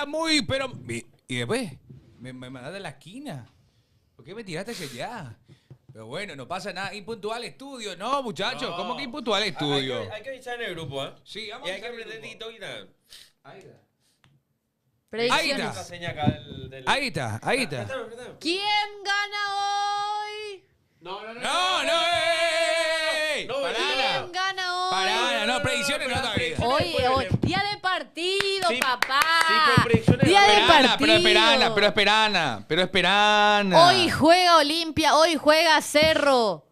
Hola, muy, pero... Y después, me mandaste a la esquina. ¿Por qué me tiraste hacia allá? Pero bueno, no pasa nada. Impuntual estudio. No, muchachos, ¿cómo que impuntual estudio? Hay que avisar en el grupo, ¿eh? Sí, vamos Y a hay que avisar en el aprender grupo. TikTok y nada. Ahí está. Predicciones. Ahí La seña acá del... Ahí está, ahí está. Préstame. ¿Quién gana hoy? No, no, no. No, no, ey. No, Pará, ¿Quién gana hoy? pará, no, predicciones no todavía. Hoy, día de partido, Sí, papá. sí, pero predicciones Día de Esperana, partido. pero esperana. Hoy juega Olimpia, hoy juega Cerro,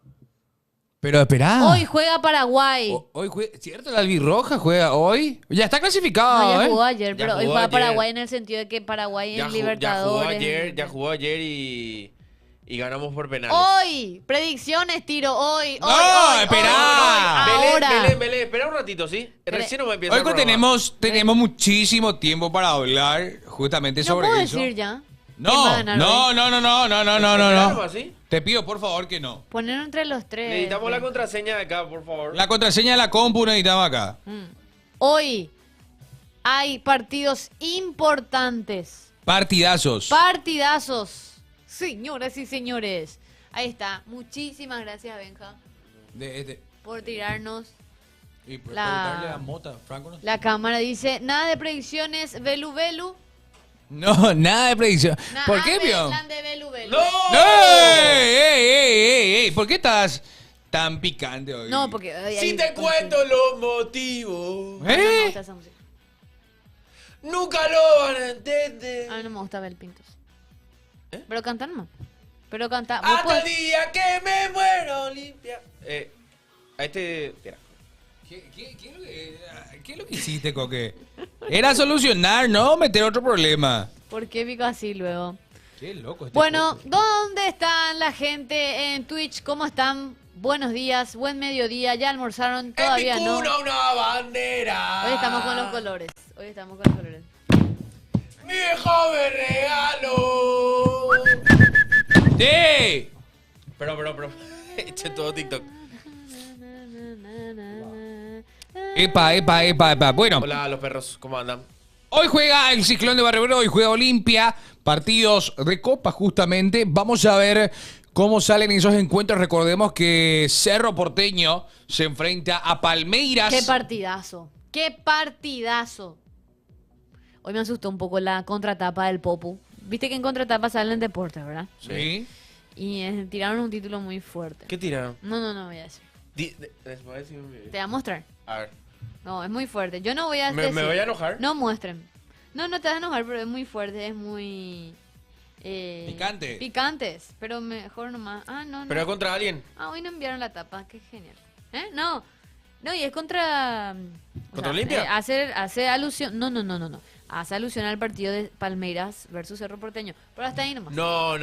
Pero esperá. hoy juega Paraguay. Hoy juega, ¿cierto? La albirroja juega hoy. Ya está clasificado, No, ya ¿eh? jugó ayer, Ya pero hoy jugó juega ayer. Paraguay en el sentido de que Paraguay en Libertadores. Ya jugó ayer y ganamos por penales. Hoy, predicciones, tiro, hoy, No, hoy, esperá. hoy, ahora. Belén, espera un ratito, ¿sí? Recién no me empieza Hoy el programa. tenemos muchísimo tiempo para hablar justamente No sobre puedo eso. decir ya. No, ¿Quién va a ganar no, hoy? no, no, no, no, no, no, ¿Esperamos no. así? Te pido, por favor, que no. Ponerlo entre los tres. Necesitamos la contraseña de acá, por favor. La contraseña de la compu necesitamos acá. Hoy hay partidos importantes. Partidazos. Partidazos. Señoras y señores. Ahí está. Muchísimas gracias, Benja, por tirarnos. Y por La- darle a Mota, Franco, no. La cámara dice, nada de predicciones, Belu Belu. No, nada de predicción. ¿Por qué, Pio? Hablan de Belu Belu. ¡No! ¡Ey! ¿Por qué estás tan picante hoy? No, porque... ay, Si ay, te cuento los motivos, No me ¿Eh? gusta esa música. nunca lo van a entender. A mí no me gusta Bel Pintos. ¿Eh? Pero canta nomás. Pero canta... vos Hasta el podés- día que me muero limpia. A este. Mira. ¿Qué es lo que hiciste, Coque? Era solucionar, no meter otro problema. ¿Por qué pico así luego? Qué loco este Bueno, Coque. ¿dónde están la gente en Twitch? ¿Cómo están? Buenos días, buen mediodía. ¿Ya almorzaron? Todavía en mi no. cuna una bandera. Hoy estamos con los colores. Hoy estamos con los colores. Mi viejo me regaló. ¡Sí! Pero. Eche todo TikTok. Epa. Bueno, Hola, los perros, ¿cómo andan? hoy juega el Ciclón de Barrio Obrero, hoy juega Olimpia, partidos de Copa justamente. Vamos a ver cómo salen esos encuentros. Recordemos que Cerro Porteño se enfrenta a Palmeiras. ¡Qué partidazo! ¡Qué partidazo! Hoy me asustó un poco la contratapa del Popu. Viste que en contratapa salen deportes, ¿verdad? Sí. Y tiraron un título muy fuerte. ¿Qué tiraron? No voy a decir. Después decime. Te voy a mostrar. A ver. No, es muy fuerte. Yo no voy a ¿Me decir. voy a enojar? No muestren. No te vas a enojar, pero es muy fuerte, es muy... Picante. Picantes, pero mejor nomás. Ah, no. ¿Pero contra alguien? Ah, hoy no enviaron la tapa, qué genial. No, y es contra... ¿Contra Olimpia? Hace alusión... No. Hace alusión al partido de Palmeiras versus Cerro Porteño. Pero hasta ahí nomás. No.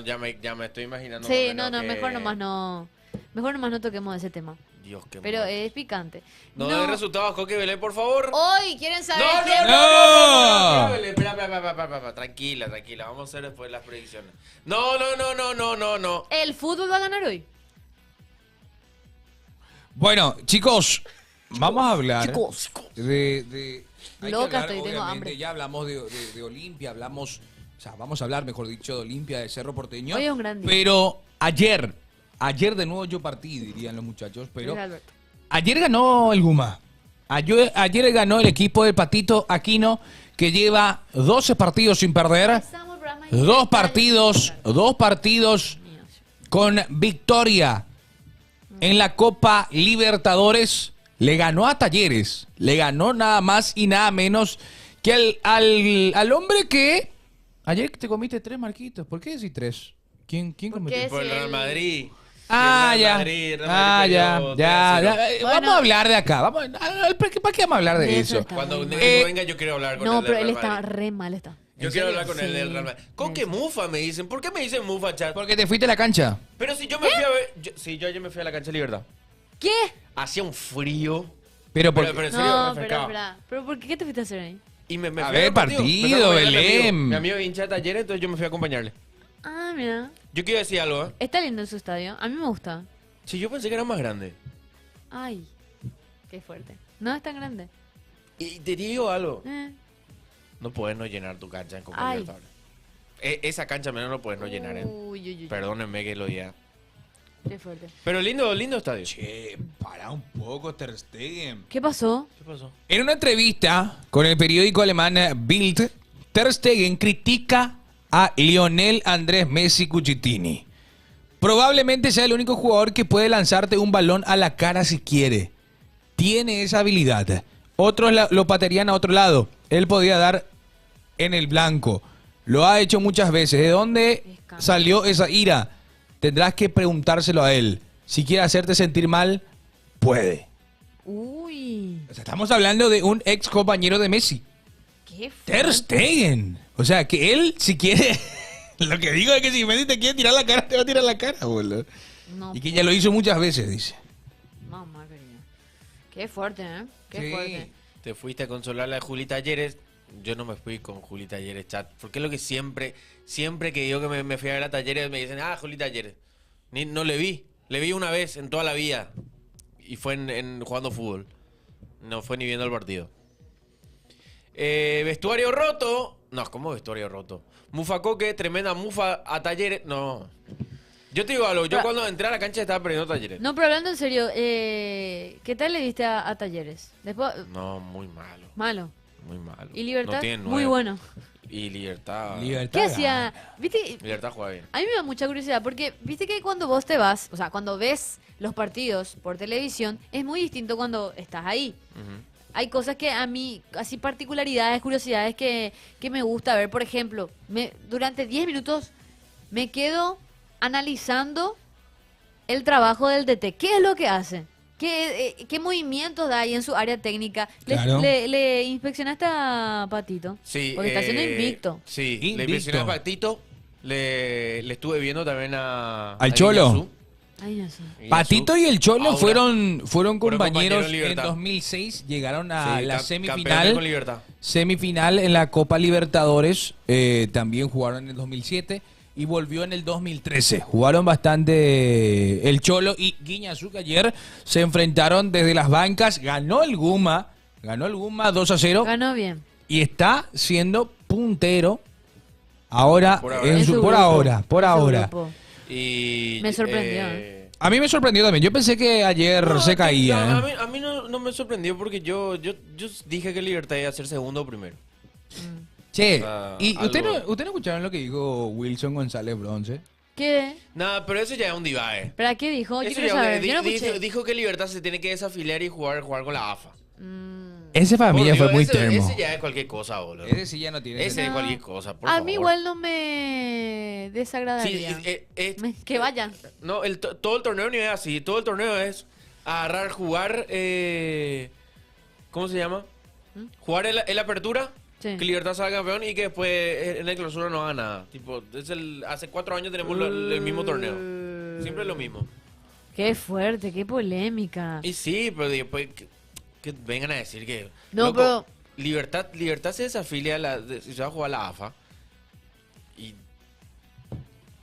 Ya me estoy imaginando. Sí, más o menos que- mejor nomás no... Mejor nomás no toquemos ese tema. Dios, qué Pero mal. es picante. No de resultados, Coque Belén, por favor. Hoy, ¿quieren saber No, quién? No. Belén, espera. Tranquila. Vamos a hacer después las predicciones. No. El fútbol va a ganar hoy. Bueno, chicos, vamos a hablar Chicos. de hay que Loca hablar, estoy, tengo obviamente, hambre. ya hablamos de Olimpia, vamos a hablar, mejor dicho, de Olimpia, de Cerro Porteño. Hoy es un gran día. Pero ayer de nuevo yo partí, dirían los muchachos, pero Luis Alberto. ayer ganó el Guma. Ayer ganó el equipo del Patito Aquino, que lleva 12 partidos sin perder, Empezamos el programa y dos ya- partidos Mío. con victoria en la Copa Libertadores. Le ganó a Talleres. Le ganó nada más y nada menos que al hombre que... Ayer te comiste 3 marquitos. ¿Por qué decís 3? ¿Quién ¿Por cometió? qué? Por el Sí, Real el- Madrid. Ah, El ya. Real Madrid, Real Ah, Madrid ya. perdió Ya. 3-0. Bueno. Vamos a hablar de acá. ¿Para qué vamos a hablar de De eso? está Cuando muy mal. Negro venga, yo quiero hablar con No, él. pero del él Real está Madrid. re mal, está. Yo ¿En quiero serio? hablar con él del Sí. Real Madrid. ¿Con qué mufa me dicen? ¿Por qué me dicen mufa, chat? Porque te fuiste a la cancha. Pero si yo me fui a ver. Sí, yo ayer me fui a la cancha de Libertad. ¿Qué? Hacía un frío. Pero Pero porque... en serio, No, me pero refrescaba. espera. ¿Pero por qué te fuiste a hacer ahí? Y me A fui ver, al partido, Me fui a acompañar a mi amigo. Belén. Mi amigo es hincha de Talleres, entonces yo me fui a acompañarle. Ah, mira. Yo quiero decir algo, ¿eh? Está lindo su estadio. A mí me gusta. Si yo pensé que era más grande. Ay, qué fuerte. No es tan grande. Y te digo algo. No puedes no llenar tu cancha en Copa Ay. Libertadores. Esa cancha menos no puedes no llenar, Uy, uy, uy. Perdónenme que lo diga. Qué fuerte. Pero lindo estadio. Che, para un poco, Ter Stegen. ¿Qué pasó? ¿Qué pasó? En una entrevista con el periódico alemán Bild, Ter Stegen critica a Lionel Andrés Messi Cucitini. Probablemente sea el único jugador que puede lanzarte un balón a la cara si quiere. Tiene esa habilidad. Otros lo patearían a otro lado. Él podía dar en el blanco. Lo ha hecho muchas veces. ¿De dónde Escándalo. salió esa ira? Tendrás que preguntárselo a él. Si quiere hacerte sentir mal, puede. Uy, O sea, estamos hablando de un ex compañero de Messi. qué Ter fuerte. Stegen. O sea, que él, si quiere... Lo que digo es que si Messi te quiere tirar la cara, te va a tirar la cara, boludo. No, Y que ya lo hizo muchas veces, dice. mamá querida. Qué fuerte, ¿eh? Qué Sí. fuerte. Te fuiste a consolarla de Juli Talleres. Yo no me fui con Juli Talleres, chat. Porque es lo que siempre que digo que me fui a ver a Talleres, me dicen, Juli Talleres. No le vi. Le vi una vez en toda la vida. Y fue en jugando fútbol. No fue ni viendo el partido. Vestuario roto. No, ¿cómo vestuario roto? Mufa Coque, tremenda mufa a Talleres. No. Yo te digo algo. Yo Pero- cuando entré a la cancha estaba perdiendo Talleres. No, pero hablando en serio, ¿qué tal le diste a Talleres? Después, No, muy malo. malo. Muy malo. Y Libertad, No tiene muy nueve. bueno. Y Libertad. ¿Qué hacía? ¿Viste? Libertad juega bien. A mí me da mucha curiosidad, porque viste que cuando vos te vas, o sea, cuando ves los partidos por televisión, es muy distinto cuando estás ahí. Ujú. Hay cosas que a mí, así particularidades, curiosidades que me gusta ver. Por ejemplo, durante 10 minutos me quedo analizando el trabajo del DT. ¿Qué es lo que hace? ¿Qué movimientos da ahí en su área técnica? Claro. ¿Le inspeccionaste a Patito? Sí. Porque está siendo invicto. Sí, Invicto. le impresioné a Patito. Le estuve viendo también Al Cholo. Ay, no sé. Guiñazú. Patito y el Cholo Ahora, fueron compañeros compañeros en en Libertad. 2006. Llegaron a sí, la campeones con semifinal. Libertad. Semifinal en la Copa Libertadores. También jugaron en el 2007. Y volvió en el 2013. Jugaron bastante el Cholo y Guiñazú, que ayer se enfrentaron desde las bancas. Ganó el Guma 2-0. Ganó bien. Y está siendo puntero ahora, Por ahora. en En su, su por grupo. ahora, por En su ahora. grupo. Y, Me sorprendió, A mí me sorprendió también. Yo pensé que ayer no, se que- caía. no, ¿eh? a mí no me sorprendió porque yo dije que Libertad iba a ser segundo o primero. Che, ¿y algo- usted no escucharon lo que dijo Wilson González Bronce? ¿Qué? Nada, pero eso ya es un divae. ¿Para qué dijo? Yo Eso quiero ya saber. Yo no dijo, escuché. dijo que Libertad se tiene que desafiliar y jugar con la AFA. Ese familia Por Dios, fue muy ese, termo. Ese ya es cualquier cosa, boludo. Ese sí ya no tiene Ese es No. cualquier cosa, por A favor. mí igual no me Sí, desagradaría. Que vayan. No, todo el torneo ni es así. Todo el torneo es agarrar, jugar. ¿Cómo se llama? Jugar el apertura. Sí. Que Libertad salga campeón y que después en el clausura no haga nada. Tipo, hace 4 años tenemos el mismo torneo. Siempre lo mismo. Qué fuerte, qué polémica. Y sí, pero después que vengan a decir que. No, loco, pero- Libertad se desafilia si se va a jugar la AFA. Y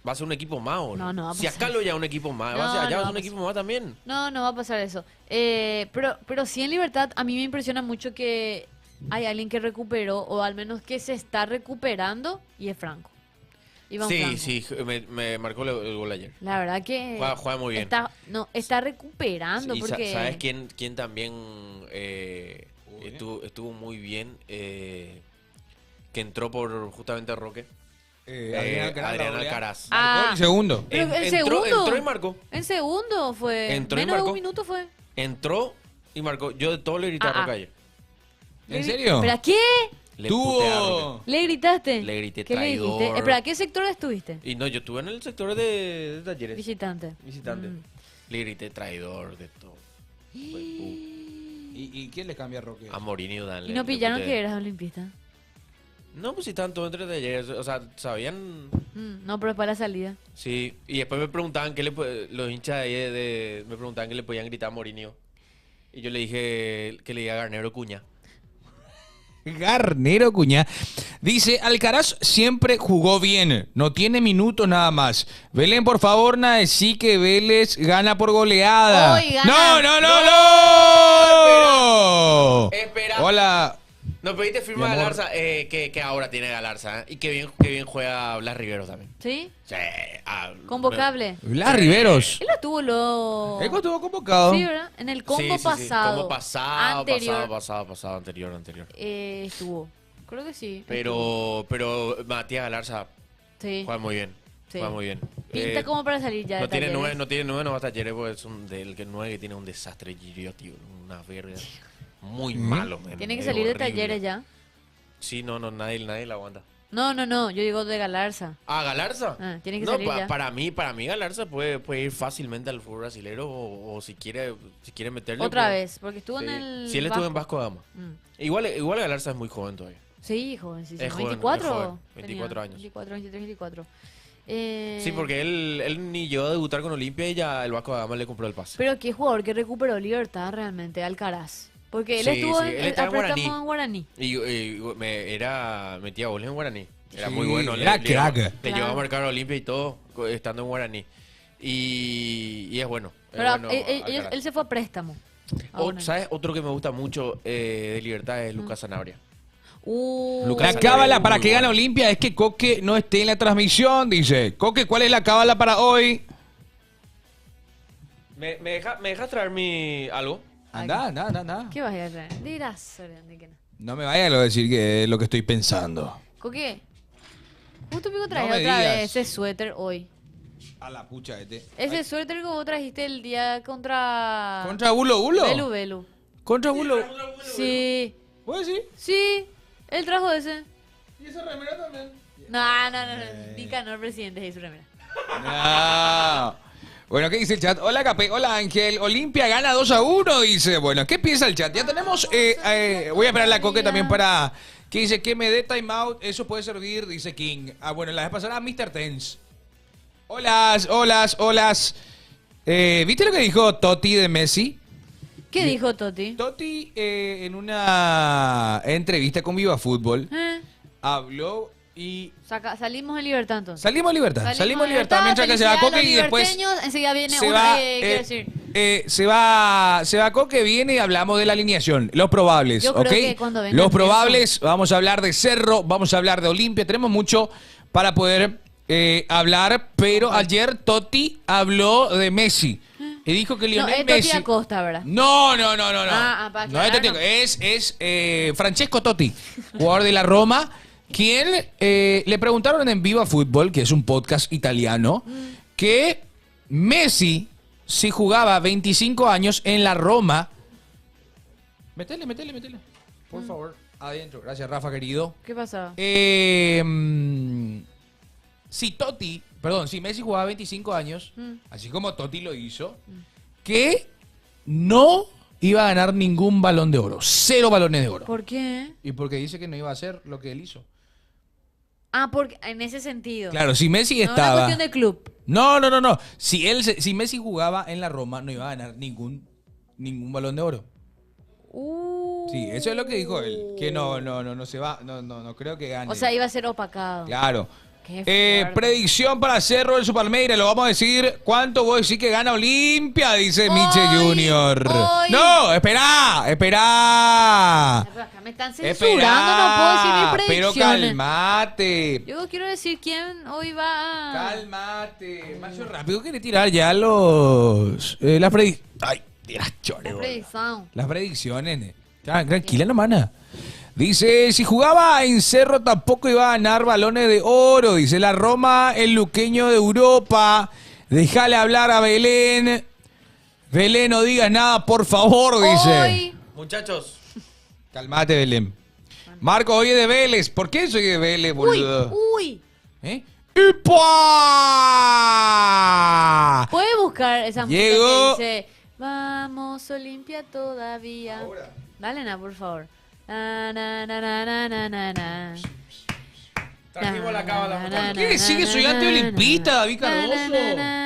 va a ser un equipo más, boludo. No, no va a Si pasar. acá lo ya un equipo más, No, allá no va a va ser a un equipo más también. No, no va a pasar eso. Pero sí en Libertad a mí me impresiona mucho que hay alguien que recuperó, o al menos que se está recuperando, y es Franco. Iván Sí, Franco. sí, me marcó el gol ayer. La verdad que Juega muy bien. está recuperando Y porque ¿sabes quién también estuvo muy bien? Que entró por justamente Roque. Adrián Alcaraz. Ah. El segundo. Pero el entró, segundo. entró y marcó. en segundo fue Entró y menos de marcó. un minuto fue. Entró y marcó. Yo de todo le grité a Ah, Roque ah. ayer. ¿En serio? ¿Pero a qué? Le puteé a Roque. Tuvo. ¿Le gritaste? Le grité ¿Qué le traidor. dijiste? ¿Pero a qué sector estuviste? Y no, yo estuve en el sector de talleres. Visitante. Visitante. Mm. Le grité traidor de todo. ¿Y quién le cambia a Roque? A Mourinho, Dan. ¿Y no pillaron que eras olimpista? No, pues si estaban todos entre talleres. O sea, sabían. No, pero para la salida. Sí. Y después me preguntaban los hinchas de ahí me preguntaban que le podían gritar a Mourinho. Y yo le dije que le diga a Garnero Cuña. Garnero Cuña. Dice, Alcaraz siempre jugó bien. No tiene minutos nada más. Belén, por favor, sí que Vélez gana por goleada. Hoy gana. No, no, no, no. Espera. Hola. No pediste firma Mi a amor. Galarza, que ahora tiene Galarza, ¿eh? Y que bien juega Blas Rivero también. ¿Sí? Sí, Convocable. Blas Riveros. Él estuvo lo... Eco estuvo convocado. Sí, ¿verdad? En el combo pasado. Combo pasado, Anterior. pasado, anterior. Estuvo. Creo que sí. Pero Matías Galarza Sí. juega muy bien. Sí. Juega muy bien. Pinta como para salir ya No de tiene Talleres. nueve, no tiene nueve, no va a Talleres, porque es un del que nueve que tiene un desastre Girio, tío. Una verga. Muy malo, man. Tiene que Es salir de horrible. Talleres ya. Sí, no, nadie la aguanta. No, yo digo de Galarza. Ah, ¿Galarza? Ah, tiene que no, salir ya. para mí Galarza puede ir fácilmente al fútbol brasilero o si quiere meterle. Otra pues, vez, porque estuvo sí. en el... Sí, él estuvo en Vasco da Gama. Mm. Igual Galarza es muy joven todavía. Sí, jovencísimo. Es joven, 24. es joven. tenía. 24 años. 24, 23, 24. Sí, porque él ni llegó a debutar con Olimpia y ya el Vasco da Gama le compró el pase. Pero qué jugador que recuperó libertad realmente, Alcaraz. Porque él Sí, estuvo sí, él estaba en a préstamo Guaraní. en Guaraní. Y metía goles en Guaraní. Era Sí, muy bueno. era crack. Le Claro. llevó a marcar a Olimpia y todo estando en Guaraní. Y es bueno. es Pero bueno él Alcaraz. se fue a préstamo. a Guaraní. ¿Sabes? Otro que me gusta mucho de Libertad es Lucas Sanabria. La cábala para que gane Olimpia es que Coque no esté en la transmisión, dice. Coque, ¿cuál es la cábala para hoy? ¿Me dejas traer algo? Anda. ¿Qué vas a hacer? Dirás, Soriano, que no. No me vayas a decir que es lo que estoy pensando. Coque, justo pico traje No me otra digas. vez ese suéter hoy. A la pucha, Ese suéter que vos trajiste el día contra... ¿Contra Bulo Bulo? Belu. ¿Contra Bulo? Sí, ¿Puedes decir? sí, él trajo ese. ¿Y esa remera también? No. Nicanor, presidente, es su remera. No. Bueno, ¿qué dice el chat? Hola, Capé. Hola, Ángel. Olimpia gana 2-1, dice. Bueno, ¿qué piensa el chat? Ya tenemos... voy a esperar a la Coque también para... ¿Qué dice? Que me dé timeout. Eso puede servir, dice King. Ah, bueno, la vez pasada Mr. Tens. Holas. ¿Viste lo que dijo Totti de Messi? ¿Qué dijo Toti? Totti, en una entrevista con Viva Fútbol, habló y... Salimos en libertad entonces. Salimos en libertad mientras que se va Coque y después... Enseguida viene se una, va, quiero decir. se va Coque, viene y hablamos de la alineación, los probables, Yo creo ¿ok? que cuando venga Los empiezo. probables, vamos a hablar de Cerro, vamos a hablar de Olimpia, tenemos mucho para poder hablar, pero ayer Totti habló de Messi y dijo que No, Lionel es Toti Messi... Acosta, ¿verdad? No. para No es Totti, aclararnos. es Francesco Totti, jugador de la Roma, quien le preguntaron en Viva Fútbol, que es un podcast italiano, que Messi, si jugaba 25 años en la Roma... Métele. Por favor, adentro. Gracias, Rafa, querido. ¿Qué pasaba? Si Messi jugaba 25 años, así como Totti lo hizo, que no iba a ganar ningún balón de oro. 0 balones de oro. ¿Por qué? Y porque dice que no iba a hacer lo que él hizo. Ah, porque en ese sentido. Claro, si Messi No es una estaba... cuestión de club. No. Si Messi jugaba en la Roma, no iba a ganar ningún balón de oro. Sí, eso es lo que dijo él. Que no se va, no creo que gane. O sea, iba a ser opacado. Claro. Qué fuerte. Predicción para Cerro del Palmeiras, lo vamos a decir. ¿Cuánto vos decís que gana Olimpia? Dice Miche Junior. hoy. No, espera. Pero acá me están censurando, no puedo decir mis pero predicciones. calmate. Yo quiero decir quién hoy va a... Calmate. Macho rápido quiere tirar ya las predicciones. Ay, tiras chore, La boludo. predicción. Las predicciones. Tranquila, hermana. Dice, si jugaba en Cerro tampoco iba a ganar balones de oro. Dice, la Roma, el luqueño de Europa. Déjale hablar a Belén. Belén, no digas nada, por favor, dice. Hoy... Muchachos, Calmate, Belén. Marco, oye de Vélez. ¿Por qué soy de Vélez, boludo? Uy. ¿Eh? ¡Ipa! Puede buscar esa música Llegó. que dice vamos Olimpia todavía. Dale, na, por favor. Na, na, na, na, na, na, na, na. trajimos la cábala, muchachos. ¿Qué decir que soy antiolimpista, David Cardoso?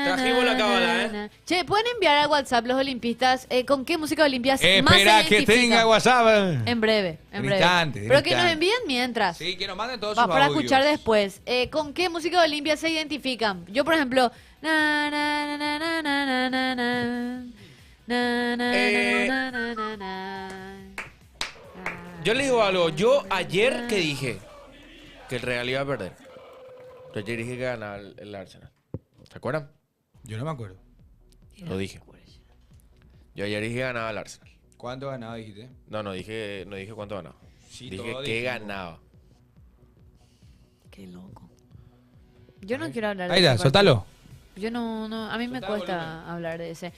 Trajimos la cábala, Che, ¿pueden enviar a WhatsApp los olimpistas con qué música olimpias más se Espera que identifican? tenga WhatsApp. En breve. Instante, Pero que nos instante. envíen mientras. Sí, que nos manden todos sus Para audios. escuchar después. ¿Con qué música Olimpia se identifican? Yo, por ejemplo. Na, na, na, na, na, na, na, na. Na, na, na, na, na, na, na. yo le digo algo. Yo ayer que dije que el Real iba a perder. Yo ayer dije que ganaba el Arsenal. ¿Se acuerdan? Yo no me acuerdo. Lo dije. Yo ayer dije que ganaba el Arsenal. ¿Cuánto ganaba, dijiste? No dije cuánto ganaba. Sí, dije todo que dijimos. ganaba. Qué loco. Yo no quiero hablar de Ahí está, ese soltalo. partido. Yo no, a mí me Soltá el cuesta hablar de ese.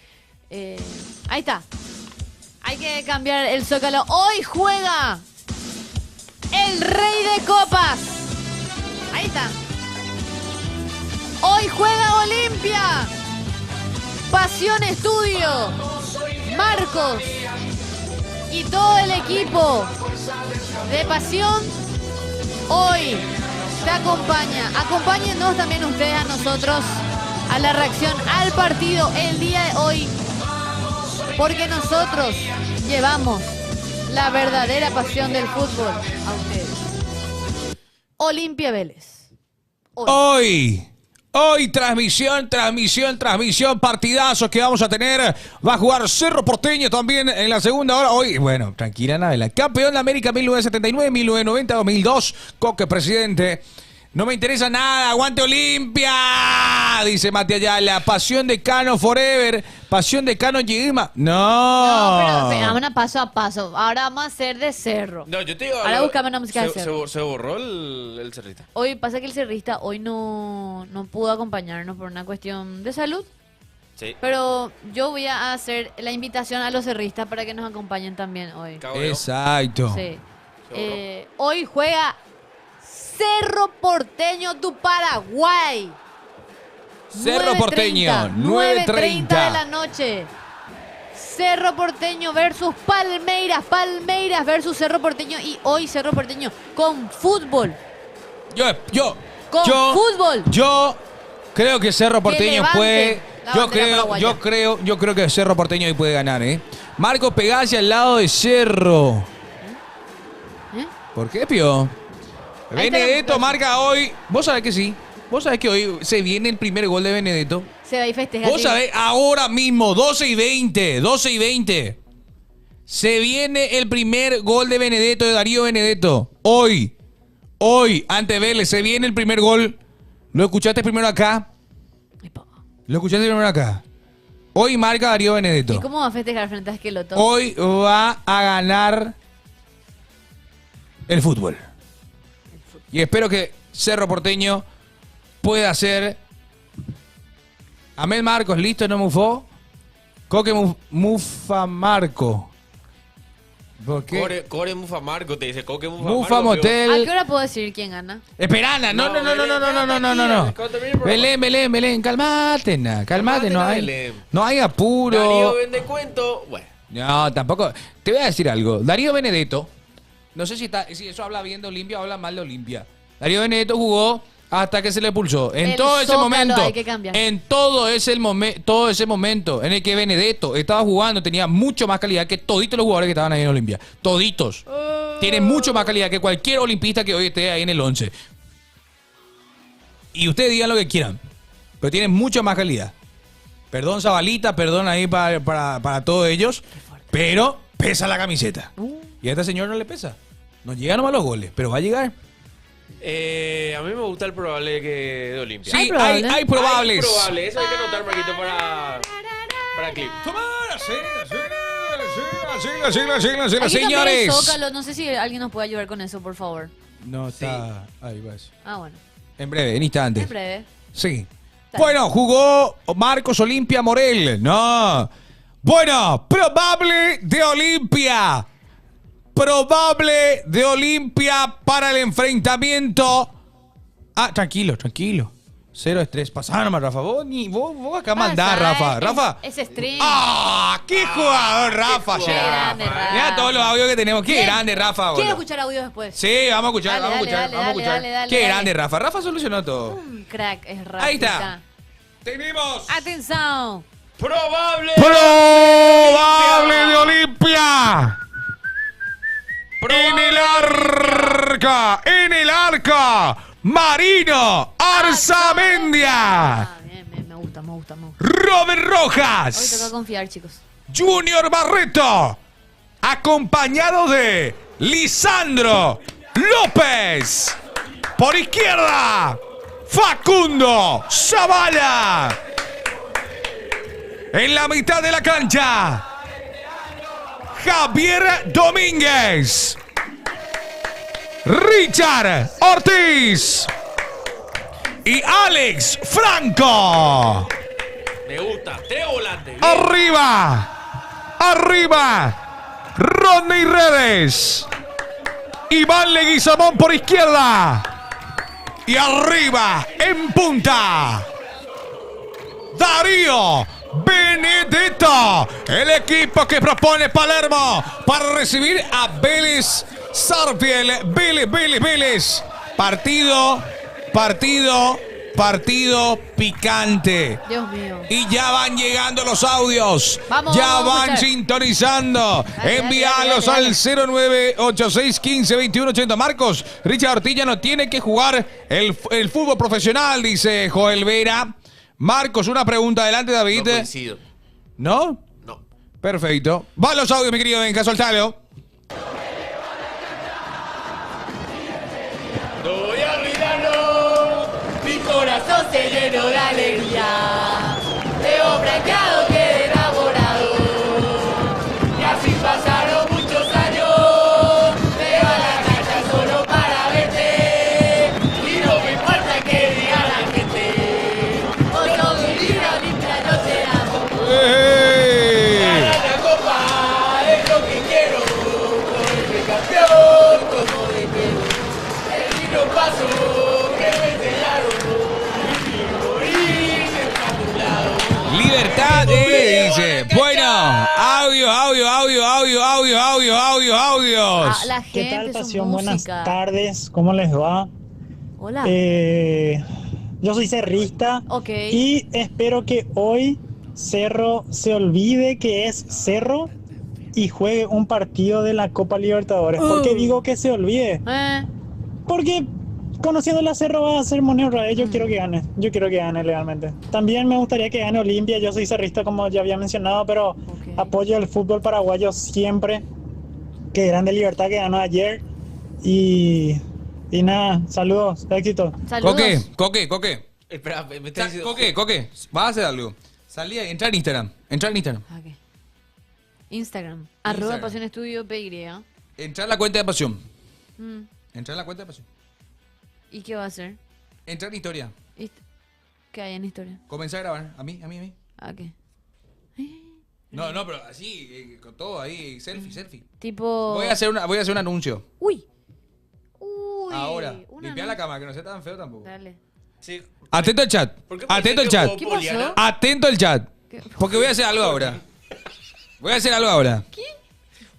Ahí está. Hay que cambiar el zócalo. Hoy juega el Rey de Copas. Ahí está. Hoy juega Olimpia. Pasión Estudio. Marcos. Y todo el equipo de Pasión hoy te acompaña. Acompáñenos también ustedes a nosotros a la reacción al partido el día de hoy. Porque nosotros llevamos la verdadera pasión del fútbol a ustedes. Olimpia Vélez. Hoy transmisión, partidazos que vamos a tener. Va a jugar Cerro Porteño también en la segunda hora. Hoy, bueno, tranquila, Navela. Campeón de América 1979, 1990, 2002. Coque, presidente. No me interesa nada, aguante Olimpia, dice Mati Ayala. Pasión de Cano forever, pasión de Cano Yigma. No, pero vamos a paso a paso. Ahora vamos a hacer de Cerro. No, yo te digo. Ahora buscame una música de Cerro. Se borró el cerrista. Hoy pasa que el cerrista hoy no pudo acompañarnos por una cuestión de salud. Sí. Pero yo voy a hacer la invitación a los cerristas para que nos acompañen también hoy. Exacto. Sí. Hoy juega Cerro Porteño du Paraguay. Cerro Porteño, 9:30 de la noche. Cerro Porteño versus Palmeiras. Palmeiras versus Cerro Porteño. Y hoy Cerro Porteño con fútbol. Con fútbol. Yo creo que Cerro Porteño levanten puede. la bandera paraguaya. Yo creo que Cerro Porteño hoy puede ganar, ¿eh? Marcos Pegasi al lado de Cerro. ¿Eh? ¿Por qué, Pío? Ahí está Benedetto la- marca hoy. Vos sabés que sí. Vos sabés que hoy se viene el primer gol de Benedetto. Se va a ir festejar. Vos sabés, ahora mismo, 12:20. Se viene el primer gol de Benedetto, de Darío Benedetto. Hoy, ante Vélez, se viene el primer gol. ¿Lo escuchaste primero acá? Hoy marca Darío Benedetto. ¿Y cómo va a festejar frente a Esqueloto? Hoy va a ganar el fútbol. Y espero que Cerro Porteño pueda hacer. Amel Marcos, listo, no mufó. Coque Mufa Marco. ¿Por qué? Core Mufa Marco, te dice Coque Mufa Mufa Marco. ¿A Motel. qué hora puedo decir quién gana? Esperana, no. Belén, calmate, no hay. Belén. No hay apuro. Darío vende cuento. Bueno. No, tampoco. Te voy a decir algo. Darío Benedetto, no sé si eso habla bien de Olimpia o habla mal de Olimpia. Darío Benedetto jugó hasta que se le pulsó. En El todo ese Zócalo momento. hay que cambiar. En todo ese momento en el que Benedetto estaba jugando, tenía mucho más calidad que toditos los jugadores que estaban ahí en Olimpia. Toditos. Tienen mucho más calidad que cualquier olimpista que hoy esté ahí en el 11. Y ustedes digan lo que quieran, pero tienen mucha más calidad. Perdón, Zabalita, perdón ahí para todos ellos, pero pesa la camiseta. Y a este señor no le pesa. No llegan nomás los goles, pero va a llegar. A mí me gusta el probable de Olimpia. Sí, Hay probables. hay probables. Hay probable. Eso hay que anotar, Marquito, para clip. Hay que cambiar el Señores. Zócalo. No sé si alguien nos puede ayudar con eso, por favor. No está. Ahí vas. Ah, bueno. En breve, en instantes. En breve. Sí. Dale. Bueno, jugó Marcos Olimpia Morel. No. Bueno, probable de Olimpia. Probable de Olimpia para el enfrentamiento. Ah, tranquilo. Cero estrés. Pasá nomás, Rafa. Vos acá mandás, Rafa. Rafa. Es stream. ¡Ah! ¡Qué jugador, Rafa! qué Gerard! grande, Rafa. Mira todos los audios que tenemos. ¡Qué Bien. grande, Rafa! Quiero boludo. escuchar audios después. Sí, vamos a escuchar, Dale, vamos a dale, escuchar, dale, vamos a escuchar. dale, dale, Qué dale. grande, Rafa. Rafa solucionó todo. Un crack es Rafa. Ahí está. Tenemos Atención. Probable. probable de Olimpia. En el arca, Marino Arzamendia, Ah, bien, me gusta. Robert Hoy toca Rojas, confiar, chicos. Junior Barreto, acompañado de Lisandro López. Por izquierda, Facundo Zavala. En la mitad de la cancha, Javier Domínguez. Richard Ortiz. Y Alex Franco. Me gusta. 3 volantes. Bien. Arriba, Rodney Redes. Iván Leguizamón por izquierda. Y arriba, en punta, Darío Benedetto. El equipo que propone Palermo para recibir a Vélez Sarsfield. Vélez. Partido picante. Dios mío. Y ya van llegando los audios. Vamos, ya vamos a van escuchar. sintonizando. Dale, Envíalos dale. al 0986152180. Marcos, Richard Ortiz no tiene que jugar el fútbol profesional, dice Joel Vera. Marcos, una pregunta. Adelante, No David. coincido. ¿No? No. Perfecto. Va los audios, mi querido Benja, soltalo. No voy a olvidarlo. Mi corazón se llenó de alegría. Leo franqueado, quedé enamorado. Y así pasaron muchos años. Me iba a la cancha solo para verte. Y no me importa que diga la gente. Con todo un libro mientras no seramos. Ganar la copa es lo que quiero. Volverme campeón como de quiero. El vino paso que me enseñaron. Y morir a tu lado. Libertad, dice. Bueno, audios. La ¿Qué gente, tal, su Pasión? Buenas música. tardes, ¿cómo les va? Hola. Yo soy cerrista Ok. y espero que hoy Cerro se olvide que es Cerro y juegue un partido de la Copa Libertadores. ¿Por qué digo que se olvide? Porque conociendo la Cerro va a ser moneda rara. Yo quiero que gane. Yo quiero que gane legalmente. También me gustaría que gane Olimpia. Yo soy cerrista, como ya había mencionado, pero apoyo el fútbol paraguayo siempre. Qué grande Libertad que ganó ayer. Y nada, saludos, éxito. Saludos. Coque. Espera, me está diciendo. Coque. Vas a hacer algo. Salí, entra en Instagram. Ok. Instagram. Arroba Instagram. Pasión Estudio PY. Entra en la cuenta de Pasión. Mm. Entra en la cuenta de Pasión. ¿Y qué va a hacer? Entra en historia. ¿Qué hay en historia? Comenzá a grabar. A mí. ¿A qué? No, pero así, con todo ahí, selfie. Tipo. Voy a hacer un anuncio. Uy. Ahora. una Limpia no- la cama, que no sea tan feo tampoco. Dale. Sí. Atento al chat. ¿Por qué Atento al pensé que chat. jugó ¿Qué pasó? Poliana? Atento al chat. ¿Qué? Porque voy a hacer algo ahora.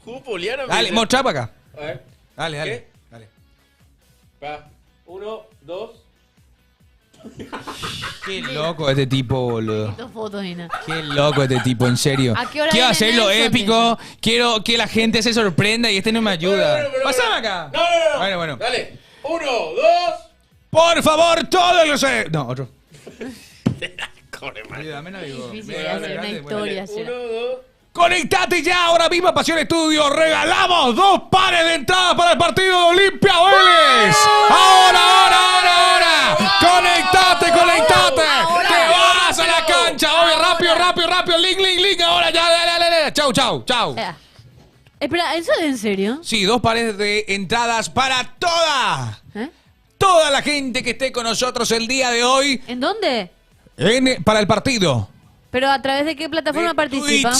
Jugó Poliana. Dale, mostrá para acá. A ver. Dale. ¿Qué? Va. 1, 2. Qué loco este tipo, boludo. Dos fotos, Ina. Qué loco este tipo, en serio. ¿A qué hora Quiero viene hacerlo Nelson, épico. Quiero que la gente se sorprenda y este no me ayuda. Pero- Pasame acá. No. Bueno. Dale. 1, 2. Por favor, todos los... No, otro. Corre, man. Ayúdame, no digo. Difícil Mira, de hacer una grande, historia. 1, 2. Conectate ya ahora mismo a Pasión Estudio. Regalamos 2 pares de entradas para el partido de Olimpia Vélez. Ahora. Conectate. Te vas a la cancha. Obvio, rápido. Link. Ahora ya. Dale. Chau. Espera, ¿eso es en serio? Sí, 2 pares de entradas para toda la gente que esté con nosotros el día de hoy ¿En dónde? para el partido. ¿Pero a través de qué plataforma De participan?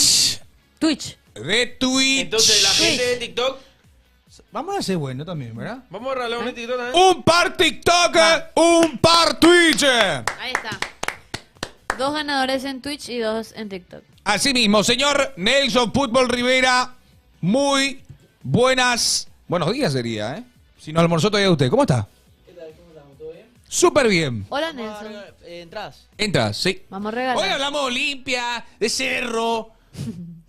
Twitch. De Twitch. Entonces, la gente de TikTok. Vamos a hacer bueno también, ¿verdad? Vamos a regalar un TikTok también. Un par TikTok, un par Twitch. Ahí está. 2 ganadores en Twitch y 2 en TikTok. Así mismo, señor Nelson Fútbol Rivera, muy buenos días sería, ¿eh? Si no almorzó todavía usted, ¿cómo está? ¿Qué tal? ¿Cómo estamos? ¿Todo bien? Súper bien. Hola, Nelson. ¿Entradas? Entra, sí. Vamos a Hoy regalar. hablamos de Olimpia, de Cerro.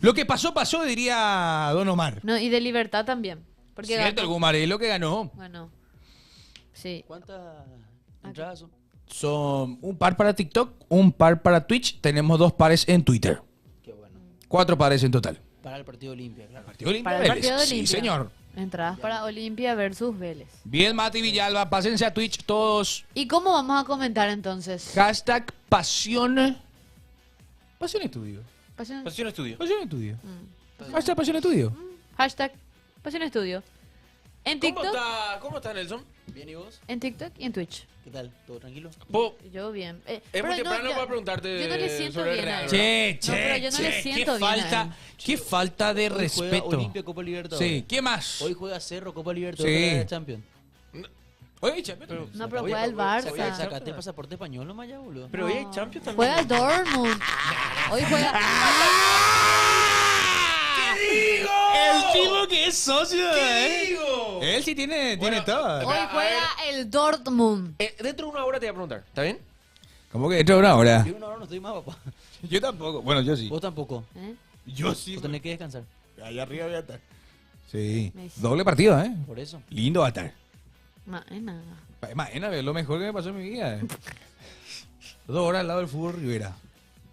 Lo que pasó, diría Don Omar. No, y de Libertad también. Porque Cierto, el ganó. Gumarelo que ganó. Bueno. Sí. ¿Cuántas entradas son? Son un par para TikTok, un par para Twitch. Tenemos 2 pares en Twitter. Qué bueno. 4 pares en total. Para el partido Olimpia, claro. ¿Partido Olimpia Para el Vélez? partido de Sí, Olimpia. señor. Entradas para Olimpia versus Vélez. Bien, Mati Villalba, pásense a Twitch todos. ¿Y cómo vamos a comentar entonces? Hashtag pasión. Pasión Estudio. Pasión, Pasión Estudio. Pasión Estudio. Hashtag Pasión Estudio. hashtag Pasión Estudio. En TikTok, ¿Cómo está Nelson? ¿Bien y vos? en TikTok y en Twitch. ¿Qué tal? ¿Todo tranquilo? Yo bien. Es Pero muy temprano ya- para preguntarte yo no le siento sobre el bien a Real, él. ¿verdad? Che, No, pero yo no le siento qué bien a él. falta, qué falta de Hoy juega respeto. Olimpia Copa Libertadores. Sí, ¿qué más? Hoy juega Cerro Copa Libertadores Sí. de la Champions. Oye, champion. No, pero Oye, juega el Sacate Barça. el pasaporte español nomás ya, boludo. Pero hoy hay Champions también. Juega el Dortmund. Hoy juega. El tipo que es socio, ¿Qué digo? Él sí tiene Bueno, todo. Hoy a juega el Dortmund. Dentro de una hora te voy a preguntar, ¿está bien? ¿Cómo que dentro de una hora? Yo una hora no estoy más, papá. Yo tampoco. Bueno, yo sí. Vos tampoco. ¿Eh? Yo sí. Vos tenés que descansar. Allá arriba voy a estar. Sí. Messi. Doble partido, ¿eh? Por eso. Lindo va a estar. Maena. Imagínate, es lo mejor que me pasó en mi vida. 2 horas al lado del fútbol Rivera.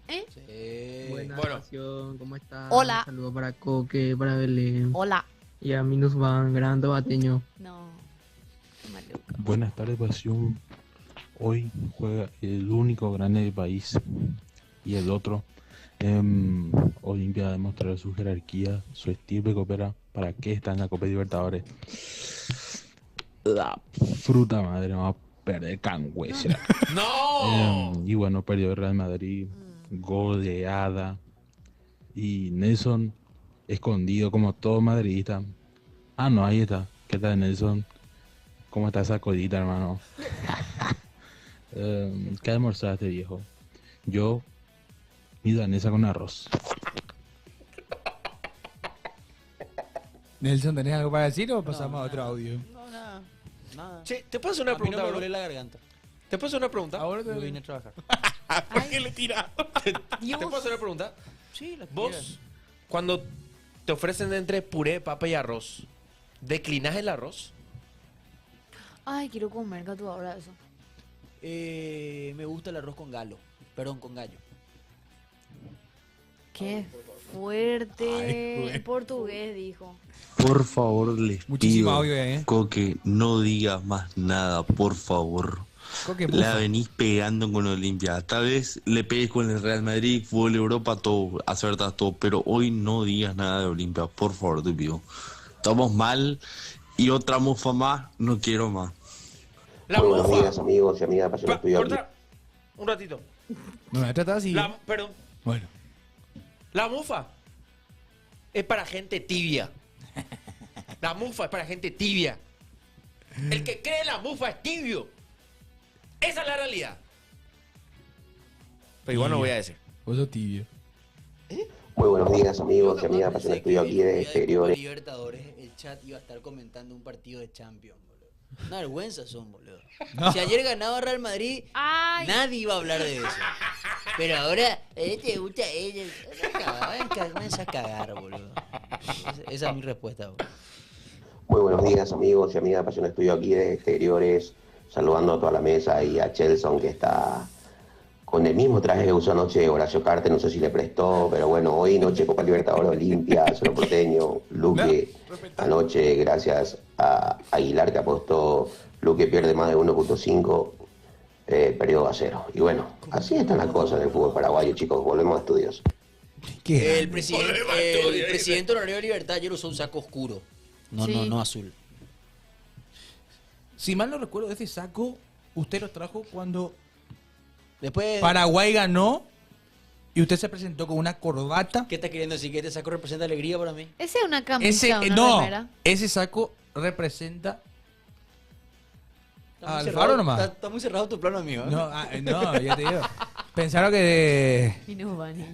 ¿Eh? Sí. Buena Bueno. nación, ¿cómo estás? Hola. Saludos para Coque, para Belén. Hola. Y a Minusban, Grande Bateño. No. Qué maluco. Buenas tardes, pasión. Hoy juega el único grande del país y el otro. Olimpia a demostrar su jerarquía, su estirpe coopera. ¿Para qué está en la Copa Libertadores? La fruta madre, vamos a perder cangüesa. ¡No! Y bueno, perdió el Real Madrid, goleada. Y Nelson, escondido como todo madridista. Ah, no, ahí está. ¿Qué tal, Nelson? ¿Cómo está esa colita, hermano? ¿Qué almorzaste, viejo? Yo, milanesa con arroz. Nelson, ¿tenés algo para decir o pasamos No, a otro nada. audio? No, nada. Nada. Che, ¿te puedo hacer una A mí pregunta, no me bro? duele la garganta. ¿Te puedo hacer una pregunta? Ahora Yo vine a trabajar. ¿Por qué le tira? ¿Te puedo hacer una pregunta? Sí, la que Vos, quieras. cuando te ofrecen entre puré, papa y arroz, ¿declinás el arroz? Ay, quiero comer, Catu, ahora eso. Me gusta el arroz con galo. Perdón, con gallo. Qué fuerte. Ay, güey. En portugués dijo. Por favor, les Muchísimo pido, audio, ¿eh? Coque, no digas más nada, por favor. Coque, La bufa. venís pegando con Olimpia. Tal vez le pegues con el Real Madrid, fútbol Europa, todo, acertas todo, pero hoy no digas nada de Olimpia, por favor, te pido. Estamos mal y otra mufa más, no quiero más. La Muy buenos mufa. días, amigos y amigas de Pasión Estudio aquí. Corta un ratito. No me trata así. Perdón. Bueno. La mufa es para gente tibia. La mufa es para gente tibia. El que cree en la mufa es tibio. Esa es la realidad. Pero igual no voy a decir. Vos sos tibio. Muy buenos días, amigos y amigas de Pensé Pasión Estudio que aquí el de día de Copa exteriores. Libertadores, el chat iba a estar comentando un partido de Champions, boludo. Una vergüenza son, boludo. No. Si ayer ganaba Real Madrid, Ay. nadie iba a hablar de eso. Pero ahora, te gusta ella. Váyanse a cagar, boludo. Esa es mi respuesta, boludo. Muy buenos días, amigos y amigas de Pasión Estudio aquí de exteriores. Saludando a toda la mesa y a Chelson, que está con el mismo traje que usó anoche Horacio Carte. No sé si le prestó, pero bueno, hoy noche Copa Libertadores Olimpia, Cerro Porteño, Luque. Anoche, gracias a Aguilar que apostó, Luque pierde más de 1.5, perdió a 0. Y bueno, así están las cosas del fútbol paraguayo, chicos. Volvemos a estudios. ¿Qué? El presidente honorario de Libertad ayer usó un saco oscuro. No, Sí. no azul. Si mal no recuerdo, ese saco usted lo trajo cuando Después, Paraguay ganó y usted se presentó con una corbata. ¿qué está queriendo decir? ¿Que este saco representa alegría para mí? Ese es una camisa, Ese, una no, remera. ese saco representa Está muy Alfaro cerrado- nomás. Está muy cerrado tu plano, amigo. ¿eh? No, ya te digo. Pensaron que Y no, Vani.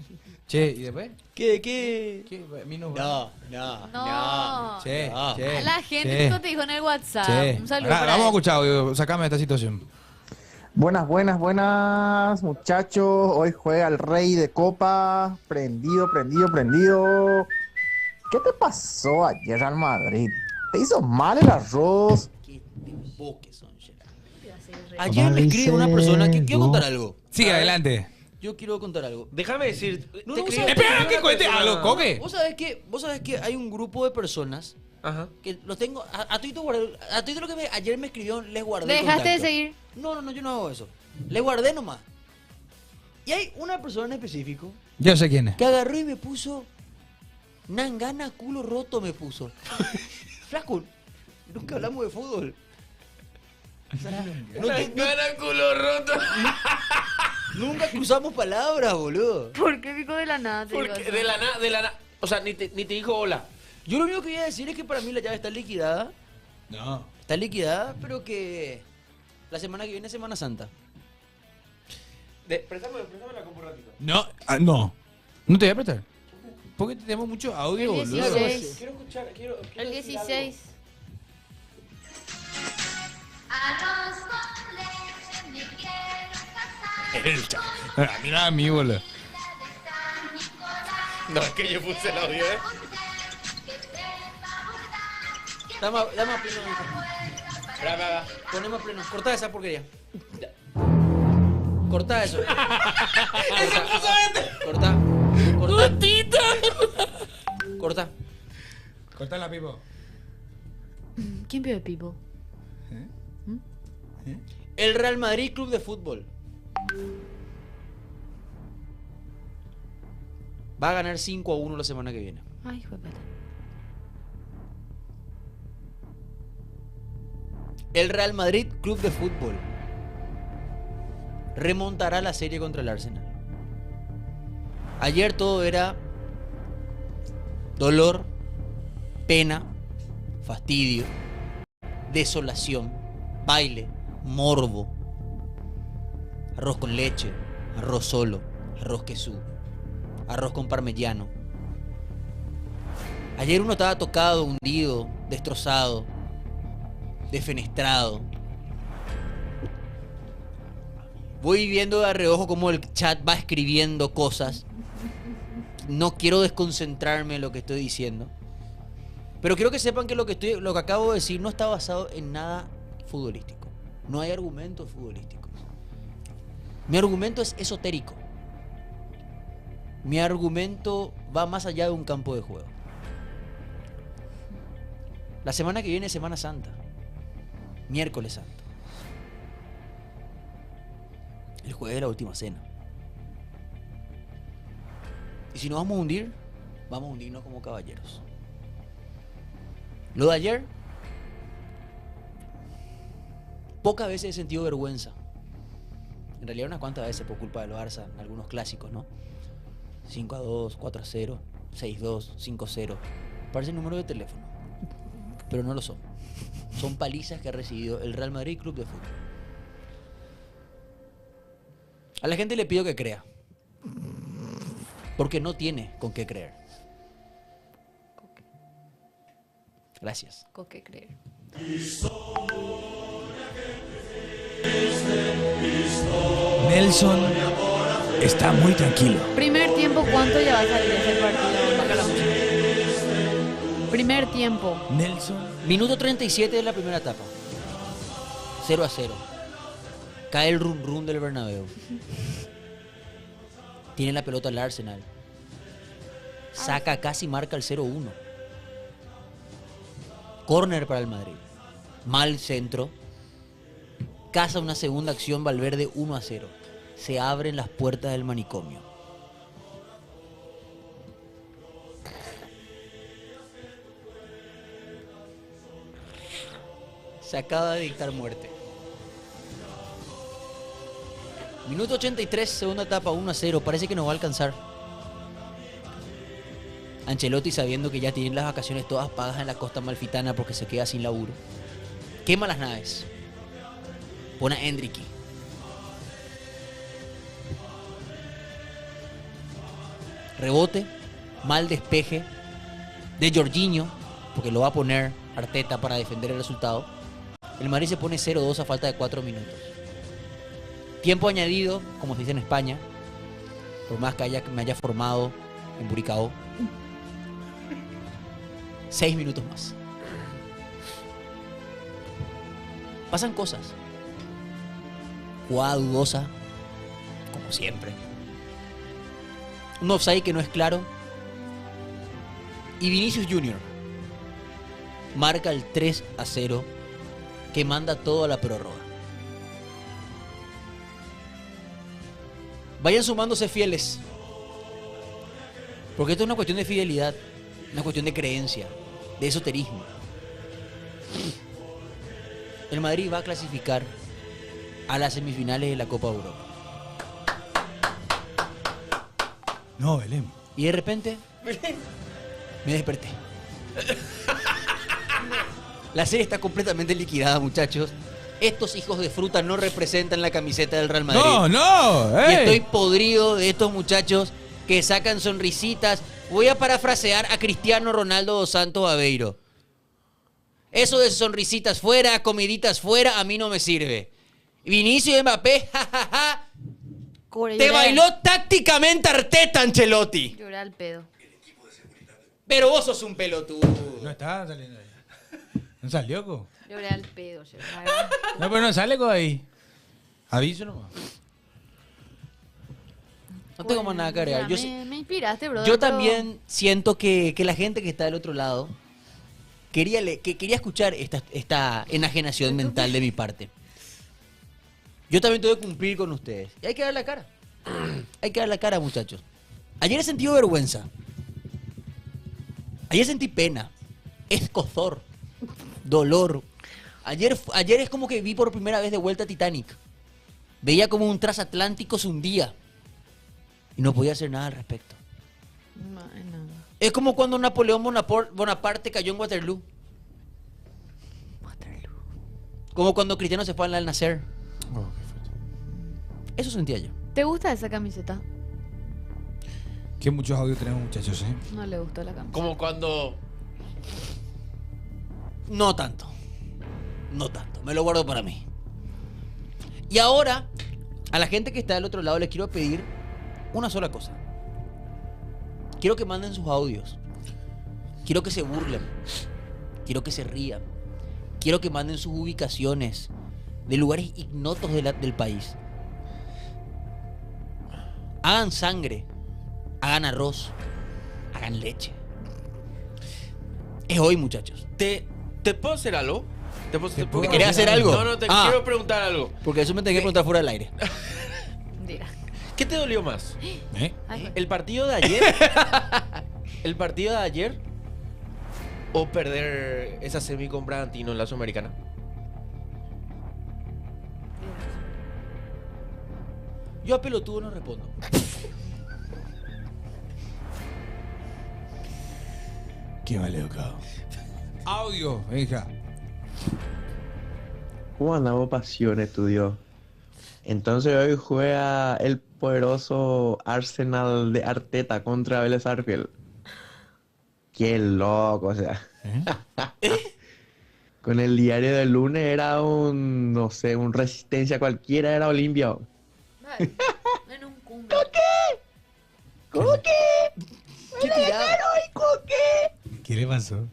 Che, ¿y después? ¿Qué? ¿Qué? Minus No. Che, No. che. La gente che, esto te dijo en el WhatsApp. che. Un saludo Ahora, para vamos a él. escuchar, audio, sacame de esta situación. Buenas, muchachos. Hoy juega el Rey de Copa. Prendido. ¿Qué te pasó ayer al Madrid? ¿Te hizo mal el arroz? Qué emboques son, Gerard. Ayer me escribe una persona que quiero contar algo. Sigue, adelante. Yo quiero contar algo. Déjame decir. No, te vos escribí- sabés Espera te que escribí cuente una algo, persona- Coque. ¿Vos sabés que hay un grupo de personas Ajá. Que los tengo. A Tito guardé. A Tito lo que ayer me escribió, les guardé. el ¿Dejaste de contacto. seguir? No, yo no hago eso. Le guardé nomás. Y hay una persona en específico Yo sé quién es. que agarró y me puso. Nangana culo roto me puso. Flaco, nunca hablamos de fútbol. O sea, Nangana culo roto. Nunca cruzamos palabras, boludo. ¿Por qué pico de la nada? te digo Porque eso? de la nada. O sea, ni te dijo hola. Yo lo único que voy a decir es que para mí la llave está liquidada. No. Está liquidada, pero que la semana que viene es Semana Santa. Préstame la compu un ratito. No, no. No te voy a prestar. Porque tenemos mucho audio, El boludo. 16. Quiero escuchar, quiero El decir 16. Mira a mí, boludo. algo. No, es que yo puse el audio, Dame a pleno. Espera. Ponemos a pleno. Corta esa porquería. Corta eso. Corta. Corta. Corta la pipo. ¿Quién pide Pipo? El Real Madrid Club de Fútbol va a ganar 5-1 la semana que viene. Ay, hijo de puta. El Real Madrid Club de Fútbol remontará la serie contra el Arsenal. Ayer todo era dolor, pena, fastidio, desolación, baile, morbo, arroz con leche, arroz solo, arroz quesú, arroz con parmellano. Ayer uno estaba tocado, hundido, destrozado, defenestrado. Voy viendo de reojo cómo el chat va escribiendo cosas. No quiero desconcentrarme en lo que estoy diciendo. Pero quiero que sepan que lo que acabo de decir no está basado en nada futbolístico. No hay argumentos futbolísticos. Mi argumento es esotérico. Mi argumento va más allá de un campo de juego. La semana que viene es Semana Santa. Miércoles Santo. El jueves de la última cena. Y si nos vamos a hundir, vamos a hundirnos como caballeros. Lo de ayer, pocas veces he sentido vergüenza. En realidad unas cuantas veces por culpa de los Barça, en algunos clásicos, ¿no? 5-2, 4-0, 6-2, 5-0. Parece número de teléfono, pero no lo son. Son palizas que ha recibido el Real Madrid Club de Fútbol. A la gente le pido que crea, porque no tiene con qué creer. Gracias. ¿Con qué creer? Nelson está muy tranquilo. Primer tiempo, ¿cuánto ya va a salir ese partido? Baja la música. Primer tiempo. Nelson. Minuto 37 de la primera etapa. 0-0. Cae el run run del Bernabéu. Tiene la pelota el Arsenal. Saca casi marca el 0-1. Corner para el Madrid. Mal centro. Caza una segunda acción Valverde 1-0. Se abren las puertas del manicomio. Se acaba de dictar muerte. Minuto 83, segunda etapa, 1-0. Parece que nos va a alcanzar. Ancelotti, sabiendo que ya tienen las vacaciones todas pagas en la costa amalfitana porque se queda sin laburo, quema las naves. Pone a Endricky. Rebote, mal despeje de Jorginho, porque lo va a poner Arteta para defender el resultado. El Madrid se pone 0-2 a falta de 4 minutos. Tiempo añadido, como se dice en España, por más que me haya formado en Buricao. 6 minutos más. Pasan cosas. Jugada dudosa, como siempre. Un offside que no es claro. Y Vinicius Junior marca el 3-0 que manda todo a la prórroga. Vayan sumándose fieles. Porque esto es una cuestión de fidelidad, una cuestión de creencia, de esoterismo. El Madrid va a clasificar a las semifinales de la Copa Europa. No, Belén. Y de repente me desperté. La serie está completamente liquidada, muchachos. Estos hijos de fruta no representan la camiseta del Real Madrid. No, Y estoy podrido de estos muchachos que sacan sonrisitas. Voy a parafrasear a Cristiano Ronaldo dos Santos Aveiro. Eso de sonrisitas fuera, comiditas fuera, a mí no me sirve. Vinicius Mbappé, jajaja. Te bailó tácticamente Arteta, Ancelotti. Lloré al pedo. Pero vos sos un pelotudo. No está saliendo ahí. ¿No salió, co? Lloré al pedo. No, pero no sale, co, ahí. Aviso nomás. No tengo más nada que agregar. Me inspiraste, brother. Yo pero- también siento que la gente que está del otro lado quería escuchar esta enajenación mental de mi parte. Yo también tengo que cumplir con ustedes. Y hay que dar la cara. Hay que dar la cara, muchachos. Ayer he sentido vergüenza. Ayer sentí pena. Escozor. Dolor. Ayer es como que vi por primera vez de vuelta Titanic. Veía como un transatlántico se hundía. Y no podía hacer nada al respecto. No. Es como cuando Napoleón Bonaparte cayó en Waterloo. Como cuando Cristiano se fue al Nacer. Eso sentía yo. ¿Te gusta esa camiseta? Qué muchos audios tenemos, muchachos, ¿eh? No le gustó la camiseta. Como cuando... No tanto. No tanto. Me lo guardo para mí. Y ahora, a la gente que está del otro lado les quiero pedir una sola cosa. Quiero que manden sus audios. Quiero que se burlen. Quiero que se rían. Quiero que manden sus ubicaciones de lugares ignotos del país. Hagan sangre. Hagan arroz. Hagan leche. Es hoy, muchachos. ¿Te puedo hacer algo? ¿Me querés hacer algo? No, te quiero preguntar algo. Porque eso me tenés que preguntar fuera del aire. ¿Qué te dolió más? Ay, ¿El partido de ayer? ¿El partido de ayer? ¿O perder esa semi con Bragantino en la Sudamericana? Yo a pelotudo no respondo. Qué maleducado. Audio, hija. ¿Cómo andamos, Pasión Estudio? Entonces hoy juega el poderoso Arsenal de Arteta contra Vélez Sarsfield. Qué loco, o sea. Con el diario del lunes era un, no sé, un Resistencia cualquiera, era Olimpia. en un cumbre. ¿Cómo que? ¿Qué tiraba? ¿Qué le pasó?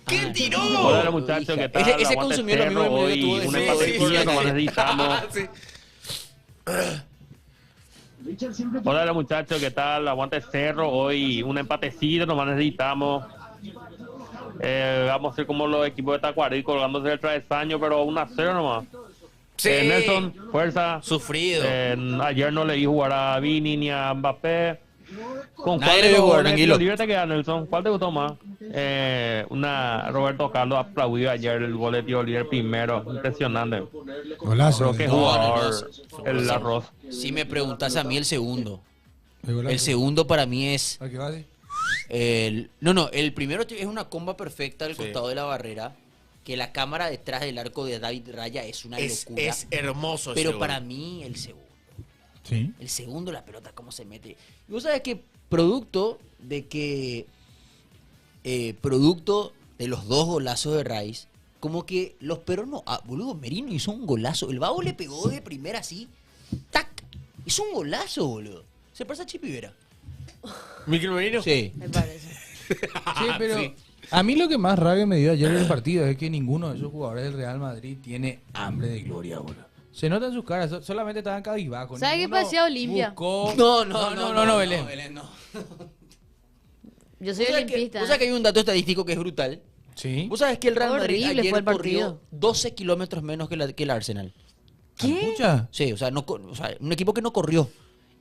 ¿Qué tiró? Hola muchachos, ¿qué tal? Ese Aguante consumió lo mismo Cerro, que me dio hoy tú. un Sí, empatecillo sí, nomás sí. necesitamos. Sí. Hola muchachos, ¿qué tal? Aguante Cerro, hoy un empatecillo nomás necesitamos. Vamos a ser como los equipos de Tacuarí colgándose del travesaño, pero 1-0 nomás. Sí. Nelson, fuerza. Sufrido. Ayer no le vi jugar a Vini ni a Mbappé. ¿Con Nadie cuál le de vio los jugar, goles de tranquilo. tiro libre te queda, Nelson? ¿Cuál te gustó más? Roberto Carlos aplaudió ayer el gol de tiro libre primero. Impresionante. Golazo. Creo que No, jugador, no. el arroz. Si me preguntas a mí el segundo. El golazo. El segundo para mí es... ¿A qué va así? el primero es una comba perfecta al Sí. costado de la barrera. Que la cámara detrás del arco de David Raya es una locura. Es hermoso ese Pero gol. para mí el segundo. Sí. El segundo, la pelota, cómo se mete. Y vos sabés que producto de los dos golazos de Rice, como que los peruanos, boludo, Merino hizo un golazo. El Vago le pegó de primera así, tac, hizo un golazo, boludo. Se parece a Chipivera. ¿Miquel Merino? Sí. Me parece. Sí, pero a mí lo que más rabia me dio ayer en el partido es que ninguno de esos jugadores del Real Madrid tiene hambre de gloria, boludo. Se nota en sus caras, solamente estaban cabizbajos. ¿Sabe qué Ninguno parecía Olimpia? buscó- No, Belén. no. Yo soy ¿Vos sabés olimpista. que hay un dato estadístico que es brutal? Sí. Vos sabés que el Real Madrid Horrible ayer fue el corrió partido. 12 kilómetros menos que el Arsenal. ¿Qué? Escucha. Sí, o sea, un equipo que no corrió.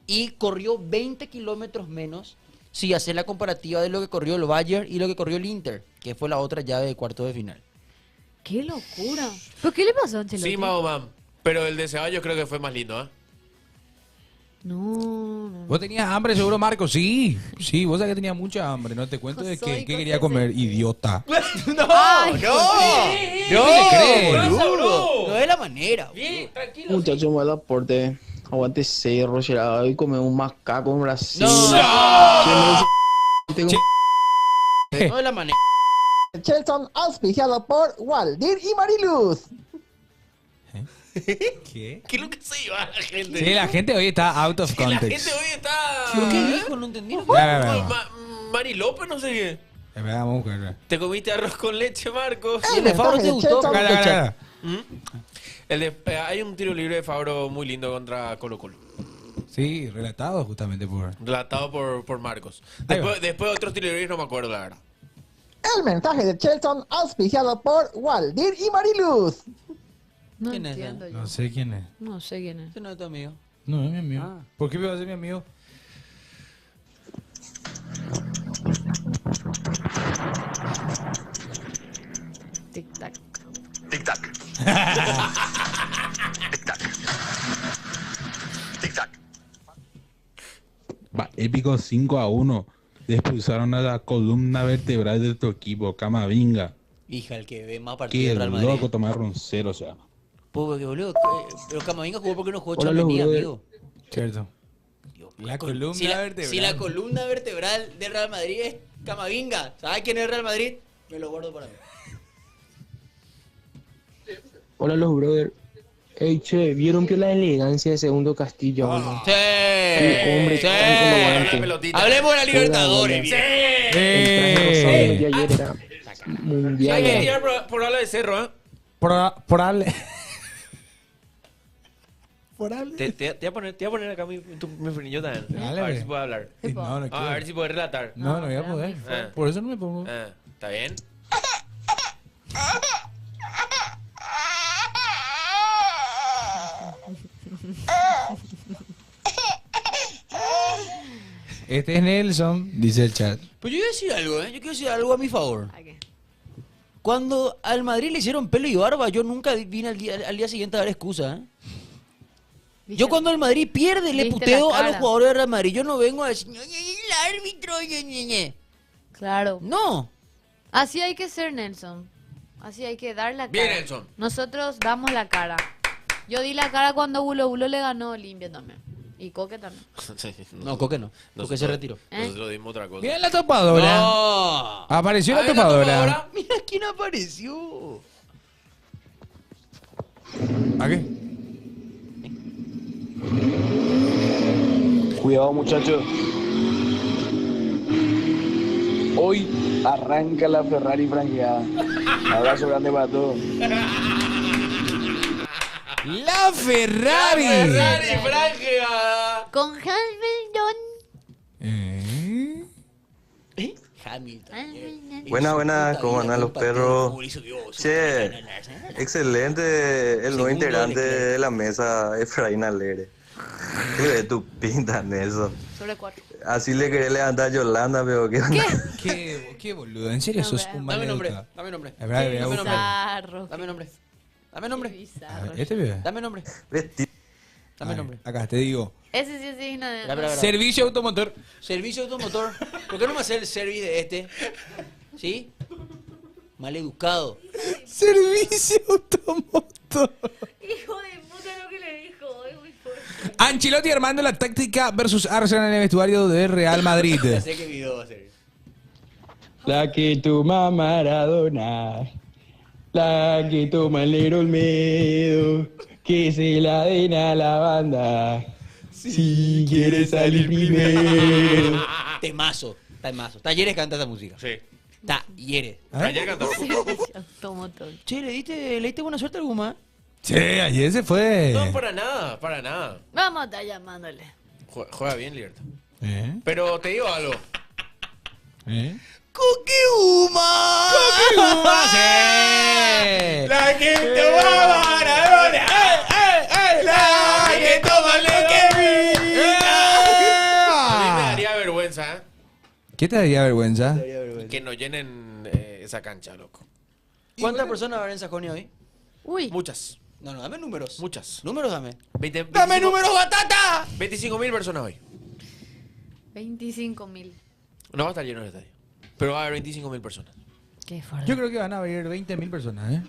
Y corrió 20 kilómetros menos si haces la comparativa de lo que corrió el Bayern y lo que corrió el Inter, que fue la otra llave de cuarto de final. ¡Qué locura! ¿Pero qué le pasó a Ancelotti? Sí, Mahoma. Pero el de Ceballos creo que fue más lindo, ¿eh? No. ¿Vos tenías hambre seguro, Marco? Sí. Sí, vos sabés que tenía mucha hambre. No te cuento de qué quería comer, idiota. Ay, No se cree? boludo. No es la manera. Bien, tranquilo. Muchacho, mal aporte. Aguante cerro, Gerardo, y come un macaco en Brasil. No es la manera. Chelson auspiciado por Waldir y Mariluz. ¿Qué? ¿Qué es lo que se iba la gente? Sí, la gente hoy está out of La context. gente hoy está... ¿Pero qué dijo? No entendí. Mari López, no sé qué. Espera, vamos a buscar. ¿Te comiste arroz con leche, Marcos? ¿Y el de Fabro te gustó? Cara, cara, cara. Hay un tiro libre de Fabro muy lindo contra Colo Colo. Sí, relatado justamente por... Relatado por Marcos. Ahí va. Después otros tiros libres no me acuerdo, la verdad. El mensaje de Chelson auspiciado por Waldir y Mariluz. No ¿Quién es entiendo ese? yo. No sé quién es. No sé quién es. Ese no es tu amigo. No, es mi amigo. Ah. ¿Por qué me va a ser mi amigo? Tic-tac. Tic-tac. Tic-tac. Tic-tac. Va, épico 5-1. Expulsaron a la columna vertebral de tu equipo, Camavinga. Hija, el que ve más partidos Qué del Real Madrid. loco tomaron 0, o sea. Porque, boludo, pero Camavinga jugó porque no jugó Hola, Champions, los brother. amigo. Cierto. La columna vertebral. Si la columna vertebral del Real Madrid es Camavinga, ¿sabes quién es el Real Madrid? Me lo guardo para mí. Hola los brothers. Ey, che, ¿vieron que la elegancia de Segundo Castillo? ¿no? Sí, hombre, sí. tan como guante. Hablemos de la Libertadores. Hola, bien. El traje rosado de ayer era mundial. Hay que ¿no? tirar por ala de cerro, ¿eh? Por ale. Te voy a poner acá mi frenillo también. Dale, A ver ve. si puedo hablar. No, no A quiero. ver si puedo relatar. No, no voy a poder. Ah. Por eso no me pongo. ¿Está bien? Este es Nelson, dice el chat. Pues yo voy a decir algo, ¿eh? Yo quiero decir algo a mi favor. Cuando al Madrid le hicieron pelo y barba, yo nunca vine al día siguiente a dar excusa, ¿eh? Yo cuando el Madrid pierde le Viste puteo la a los cara. jugadores del Real Madrid. Yo no vengo a decir, "Ñe, ñe, el árbitro, ñe, ñe, ñe". Claro. No. Así hay que ser, Nelson. Así hay que dar la cara. Bien, Nelson. Nosotros damos la cara. Yo di la cara cuando Bulo Bulo le ganó Olimpia también. Y Coque también. No, Coque no. Coque se retiró. Nosotros dimos otra cosa. Mira la topadora. No. Apareció la A ver, topadora. Mira quién apareció. ¿A qué? Cuidado, muchachos. Hoy arranca la Ferrari franqueada. Abrazo grande para todos. La Ferrari. Ferrari, Franja. Con Hamilton. Hamilton. Buenas, buenas, ¿cómo andan los perros? Che, excelente el nuevo integrante de la mesa, Efraín Alegre. ¿Qué de tu pinta en eso? Sobre 4. Así le querés levantar a Yolanda, pero ¿qué onda? Qué boludo. En serio, sos un Dame nombre. maleducado. Dame nombre. A ver, voy a Dame buscar. nombre. Dame nombre. Dame nombre. A ver, este pibe. Dame nombre. Dame nombre. Acá te digo. Ese sí es digno de... Espera. Servicio automotor. Servicio automotor. ¿Por qué no me hace el service de este? ¿Sí? Maleducado. Servicio automotor. Hijo de puta lo que le dijo. Es muy fuerte. Ancelotti armando la táctica versus Arsenal en el vestuario de Real Madrid. Ya sé qué video va a ser. La que toma Maradona, la que toma el negro Olmedo, que se la den a la banda, si quiere salir primero. Temazo. Talleres canta esta música. Sí. Talleres. Ayer cantó. Servicio automotor. Che, ¿le diste buena suerte a alguna? Sí, ayer se fue. No, para nada, para nada. Vamos a estar llamándole. Juega bien, Libertad. ¿Eh? Pero te digo algo. ¿Eh? ¡Coqueuma! La que toma Maradona. La que toma lo que A mí me daría vergüenza, ¿eh? ¿Qué te daría vergüenza? Que nos llenen esa cancha, loco. ¿Cuántas personas van en Sajonia hoy? Uy. Muchas. No, dame números. Muchas. Números dame. 25 ¡Dame números, batata! 25.000 personas hoy. 25.000. No va a estar lleno el estadio. Pero va a haber 25.000 personas. Qué fuerte. Yo creo que van a haber 20.000 personas, ¿eh?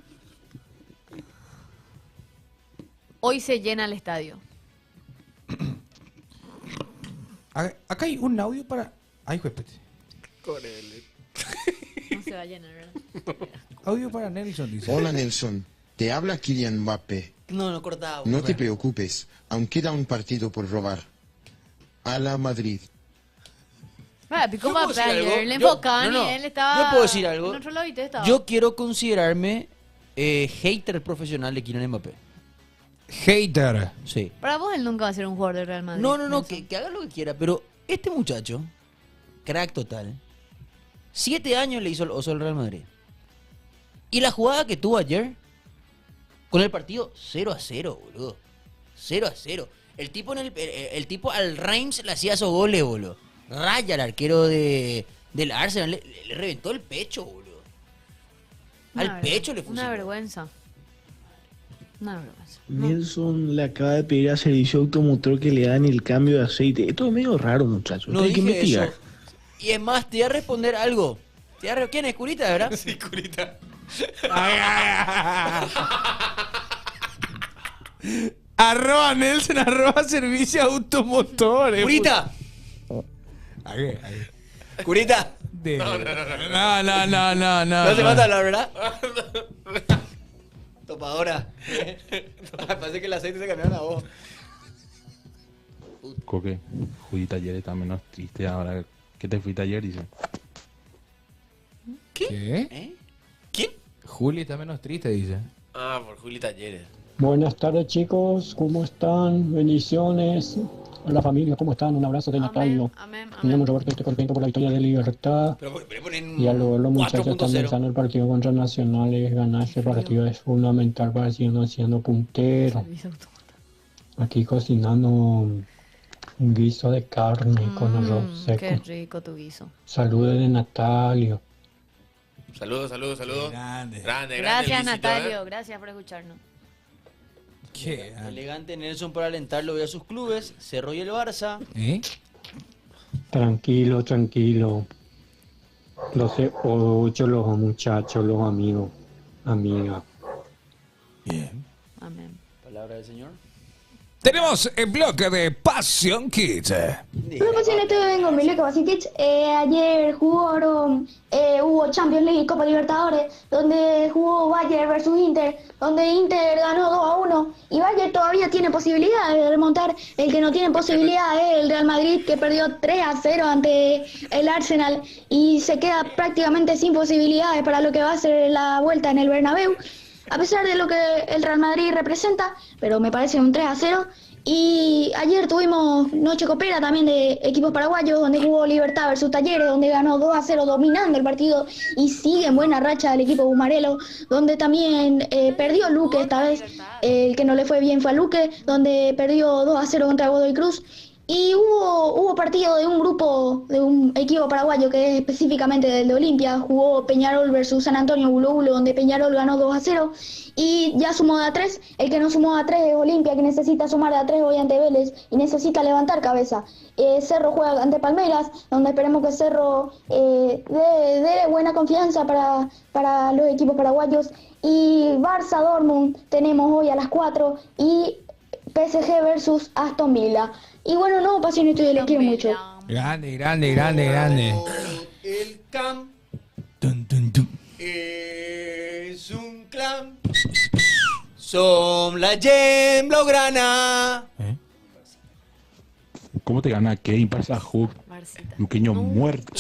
Hoy se llena el estadio. Acá hay un audio para... Ay, juepete. Con él. No se va a llenar, ¿verdad? Audio para Nelson, dice. Hola Nelson, te habla Kylian Mbappé. No cortaba. No te preocupes, aún queda un partido por robar. A la Madrid. ¿Cómo ¿Puedo decir algo? ayer? Le Yo- enfocaban no, no. y él estaba... Yo puedo decir algo. En otro lado y usted estaba. Yo quiero considerarme hater profesional de Kylian Mbappé. Hater. Sí. Para vos él nunca va a ser un jugador de Real Madrid. No, que haga lo que quiera, pero este muchacho, crack total, 7 años le hizo el oso al Real Madrid. Y la jugada que tuvo ayer, con el partido 0-0, boludo. 0-0. El tipo, el tipo al Reims le hacía esos goles, boludo. Raya al arquero del Arsenal, le reventó el pecho, boludo. Al pecho le puso. Una vergüenza. Una vergüenza. Nelson le acaba de pedir a servicio automotor que le dan el cambio de aceite. Esto es medio raro, muchachos. No Hay que dije investigar. eso. Y es más, te voy a responder algo. ¿Quién es? Curita, ¿verdad? Sí, Curita. Arroba Nelson, arroba servicio automotores. ¡Curita! Ahí. ¡Curita! No. No hace falta hablar, ¿verdad? Topadora. Parece que el aceite se cambió a vos. Coque, Judita ayer está menos triste ahora que te fuiste ayer, dice. ¿Qué? ¿Quién? Juli está menos triste, dice. Ah, por Juli Talleres. Buenas tardes chicos, ¿cómo están? Bendiciones. Hola familia, ¿cómo están? Un abrazo de Natalio. Me llamo Roberto, estoy contento por la victoria de Libertad. Y a los muchachos están 4.0. pensando el partido contra Nacionales, ganar ese partido es fundamental para seguir siendo puntero. Aquí cocinando un guiso de carne con arroz seco. Qué rico tu guiso. Saludos de Natalio. Saludos. Grande. Gracias, Luisito, Natalio. Gracias por escucharnos. ¿Qué? Elegante Nelson por alentarlo hoy a sus clubes. Cerro y el Barça. Tranquilo. Los 8, los muchachos, los amigos, amigas. Bien. Amén. Palabra del Señor. Tenemos el bloque de Passion Kids. Bueno, pues en este vengo mi Leco Basitich. Ayer hubo Champions League y Copa Libertadores, donde jugó Bayern versus Inter, donde Inter ganó 2-1 y Bayern todavía tiene posibilidad de remontar. El que no tiene posibilidad es el Real Madrid, que perdió 3-0 ante el Arsenal y se queda prácticamente sin posibilidades para lo que va a ser la vuelta en el Bernabéu. A pesar de lo que el Real Madrid representa, pero me parece un 3-0. Y ayer tuvimos noche copera también de equipos paraguayos, donde jugó Libertad versus Talleres, donde ganó 2-0 dominando el partido y sigue en buena racha el equipo Bumarelo, donde también perdió Luque esta vez. El que no le fue bien fue a Luque, donde perdió 2-0 contra Godoy Cruz. Y hubo partido de un grupo, de un equipo paraguayo que es específicamente del de Olimpia. Jugó Peñarol versus San Antonio Bulo Bulo, donde Peñarol ganó 2-0 y ya sumó de a 3. El que no sumó de a 3 es Olimpia, que necesita sumar de a 3 hoy ante Vélez y necesita levantar cabeza. Cerro juega ante Palmeiras, donde esperemos que Cerro dé buena confianza para los equipos paraguayos. Y Barça Dortmund tenemos hoy a las 4 y PSG versus Aston Villa. Y bueno, no, Pasión Estudio, les quiero mucho. Grande. El camp es un clan. Som la gent blaugrana. ¿Cómo te gana Kane, Barça, Hub? Luqueño muerto.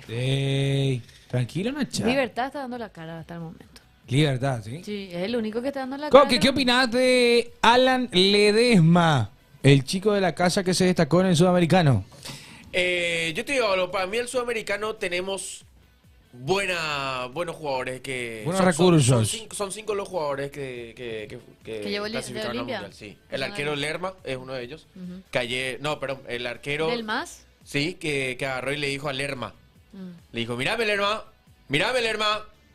Ey, tranquilo, Nacha. Libertad está dando la cara hasta el momento. Libertad, ¿sí? Sí, es el único que está dando la cara. Coque, ¿qué opinás de Alan Ledesma, el chico de la casa que se destacó en el Sudamericano? Yo te digo, para mí el sudamericano tenemos buenos jugadores que... Buenos recursos. Son 5 los jugadores que llevó el de clasificaron al Olimpia. Mundial. Sí. El arquero Lerma es uno de ellos. Que ayer, no, perdón, el arquero... ¿Del MAS? Sí, que agarró y le dijo a Lerma. Le dijo, mirame Lerma,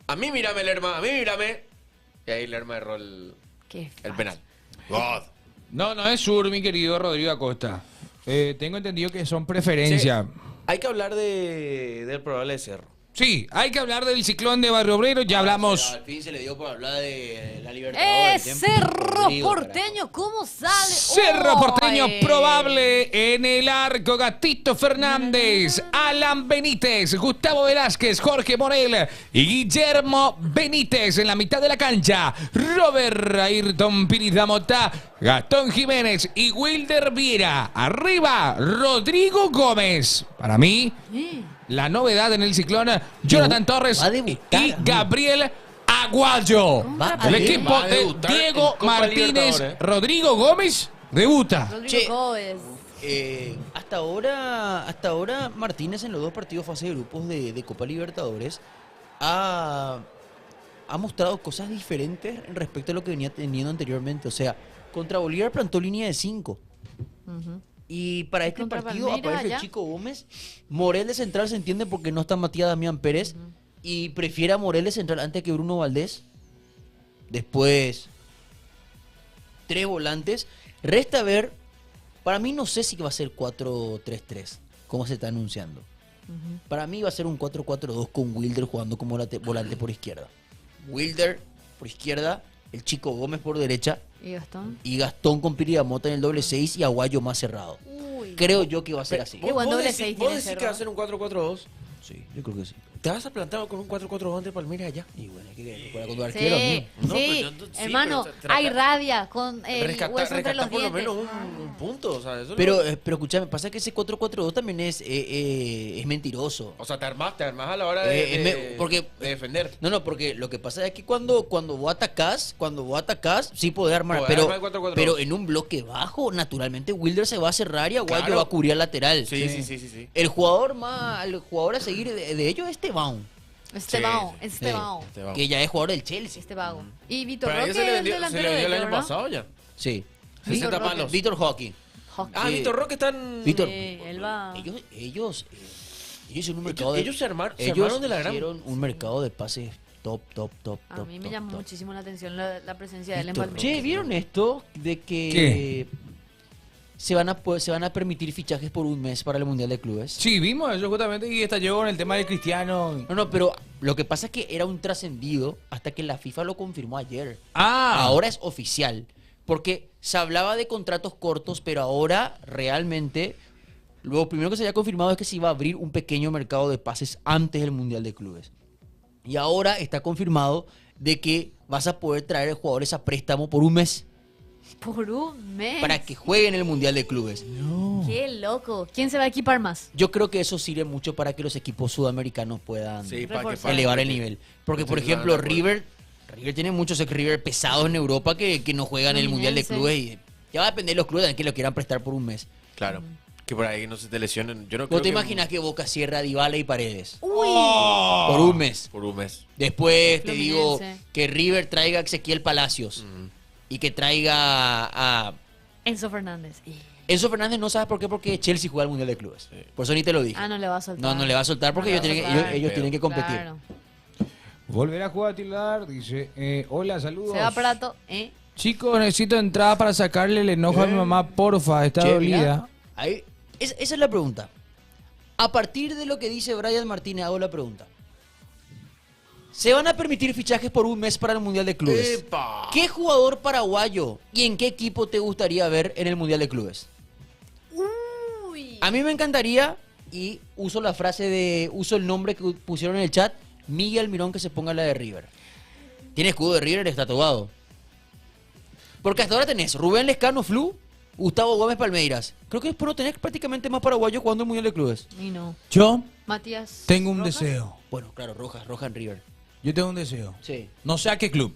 a mí mirame Lerma, a mí mirame. Y ahí Lerma erró el penal. God. No es sur, mi querido Rodrigo Acosta. Tengo entendido que son preferencias. Sí, hay que hablar del probable de Cerro. Sí, hay que hablar del ciclón de Barrio Obrero, ya hablamos. Al fin se le dio por hablar de la Libertadores. Cerro Porteño, ¿cómo sale? Cerro ¡Ay! Porteño probable en el arco. Gatito Fernández, Alan Benítez, Gustavo Velázquez, Jorge Morel y Guillermo Benítez en la mitad de la cancha. Robert Ayrton Pirizamota, Gastón Jiménez y Wilder Viera. Arriba, Rodrigo Gómez. Para mí, la novedad en el ciclón, Jonathan Torres y Gabriel Aguayo. El equipo de Diego Martínez, Rodrigo Gómez, debuta. Hasta ahora Martínez en los 2 partidos fase de grupos de Copa Libertadores ha mostrado cosas diferentes respecto a lo que venía teniendo anteriormente. O sea, contra Bolívar plantó línea de 5. Y para este partido Palmeiras, aparece allá. el Chico Gómez. Morel de central se entiende porque no está Matías Damián Pérez. Y prefiere a Morel de central antes que Bruno Valdés. Después, 3 volantes. Resta ver, para mí no sé si va a ser 4-3-3, como se está anunciando. Para mí va a ser un 4-4-2 con Wilder jugando como volante por izquierda. Wilder por izquierda, el Chico Gómez por derecha. ¿Y Gastón? Gastón con Piridamota en el doble 6 y Aguayo más cerrado. Creo yo que va a ser así. Qué buen doble 6 ¿Vos tiene decís que va a Cerro? ser un 4-4-2? Sí, yo creo que sí. ¿Te vas a plantar con un 4-4-2 ante Palmeiras allá? Y bueno, ¿qué juega con 2 Sí, arqueros? ¿no? sí, hermano, hay rabia con el hueso entre los por lo dientes. menos un punto. O sea, eso Pero escúchame, pasa que ese 4-4-2 también es mentiroso. O sea, te armás a la hora de defender. No, porque lo que pasa es que cuando vos atacás, sí podés armar, Podés pero, armar el 4-4-2. pero en un bloque bajo, naturalmente Wilder se va a cerrar y Aguayo Claro. va a cubrir al lateral. Sí. El jugador a seguir de ellos es Esteban. Esteban. Que ya es jugador del Chelsea. Esteban. Y Vitor Pero a Roque, ese le el vendió delantero el de año ellos, ¿no? pasado ya. Sí. 60 palos. Víctor Hockey. Víctor Roque están... Víctor. Él va. Ellos hicieron un mercado Ellos se armaron de la gran... hicieron un mercado de pases top. A mí me llamó muchísimo la atención la presencia de él en Víctor, Palmeiras. che, ¿vieron esto? De que se van a permitir fichajes por un mes para el Mundial de Clubes. Sí, vimos eso justamente y estalló en el tema del Cristiano. No, pero lo que pasa es que era un trascendido hasta que la FIFA lo confirmó ayer. Ah. Ahora es oficial. Porque se hablaba de contratos cortos, pero ahora realmente lo primero que se había confirmado es que se iba a abrir un pequeño mercado de pases antes del Mundial de Clubes. Y ahora está confirmado de que vas a poder traer jugadores a préstamo por un mes. Por un mes. Para que jueguen el Mundial de Clubes. Qué loco. ¿Quién se va a equipar más? Yo creo que eso sirve mucho para que los equipos sudamericanos puedan elevar el nivel. Porque, por ejemplo, River tiene muchos ex-River pesados en Europa que no juegan el Mundial de Clubes. Y ya va a depender de los clubes también que lo quieran prestar por un mes. Claro. Que por ahí no se te lesionen. Yo no ¿Vos creo te que- imaginas que Boca cierra a Dybala y Paredes? Uy. Por un mes. Por un mes. Después te digo Fluminense. que River traiga a Ezequiel Palacios. Y que traiga a... Enzo Fernández. Enzo Fernández no sabes por qué, porque Chelsea juega el Mundial de Clubes. Por eso ni te lo dije. Ah, no le va a soltar. No le va a soltar porque No le ellos va a tienen, soltar. ellos tienen que competir. Claro. Volverá a jugar a titular, dice. Hola, saludos. Se va Prato, Chicos, necesito entrada para sacarle el enojo a mi mamá, porfa, está Che, dolida. mirá, ahí, esa es la pregunta. A partir de lo que dice Brian Martínez, hago la pregunta. ¿Se van a permitir fichajes por un mes para el Mundial de Clubes? ¡Epa! ¿Qué jugador paraguayo y en qué equipo te gustaría ver en el Mundial de Clubes? A mí me encantaría, y uso el nombre que pusieron en el chat, Miguel Mirón, que se ponga la de River. Tiene escudo de River, está tatuado. Porque hasta ahora tenés Rubén Lescano, Flu, Gustavo Gómez, Palmeiras. Creo que después no tenés prácticamente más paraguayos jugando el Mundial de Clubes. Y no. Yo Matías. tengo un Rojas. deseo. Bueno, claro, Roja en River. Yo tengo un deseo. Sí. No sé a qué club.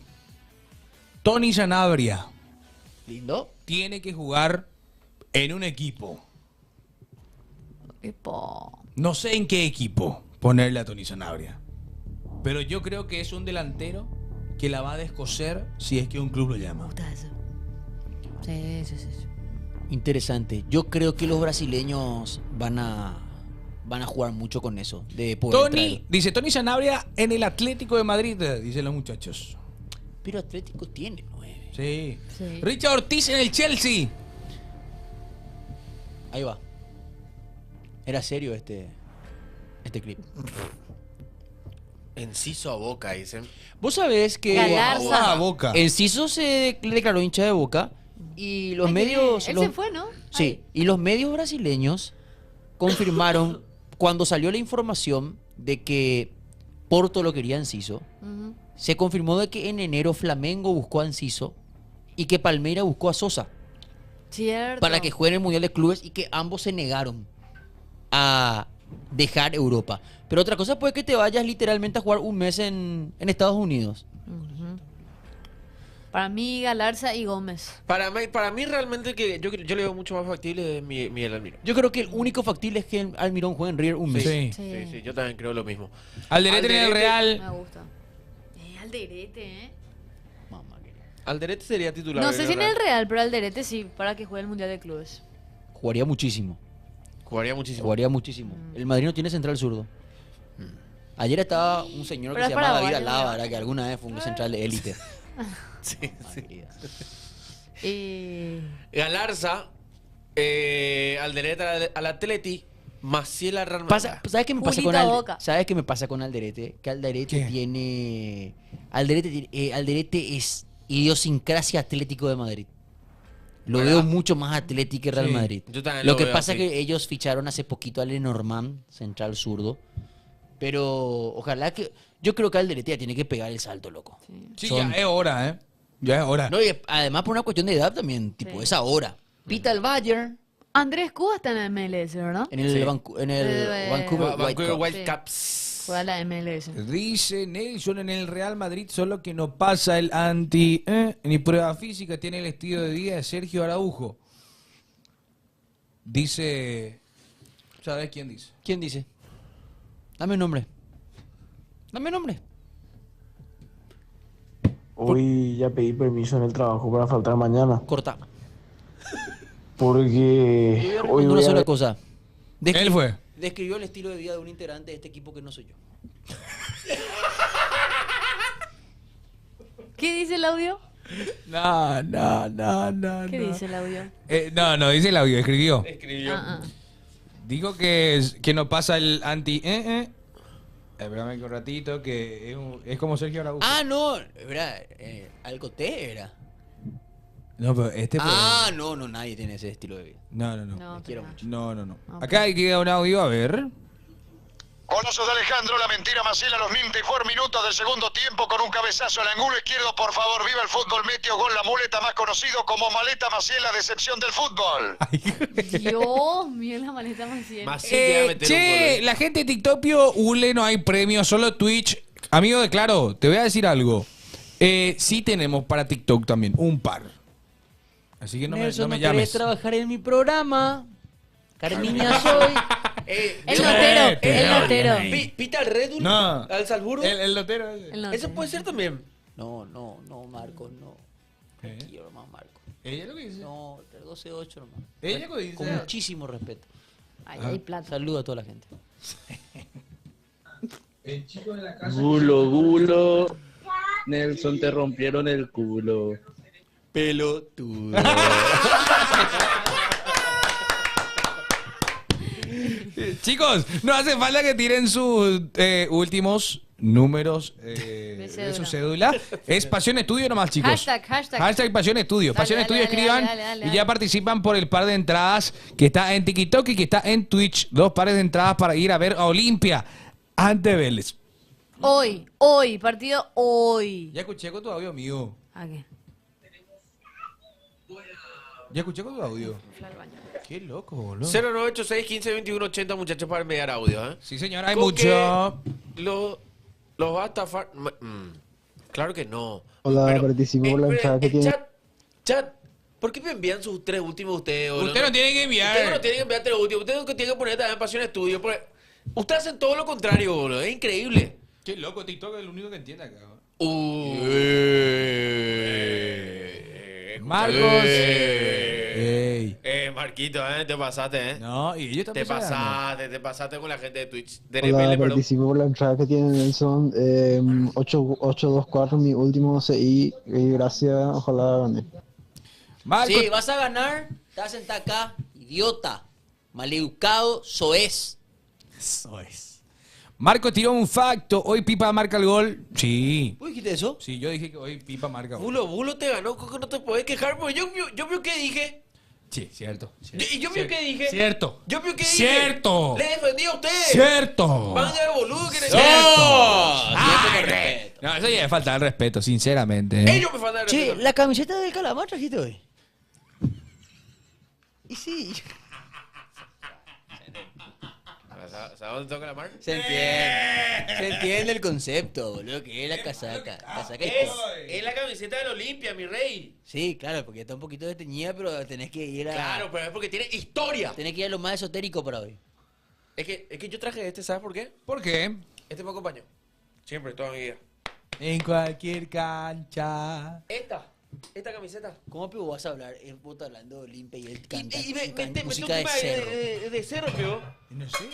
Tony Sanabria Lindo. tiene que jugar en un equipo No sé en qué equipo ponerle a Tony Sanabria. Pero yo creo que es un delantero que la va a descoser si es que un club lo llama. Sí. Interesante. Yo creo que los brasileños van a jugar mucho con eso. De poder traer. Dice Tony Sanabria en el Atlético de Madrid, dicen los muchachos. Pero Atlético tiene 9. Sí. Richard Ortiz en el Chelsea. Ahí va. Era serio este clip. Enciso a Boca, dicen. Vos sabés que Galarza. Boca. Enciso se declaró hincha de Boca y los medios... Él los- se fue, ¿no? Sí, y los medios brasileños confirmaron cuando salió la información de que Porto lo quería a Enciso, Ujú. se confirmó de que en enero Flamengo buscó a Enciso y que Palmeiras buscó a Sosa Cierto. para que jueguen el Mundial de Clubes y que ambos se negaron a dejar Europa. Pero otra cosa puede que te vayas literalmente a jugar un mes en Estados Unidos. Ujú. Para mí, Galarza y Gómez. Para mí realmente que yo le veo mucho más factible es Miguel Almirón. Yo creo que el único factible es que Almirón juegue en River un mes. Sí, yo también creo lo mismo. Alderete en el Real. Me gusta. Alderete, Alderete sería titular. No sé si en el Real, pero Alderete sí, para que juegue el Mundial de Clubes. Jugaría muchísimo. Jugaría muchísimo. Jugaría muchísimo. El Madrid no tiene central zurdo. Ayer estaba un señor Pero que es se llamaba David paraguayo, Alaba, ¿no? ¿verdad? Que alguna vez fue un central de élite. Galarza, Alderete al Atleti, Maciel al Real Pasa- Madrid. ¿Sabes qué me pasa con Julita Boca. ¿Sabes qué me pasa con Alderete? Que Alderete tiene. Alderete es idiosincrasia Atlético de Madrid. Lo ¿Verdad? veo mucho más Atlético que Real Sí, Madrid. yo también Lo lo que veo pasa así. es que ellos ficharon hace poquito a Lenormand, central zurdo. Pero ojalá que. Yo creo que Alderete ya tiene que pegar el salto, loco. Sí, Son- ya es hora, ¿eh? Ya es hora. No, y además por una cuestión de edad también, tipo, es ahora. Pita el Bayern Andrés Cuba está en la MLS, ¿verdad? en el, en el Vancouver Vancouver Whitecaps. Juega la MLS. Dice Nelson en el Real Madrid, solo que no pasa el ni prueba física, tiene el estilo de vida de Sergio Araujo. Dice. ¿Sabes quién dice? ¿Quién dice? Dame un nombre. Dame un nombre. Hoy ya pedí permiso en el trabajo para faltar mañana. Corta. Porque Yo voy a hoy responder voy una a sola ver- cosa. Él fue. Describió el estilo de vida de un integrante de este equipo que no soy yo. ¿Qué dice el audio? No. ¿Qué dice el audio? No, dice el audio, escribió. Ah, Dijo que no pasa el Espérame un ratito, que es como Sergio Araujo. Ah, no. Era, Alcoté era. No, pero este fue- No, nadie tiene ese estilo de vida. No. Te quiero mucho. No. Acá hay que dar un audio, a ver. Golazo de Alejandro, la mentira Maciel a los 94 minutos del segundo tiempo con un cabezazo al ángulo izquierdo, por favor, viva el fútbol, metió gol la muleta más conocido como Maleta Maciel, la decepción del fútbol. Dios mío, la maleta Maciel. La gente de TikTokio, Ule, no hay premio, solo Twitch. Amigo de Claro, te voy a decir algo. Sí tenemos para TikTok también, un par. Así que no Nelson, me ¿no querés llames. trabajar en mi programa? Carmiña soy. El notero. ¿Pita al Red Bull? No. ¿Al Salzburgo? El notero. Eso puede ser también. No, Marco, no. Quiero más Marco. ¿Ella lo que dice? No, el 12-8 nomás. ¿Ella lo que dice? Con muchísimo respeto. Ahí hay plata. Saludo a toda la gente. El chico de la casa. Gulo. Nelson, te rompieron el culo. Pelotudo. Chicos, no hace falta que tiren sus últimos números de su cédula. Es Pasión Estudio nomás, chicos. Hashtag. Pasión Estudio. Dale, Pasión dale, Estudio, dale, escriban dale, y ya participan por el par de entradas que está en TikTok y que está en Twitch. 2 pares de entradas para ir a ver a Olimpia ante Vélez. Hoy, partido hoy. Ya escuché con tu audio, amigo. ¿A qué? Ya escuché con tu audio. Qué loco, boludo. 0986 15 21 80, muchachos, para enviar audio, ¿eh? Sí, señora, hay Con mucho. que Los va a estafar. Claro que no. Hola, Pero, participo por la pero, entrada que tiene. Chat, ¿Por qué me envían sus 3 últimos ustedes? Boludo? Usted no tiene que enviar. Usted no tiene que enviar 3 últimos. Usted no tiene que poner también Pasión Estudio. Ustedes hacen todo lo contrario, boludo. Es increíble. Qué loco, TikTok es el único que entiende acá. Marcos. Marquito, te pasaste, No, y ellos te pasaste con la gente de Twitch. De Hola, repente, pero participo por la entrada que tiene Nelson. 824, mi último CI. Y gracias, ojalá gane. Marcos. Sí, vas a ganar. Te vas a sentar acá, idiota. Maleducado, soez. Marco tiró un facto. Hoy Pipa marca el gol. Sí. ¿Vos dijiste eso? Sí, yo dije que hoy Pipa marca gol. Bulo te ganó, Coco, no te podés quejar, porque yo vio que dije. Sí, cierto. Y yo vio que dije. Cierto. Yo vio que dije. Cierto. Le defendí a ustedes. Cierto. Van de boludo que No, eso ya es falta de respeto, sinceramente. Ellos me faltan de Che, respeto. la camiseta del calamar trajiste hoy. Y sí. ¿Sabes dónde toca la marca? Se entiende el concepto, boludo, que es la casaca. Es la camiseta del Olimpia, mi rey. Sí, claro, porque está un poquito desteñida, pero tenés que ir a... Claro, pero es porque tiene historia. Tenés que ir a lo más esotérico para hoy. Es que yo traje este, ¿sabes por qué? ¿Por qué? Este me acompañó. Siempre, toda mi vida. En cualquier cancha. Esta camiseta. ¿Cómo pero vas a hablar? Vos estás hablando de Olimpia y él canta Y me música de cerro. De cerro, pero. No sé.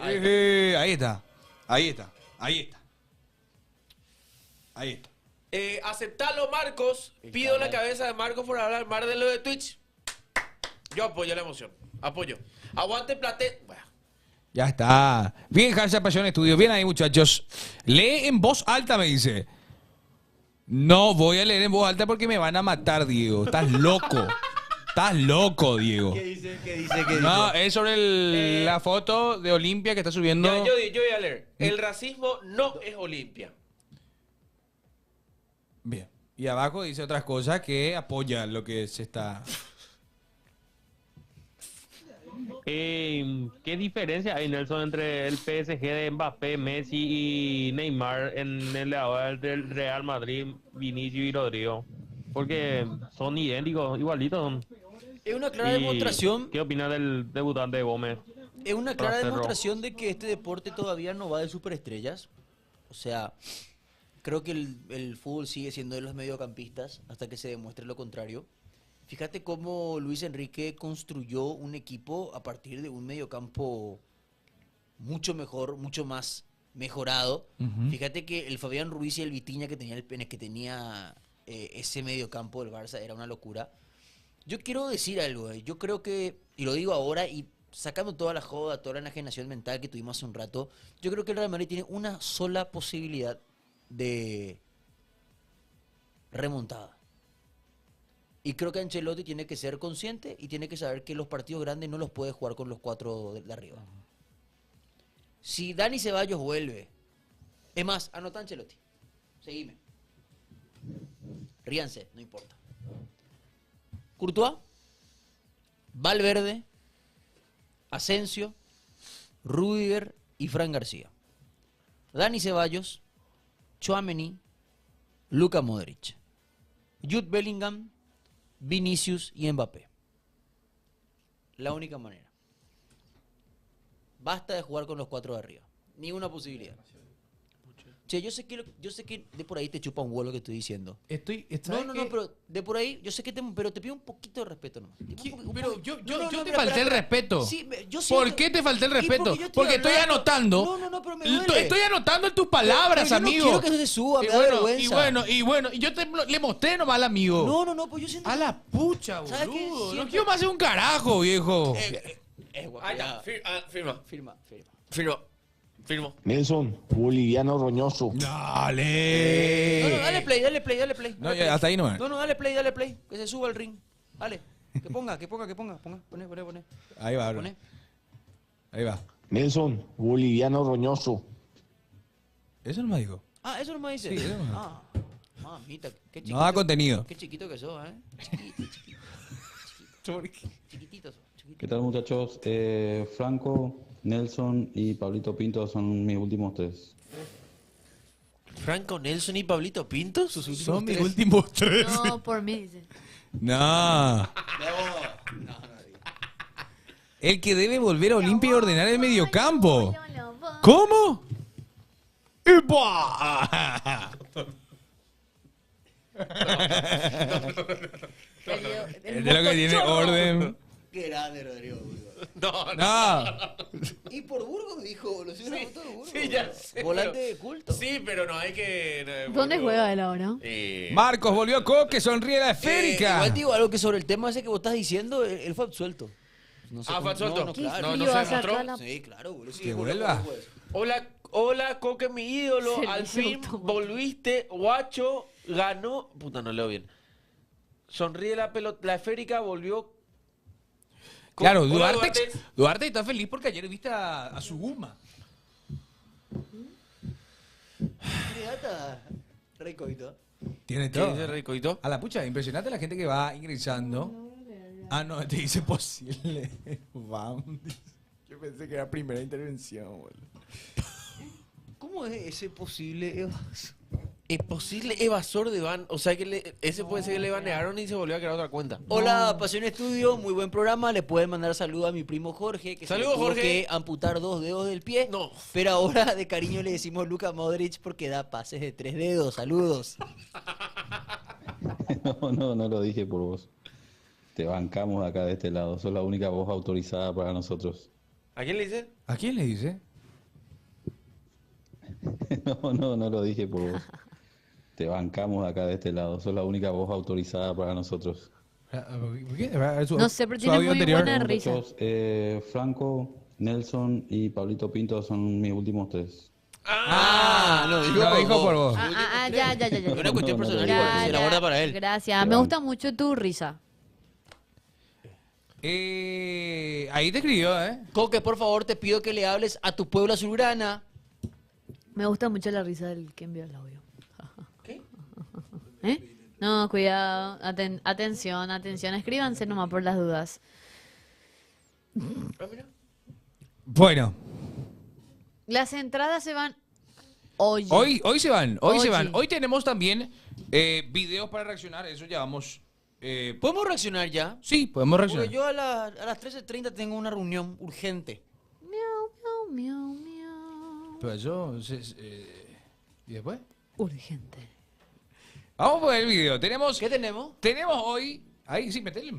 Ahí está. Aceptalo, Marcos. Pido la cabeza de Marcos por hablar más de lo de Twitch. Yo apoyo la emoción. Apoyo. Aguante Plate. Bueno. Ya está. Bien, Hansa Pasión Estudio. Bien ahí, muchachos. Lee en voz alta, me dice. No voy a leer en voz alta porque me van a matar, Diego. Estás loco. Estás loco, Diego. ¿Qué dice? No, es sobre la foto de Olimpia que está subiendo. Yo voy a leer. El racismo no es Olimpia. Bien. Y abajo dice otras cosas que apoyan lo que se está... ¿Qué diferencia hay, Nelson, entre el PSG de Mbappé, Messi y Neymar en el del Real Madrid, Vinicius y Rodrigo? Porque son idénticos, igualitos son. Es una clara demostración. ¿Qué opinas del debutante Gómez? Es una clara demostración de que este deporte todavía no va de superestrellas. O sea, creo que el fútbol sigue siendo de los mediocampistas hasta que se demuestre lo contrario. Fíjate cómo Luis Enrique construyó un equipo a partir de un mediocampo mucho mejor, mucho más mejorado. Fíjate que el Fabián Ruiz y el Vitinha que tenía ese mediocampo del Barça era una locura. Yo quiero decir algo, yo creo que, y lo digo ahora, y sacando toda la joda, toda la enajenación mental que tuvimos hace un rato, yo creo que el Real Madrid tiene una sola posibilidad de remontada. Y creo que Ancelotti tiene que ser consciente y tiene que saber que los partidos grandes no los puede jugar con los 4 de arriba. Si Dani Ceballos vuelve, es más, anota Ancelotti, seguime. Ríanse, no importa. Courtois, Valverde, Asensio, Rudiger y Fran García. Dani Ceballos, Tchouaméni, Luka Modric, Jude Bellingham, Vinicius y Mbappé. La única manera. Basta de jugar con los 4 de arriba. Ni una posibilidad. Che, yo sé que de por ahí te chupa un huevo lo que estoy diciendo. No, pero de por ahí, yo sé que pero te pido un poquito de respeto nomás. Pero yo te falté el respeto. Sí, ¿Por qué te falté el respeto? Porque estoy anotando. Pero me duele. Estoy anotando en tus palabras, pero yo amigo. No quiero que eso se suba, me da vergüenza. Y yo le mostré nomás al amigo. No, pues yo siento. A la pucha, boludo. No quiero más hacer un carajo, viejo. Firmo. Nelson, boliviano roñoso. Dale. No, dale play. No, ya, hasta ahí no es. No, dale play. Que se suba al ring. Dale. Que ponga. Poné. Ahí va, bro. Ahí va. Nelson, boliviano roñoso. Eso no me dijo. Ah, eso no me dice. Sí, eso no. Mamita, qué chiquito. No da contenido. Qué chiquito que sos, Chiquitito sos. ¿Qué tal, muchachos? Franco, Nelson y Pablito Pinto son mis últimos 3. Franco, Nelson y Pablito Pinto, sus últimos son mis últimos 3. No, por mí, dice. No. El que debe volver a Olimpia y ordenar el mediocampo. ¿Cómo? ¡Epa! Es de lo que tiene orden. Qué grande, Rodrigo Burgos. No. Y por Burgos dijo, lo hicieron por Burgos. Sí, ya sé. Volante de culto. Sí, pero no hay que. ¿Dónde juega él ahora? Marcos volvió a Coque, sonríe la esférica. Igual te digo algo que sobre el tema ese que vos estás diciendo, él fue absuelto. No sé ¿fue absuelto? No, ¿Qué claro. frío se hace demostró? acá la- Sí, claro, boludo. Sí, Que boludo, vuelva. pues. Hola, Coque, mi ídolo. Servicio Al fin automático. volviste, guacho, ganó. Puta, no leo bien. Sonríe la pelota, la esférica volvió. Claro, Hola, Duarte está feliz porque ayer viste a su Guma. Pirata, recoito. Tiene ¿Qué todo. dice Ricoito? A la pucha, impresionante la gente que va ingresando. Ah, no, te dice posible. Vamos. Yo pensé que era primera intervención, boludo. ¿Cómo es ese posible evasor? Es posible evasor de ban. O sea que ese puede ser que le banearon y se volvió a crear otra cuenta. Hola, Pasión Estudio, muy buen programa. Le pueden mandar saludos a mi primo Jorge, que Saludos, se le tuvo Jorge. que amputar 2 dedos del pie. No. Pero ahora de cariño le decimos Luka Modric porque da pases de 3 dedos. Saludos. No lo dije por vos. Te bancamos acá de este lado. Sos la única voz autorizada para nosotros. ¿A quién le dice? ¿A quién le dice? No lo dije por vos. Te bancamos acá de este lado. Sos la única voz autorizada para nosotros. ¿Por qué? No sé, pero tiene muy buena risa. Muchachos, Franco, Nelson y Pablito Pinto son mis últimos 3. Lo dijo por vos. Ya. Es una cuestión No, personal, no, igual, se la guarda para él. Gracias, me gusta mucho tu risa. Ahí te escribió, ¿eh? Coque, por favor, te pido que le hables a tu pueblo azulgrana. Me gusta mucho la risa del que envió el audio. ¿Qué? ¿Eh? No, cuidado. Atención, escríbanse nomás por las dudas. Bueno, Las entradas se van hoy. hoy se van, hoy se Oye. van. Hoy tenemos también videos para reaccionar, eso ya vamos. ¿Podemos reaccionar ya? Sí, podemos reaccionar. Porque yo a las 13:30 tengo una reunión urgente. Miau, miau, miau. Pero yo, ¿y después? Urgente. Vamos por el video. ¿Qué tenemos? Tenemos hoy. Ahí sí, metele.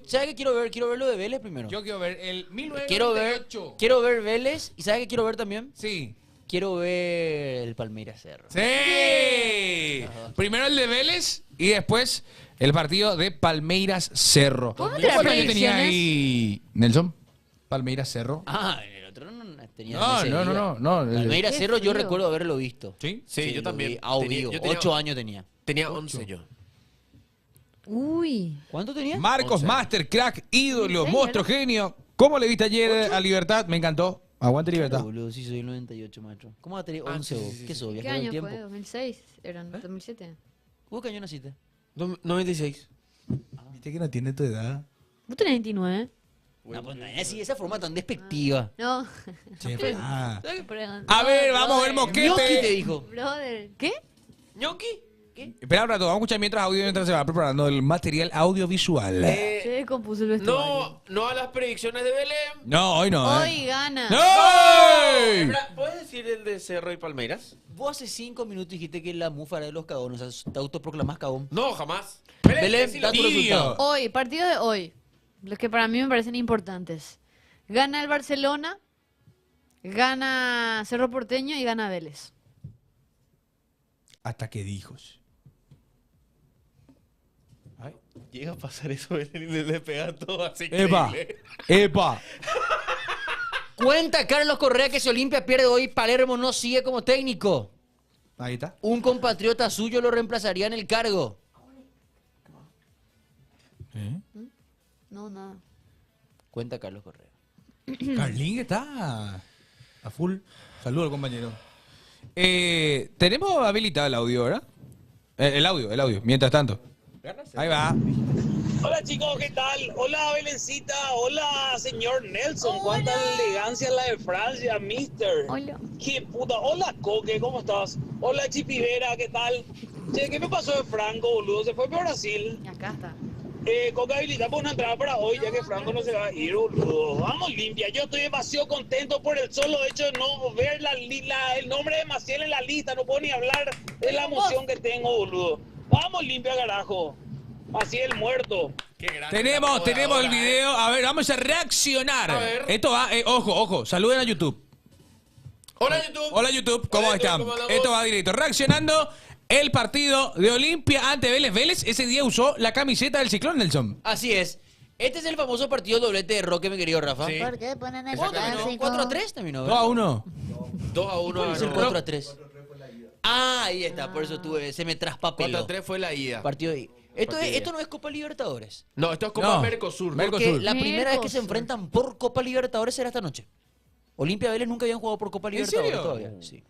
¿Sabes qué quiero ver? Quiero ver lo de Vélez primero. Yo quiero ver el Quiero 1998. ver Vélez. ¿Y sabes qué quiero ver también? Sí. Quiero ver el Palmeiras Cerro. ¡Sí! Primero el de Vélez y después el partido de Palmeiras Cerro. ¿Cómo te ¿Cuál las año tenía predicciones? ahí, Nelson? Palmeiras Cerro. El otro no tenía. No. Palmeiras Qué Cerro yo frío. recuerdo haberlo visto. ¿Sí? Sí, yo lo también. vi audio. Yo tenía 8 años tenía. Tenía 11 yo. Uy. ¿Cuánto tenía? Marcos 11. Master, crack, ídolo, 16, monstruo, genio. ¿Cómo le viste ayer a Libertad? Me encantó. Aguante Libertad. Claro, boludo, sí soy el 98, maestro. ¿Cómo va a tener 11 vos? ¿Qué sos? ¿Qué ¿Viajero del año tiempo? fue? 2006. Eran 2007. ¿Vos qué año naciste? 96. Viste que no tiene tu edad. ¿Vos tenés 29? No, pues no es así, esa forma tan despectiva. No. Ah. Pero- A ver, no, vamos a ver brother. Gnocchi te Moquete. dijo. Brother. ¿Qué? ¿Gnocchi? Espera un rato, vamos a escuchar mientras se va preparando el material audiovisual. Se descompuso el vestuario. No a las predicciones de Belén. No, hoy no. Hoy gana. ¡No! ¿Puedes decir el de Cerro y Palmeiras? Vos hace 5 minutos dijiste que la mufa era de los cagones, o sea, te autoproclamás cagón. No, jamás. Belén, decilo. da tu resultado. Hoy, partido de hoy. Los que para mí me parecen importantes. Gana el Barcelona, gana Cerro Porteño y gana Vélez. Hasta que dijo. Llega a pasar eso y le pega todo así. ¡Epa! increíble. ¡Epa! Cuenta Carlos Correa que si Olimpia pierde hoy, Palermo no sigue como técnico. Ahí está. Un compatriota suyo lo reemplazaría en el cargo. No, nada. Cuenta Carlos Correa. Carlín está a full. Saludos, compañero. Tenemos habilitado el audio, ¿verdad? El audio, mientras tanto. Ahí va. Hola chicos, ¿qué tal? Hola Belencita, hola señor Nelson, cuánta elegancia la de Francia, mister. Hola. Qué puta, hola Coque, ¿cómo estás? Hola Chipivera, ¿qué tal? Che, ¿qué me pasó de Franco, boludo? Se fue para Brasil. Y acá está. Coca, habilitamos una entrada para hoy, ya que Franco no se va a ir, boludo. Vamos, Olimpia. Yo estoy demasiado contento por el solo hecho de no ver el nombre de Maciel en la lista. No puedo ni hablar de la emoción que tengo, boludo. Vamos, Olimpia, carajo. Maciel muerto. Tenemos el video. A ver, vamos a reaccionar. A ver. Esto va, ojo. Saluden a YouTube. Hola, YouTube. Hola, YouTube. ¿Cómo Hola, están? YouTube, ¿cómo andamos? Esto va directo. Reaccionando el partido de Olimpia ante Vélez. Vélez ese día usó la camiseta del Ciclón, Nelson. Así es. Este es el famoso partido doblete de Roque, mi querido Rafa. Sí. ¿Por qué ponen el ¿4-3 terminó? 2-1. 2-1. Es el 4-3. Ah, ahí está, por eso se me traspapeló. 4-3 fue la ida. Partido de ida. Esto no es Copa Libertadores. No, esto es Copa Mercosur. Porque la primera vez que se enfrentan por Copa Libertadores será esta noche. Olimpia y Vélez nunca habían jugado por Copa Libertadores serio? todavía. Sí.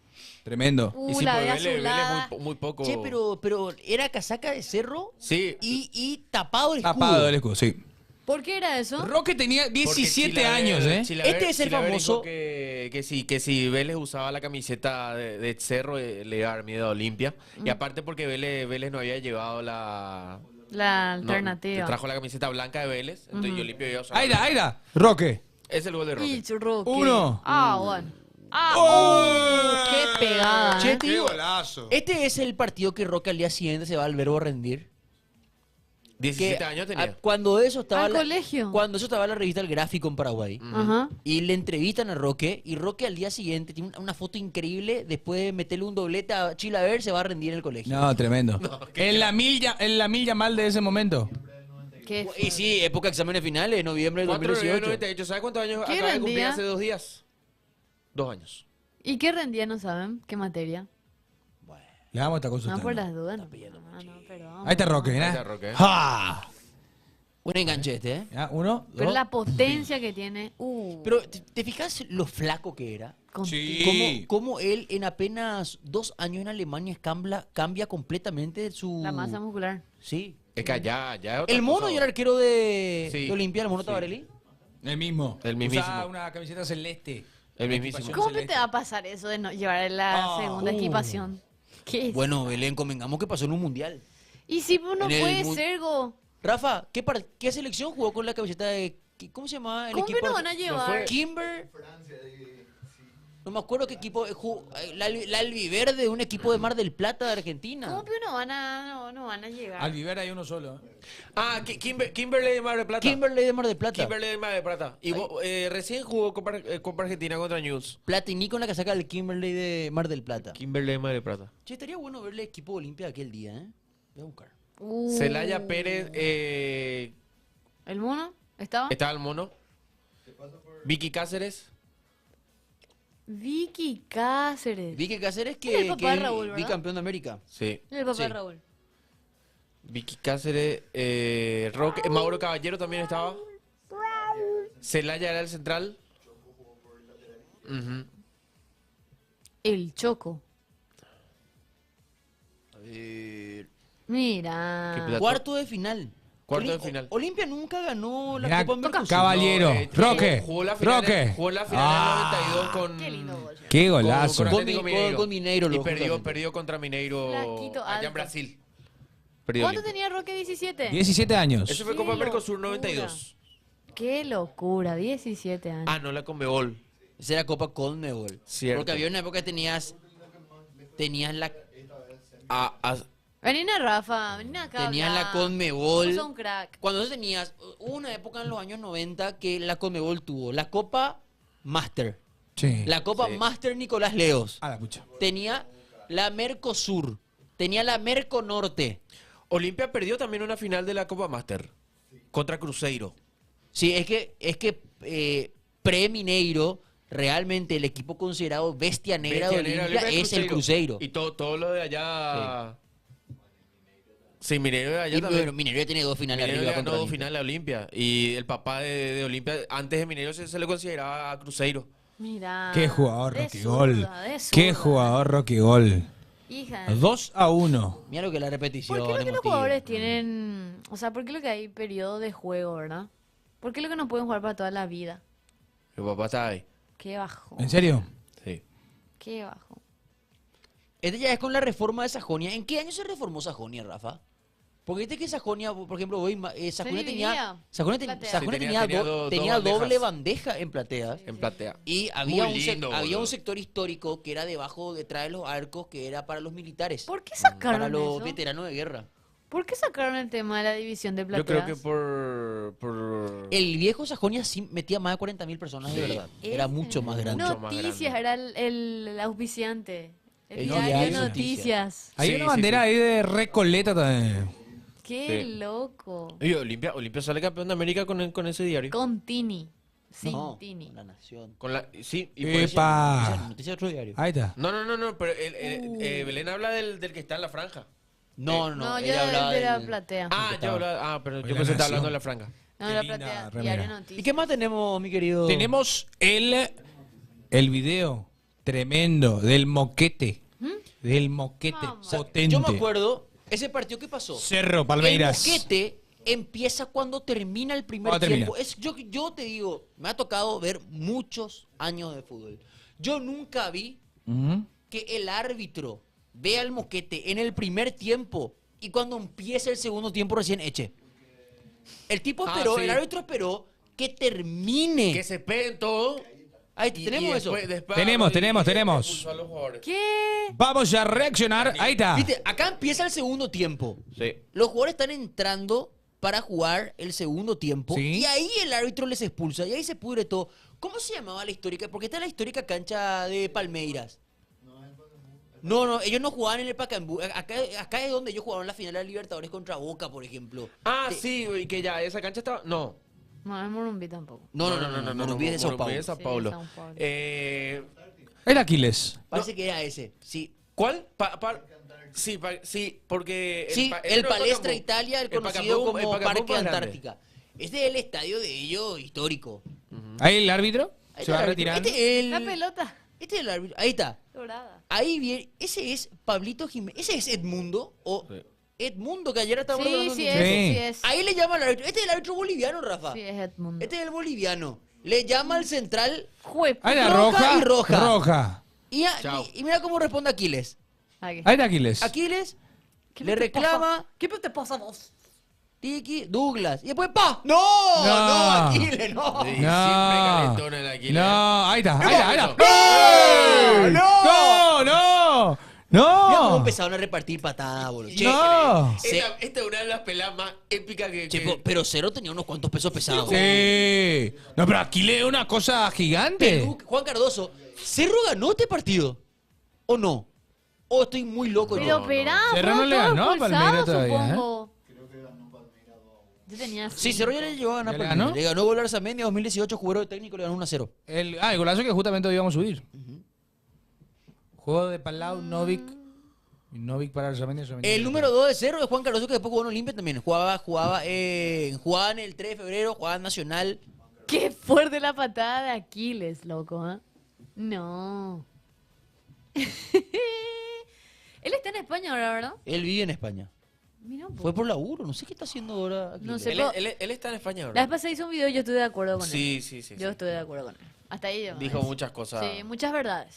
Tremendo. Y sí, la pues de Vélez azulada. muy poco. Che, pero era casaca de cerro Sí. y tapado el escudo. Tapado del escudo, sí. ¿Por qué era eso? Roque tenía 17 Porque años, ¿eh? Este es el famoso- Que si Vélez usaba la camiseta de Cerro, le iba a dar miedo a Olimpia. Y aparte porque Vélez no había llevado La no, alternativa. trajo la camiseta blanca de Vélez. Entonces Olimpia iba a usar. Aida. Roque. Es el gol de Roque. Y Roque. 1. Ah, bueno. Ah, qué pegada. Che, ¿eh? te digo, golazo. este es el partido que Roque al día siguiente se va al Verbo Rendir. 17 años tenía. Cuando eso estaba Al colegio. Cuando eso estaba en la revista El Gráfico en Paraguay. Ajá. Y le entrevistan a Roque. Y Roque al día siguiente tiene una foto increíble. Después de meterle un doblete a Chilaver, se va a rendir en el colegio. No, tremendo. En la milla mal de ese momento. ¿Qué? Y sí, época de exámenes finales, noviembre de 2018. 98. ¿Sabes cuántos años ¿Qué acaba de cumplir rendía? hace 2 días? 2 años. ¿Y qué rendía? No saben. ¿Qué materia? Le vamos a estar No, consultando. por las dudas. No, perdón. Ahí está Roque, Ahí ¿eh? está Roque. ¡Ja! Un enganche este, ¿eh? Ya, 1, Pero 2. la potencia que tiene. Pero, ¿te fijas lo flaco que era? Sí. Cómo él en apenas 2 años en Alemania cambia completamente su... La masa muscular. Sí. Es que ya es otra El mono cosa. y el arquero de Sí. Olimpia, el mono Sí. Tabarelli. El mismo. El mismísimo. Usaba una camiseta celeste. El mismísimo. Equipación ¿Cómo celeste. te va a pasar eso de no llevar la segunda equipación? ¿Qué es? Bueno, Belén, convengamos que pasó en un mundial. Y si uno en el puede mu- ser, Go. Rafa, ¿qué selección jugó con la camiseta de... ¿Cómo se llamaba el ¿Cómo que equipo? no van a llevar? Kimber. No me acuerdo qué equipo. La albiverde de un equipo de Mar del Plata de Argentina. ¿Cómo que no van a llegar? Al Viver hay uno solo. Kimberley de Mar del Plata. Kimberley de Mar del Plata. Kimberley de Mar del Plata. Y recién jugó Copa Argentina contra News. Platini con la casaca del Kimberley de Mar del Plata. Kimberley de Mar del Plata. Che, estaría bueno ver el equipo Olimpia aquel día, ¿eh? Voy a buscar. Celaya Pérez. ¿El mono? ¿Estaba? Estaba el mono. Vicky Cáceres. Vicky Cáceres. Vicky Cáceres Es el que papá de es Raúl, ¿verdad? bicampeón de América. Sí. El papá Sí. de Raúl. Vicky Cáceres. Roque, Mauro Caballero también estaba. Celaya era el central. Ujú. El Choco. A ver. Mira. Cuarto de final. Cuarto de final. Olimpia nunca ganó la Mirá, Copa Mercosur. Caballero. Roque. Jugó la final, Roque. Jugó la final Ah, del 92 con. Qué lindo gol. Qué golazo. Con Atlético Mineiro. con Mineiro, Y luego, perdió, justamente. perdió contra Mineiro Flaquito, allá alto. en Brasil. Perdió ¿Cuánto Olimpia. tenía Roque? 17. 17 años. Eso fue Qué Copa Mercosur locura. 92. Qué locura, 17 años. Ah, no la Conmebol. Esa era Copa Conmebol. Cierto. Porque había una época que tenías la Vení a Rafa, vení acá. tenías habla. la Conmebol. Vos sos un crack. Cuando tenías hubo una época en los años 90 que la Conmebol tuvo la Copa Master, Sí. la Copa Sí. Master Nicolás Leos. A la pucha. Tenía la Mercosur, tenía la Merconorte. Olimpia perdió también una final de la Copa Master contra Cruzeiro. Sí, es que pre-Mineiro, realmente el equipo considerado bestia negra de Bestia negra, Olimpia Olimpia es el Cruzeiro. Y todo lo de allá. Sí, Mineiro de allá Y también. bueno, Mineiro ya tiene 2 finales Mineiro arriba le ganó contra 2 Olimpia. finales a Olimpia. Y el papá de Olimpia, antes de Mineiro se le consideraba a Cruzeiro. Mira. Qué jugador de Roque zurda, Gol. de Qué zurda. jugador Roque Gol. Hija. 2-1. Mira lo que es la repetición. ¿Por qué lo que los emotiva. jugadores tienen... O sea, ¿por qué lo que hay periodo de juego, verdad? ¿Por qué lo que no pueden jugar para toda la vida? El papá está ahí. Qué bajo. ¿En serio? Sí. Qué bajo. Este ya es con la reforma de Sajonia. ¿En qué año se reformó Sajonia, Rafa? Porque viste que Sajonia, por ejemplo, Sajonia tenía, dividía. Sajonia Platea. Sajonia Sí, tenía, tenía tenía dos doble bandejas. bandeja en platea. En platea. Y había, Muy lindo, había un boludo. sector histórico que era detrás de los arcos, que era para los militares. ¿Por qué sacaron Para los eso? veteranos de guerra. ¿Por qué sacaron el tema de la división de Yo plateas? creo que por... El viejo Sajonia sí metía más de 40.000 personas, de Sí. verdad. Era mucho más grande. Noticias era el auspiciante. El diario diario Noticias. Hay Sí, una sí, bandera sí. ahí de Recoleta también. Qué Sí. loco. Y Olimpia sale campeón de América con ese diario. Con Tini. Sin No, Tini. La Nación. Sí, y por eso- ¡Epa! Noticia de otro diario. Ahí está. No, pero Belén habla del que está en la franja. No, No, yo ella hablaba de la del- platea. Pero yo La pensé que estaba Nación. hablando de la franja. No, Qué la linda platea. remera. Diario Noticias. ¿Y qué más tenemos, mi querido? Tenemos el video tremendo del moquete. Del moquete potente. Yo me acuerdo, ese partido que pasó. Cerro, Palmeiras. El moquete empieza cuando termina el primer ¿Cuándo tiempo. termina? Yo te digo, me ha tocado ver muchos años de fútbol. Yo nunca vi Ujú. que el árbitro vea el moquete en el primer tiempo y cuando empieza el segundo tiempo recién eche. El tipo esperó, sí. el árbitro esperó que termine. Que se peguen todo. Ahí y tenemos eso. después Tenemos. expulsó a los jugadores. ¿Qué? Vamos a reaccionar. Ahí está. Viste, acá empieza el segundo tiempo. Sí. Los jugadores están entrando para jugar el segundo tiempo Sí. y ahí el árbitro les expulsa y ahí se pudre todo. ¿Cómo se llamaba la histórica? Porque está la histórica cancha de Palmeiras. No, ellos no jugaban en el Pacaembu. Acá es donde ellos jugaron la final de la Libertadores contra Boca, por ejemplo. Sí, y que ya esa cancha estaba... No. No, es Morumbi tampoco. No, Morumbi es de Sao Morumbi Paulo. de Sao Sí, Paulo. Sao Paulo. El Aquiles. Parece que era ese, sí. ¿Cuál? Sí, porque... Sí, ese el no es Palestra Pacaembu. Italia, el El conocido Pacaembu- el como Pacaembu Parque más grande. Antártica. Este es el estadio de ellos histórico. Ahí el árbitro. Ahí Se está va el árbitro. retirando. Este es La el, pelota este es el árbitro. Ahí está. dorada. Ahí viene. Ese es Pablito Jiménez. Ese es Edmundo. O Edmundo, que ayer estábamos Sí, hablando sí de es, Sí. sí es. Ahí le llama al árbitro. Este es el árbitro boliviano, Rafa. Sí, es Edmundo. Este es el boliviano. Le llama al central Ahí la roja roja. y roja. Roja. y mira cómo responde Aquiles. Ahí está Aquiles. Aquiles ¿Qué le te reclama. pasa? ¿Qué te pasa a vos? Tiki, Douglas. Y después, ¡pa! ¡No! No. ¡No, Aquiles! ¡No! Sí, siempre calentón el Aquiles. No, ahí está. Ahí está. ¡No! ¡Gol! ¡No! ¡No! Mira cómo ¡No! empezaron a repartir patadas, boludo. Che, No. Esta es una de las peleas más épicas que... pero Cero tenía unos cuantos pesos pesados. Sí. No, pero Aquiles es una cosa gigante. Perú, Juan Cardoso, ¿Cerro ganó este partido? ¿O no? ¿O estoy muy loco Pero yo? esperá, Cerro no fueron le todos ganó a Palmeiras expulsados, todavía, supongo. Yo tenía Sí, Cerro ya le llegó a ganar. ¿Ya le Palmeiras. ganó? Le ganó Gol Arzamendi 2018, jugador de técnico, le ganó 1-0. El golazo que justamente hoy íbamos a subir. Juego de Palau, Novik. Y Novik para el Arzamendi. El número 2 de Cerro es Juan Cardoso, que después jugó en Olimpia también. Jugaba en el 3 de febrero, jugaba en Nacional. Qué fuerte la patada de Aquiles, loco, ¿eh? No. Él está en España ahora, ¿verdad? Él vive en España. Mira un poco. Fue por laburo, no sé qué está haciendo ahora. No sé, Él, pero- él está en España La ahora. vez pasada hizo un video y yo estuve de acuerdo con él. Sí. Yo estuve de acuerdo con él. Hasta ahí yo. Dijo muchas cosas. Sí, muchas verdades.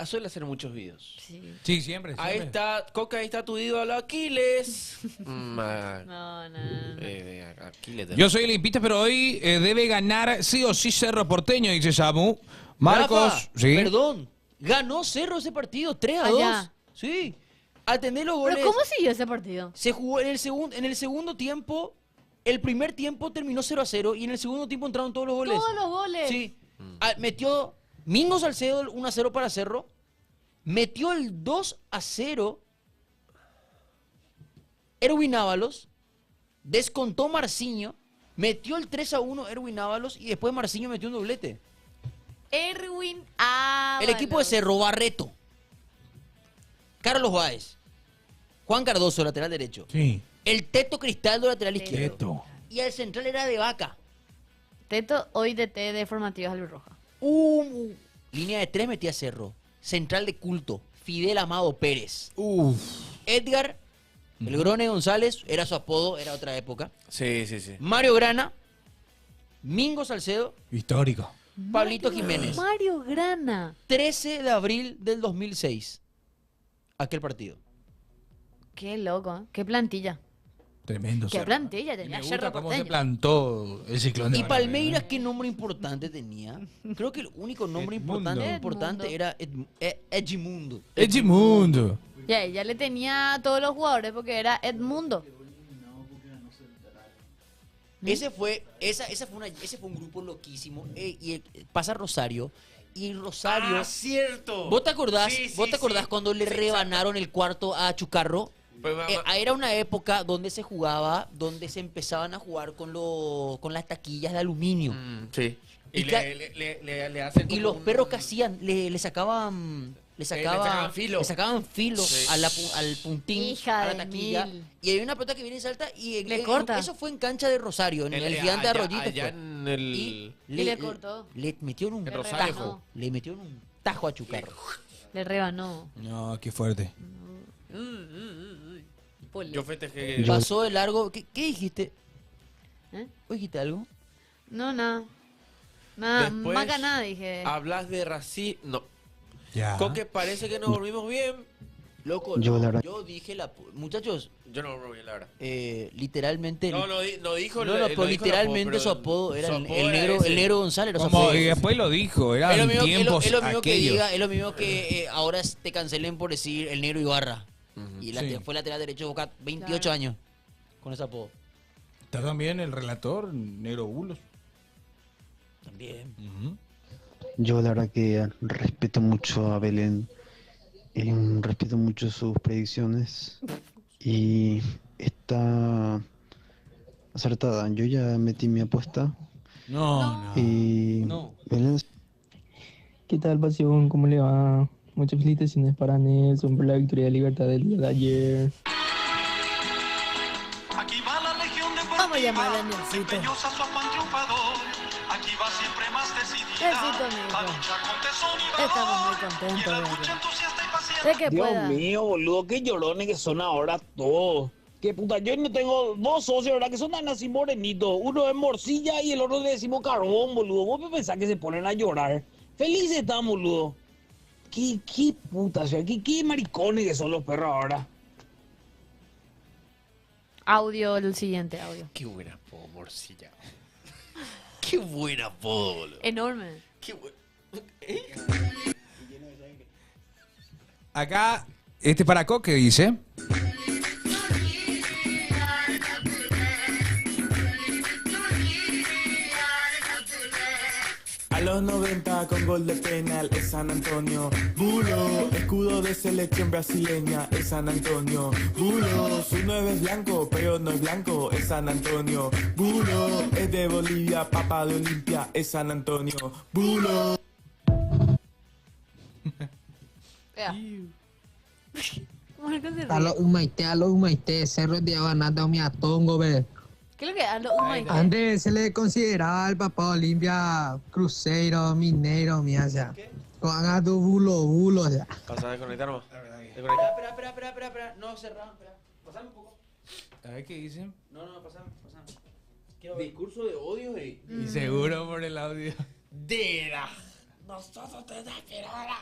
Suele hacer muchos videos. Sí, siempre. Ahí siempre. está, Coca, ahí está tu ídolo Aquiles. No. Aquiles. Yo soy olimpista, pero hoy debe ganar sí o sí Cerro Porteño, dice Samu. Marcos, Rafa, sí. Perdón, ganó Cerro ese partido 3-2. Allá. Sí. Atendé los goles. ¿Pero cómo siguió ese partido? Se jugó en el segundo tiempo. El primer tiempo terminó 0-0 y en el segundo tiempo entraron todos los goles. Todos los goles. Sí. Metió Mingo Salcedo el 1-0 para Cerro. Metió el 2-0 Erwin Ábalos. Descontó Marcinho. Metió el 3-1 Erwin Ábalos y después Marcinho metió un doblete. Erwin Ábalos. El equipo de Cerro, Barreto, Carlos Báez, Juan Cardoso, lateral derecho. Sí. El Teto Cristaldo, lateral izquierdo. Teto. Y el central era de Vaca. Teto, hoy DT de Formativas Albirroja. Línea de 3 metía Cerro. Central de culto, Fidel Amado Pérez. Uf. Edgar, el Grone González, era su apodo, era otra época. Sí. Mario Grana, Mingo Salcedo, Histórico. Pablito Jiménez. Mario Grana. 13 de abril del 2006. Aquel partido. Qué loco, ¿eh? Qué plantilla. Tremendo. Qué Cerro. plantilla Y tenía me Cerro gusta cómo se Porteño. plantó el ciclón de ¿Y Barahona, Palmeiras ¿eh? qué nombre importante tenía? Creo que el único nombre Edmundo. importante era Edmundo. Edmundo. Ya, ella le tenía a todos los jugadores porque era Edmundo. Ese fue un grupo loquísimo. Pasa Rosario. Y Rosario. ¡Ah, cierto! ¿Vos te acordás, Sí, ¿vos te acordás sí. cuando le Sí, rebanaron el cuarto a Chucarro? Pues, Era una época donde se jugaba, donde se empezaban a jugar con las taquillas de aluminio. Sí. Y, Y le hacen como los un- perros que hacían, le sacaban sacaban filo. le sacaban filo Sí. al puntín, Hija a la de taquilla. mil. Y hay una pelota que viene y salta y Le corta. eso fue en cancha de Rosario, en el gigante allá- Arroyito. allá fue. en el- Y Y le cortó. Le metió en un En Rosario tajo. Le metió en un tajo a Chucarro. Le rebanó. No, qué fuerte. Yo festejé. Pasó de largo. ¿Qué dijiste? ¿Eh? ¿O dijiste algo? No, nada. Nada, Después, más que nada, dije. Hablas de racismo. No. Ya. Coque, parece que nos volvimos bien. Loco, Yo, no, la verdad- yo dije muchachos, Yo no me volví bien, la verdad. literalmente. No, no dijo No, el- pero no dijo el literalmente apodo, su apodo era su el apodo era negro, ese. el negro González. Era su Como apodo. y después lo dijo, Es eran lo mismo, tiempos es lo mismo que aquellos. diga, es lo mismo que ahora te cancelen por decir el negro Ibarra. Y Sí. fue lateral derecho de Boca 28 Claro. años con ese apodo. Está también el relator, Negro Bulos. También. Yo la verdad que respeto mucho a Belén, respeto mucho sus predicciones y está acertada. Yo ya metí mi apuesta No, y No. Belén ¿Qué tal, Pasión? ¿Cómo le va? Muchas felicitaciones para Nelson por la victoria de Libertad del día de ayer. Vamos a llamarle a Nelsito. Nelsito, amigo. Estamos muy contentos de que Dios pueda. mío, boludo, qué llorones que son ahora todos. Qué puta, yo no tengo dos socios, ¿verdad? Que son tan así morenitos. Uno es morcilla y el otro le decimos carbón, boludo. Vos pensás que se ponen a llorar. Felices están, boludo. Qué puta, o sea, qué maricones que son los perros ahora. Audio, el siguiente audio. Qué buena apodo, morcilla. Qué buena apodo, boludo. Enorme. Qué bueno. Acá, para Coque dice. A los 90 con gol de penal es San Antonio. Bulo, escudo de selección brasileña es San Antonio. Bulo, su 9 es blanco, pero no es blanco, es San Antonio. Bulo, es de Bolivia, papa de Olimpia, es San Antonio. Bulo. Vea. ¿Cómo es que se ríe? Alo Humaité, Cerro de Avanata, Omiatongo, ve. ¿Qué es lo que es? Lo Humaité. Antes se le consideraba el papá Olimpia Cruzeiro, Mineiro, mía, con Agado Bulo, ya. Pasa a desconectar nomás. Espera. No, cerrado, espera. Pasame un poco. A ver qué dicen. No, pasame. Discurso de odio, Y seguro por el audio. Dera. Nosotros te esperamos.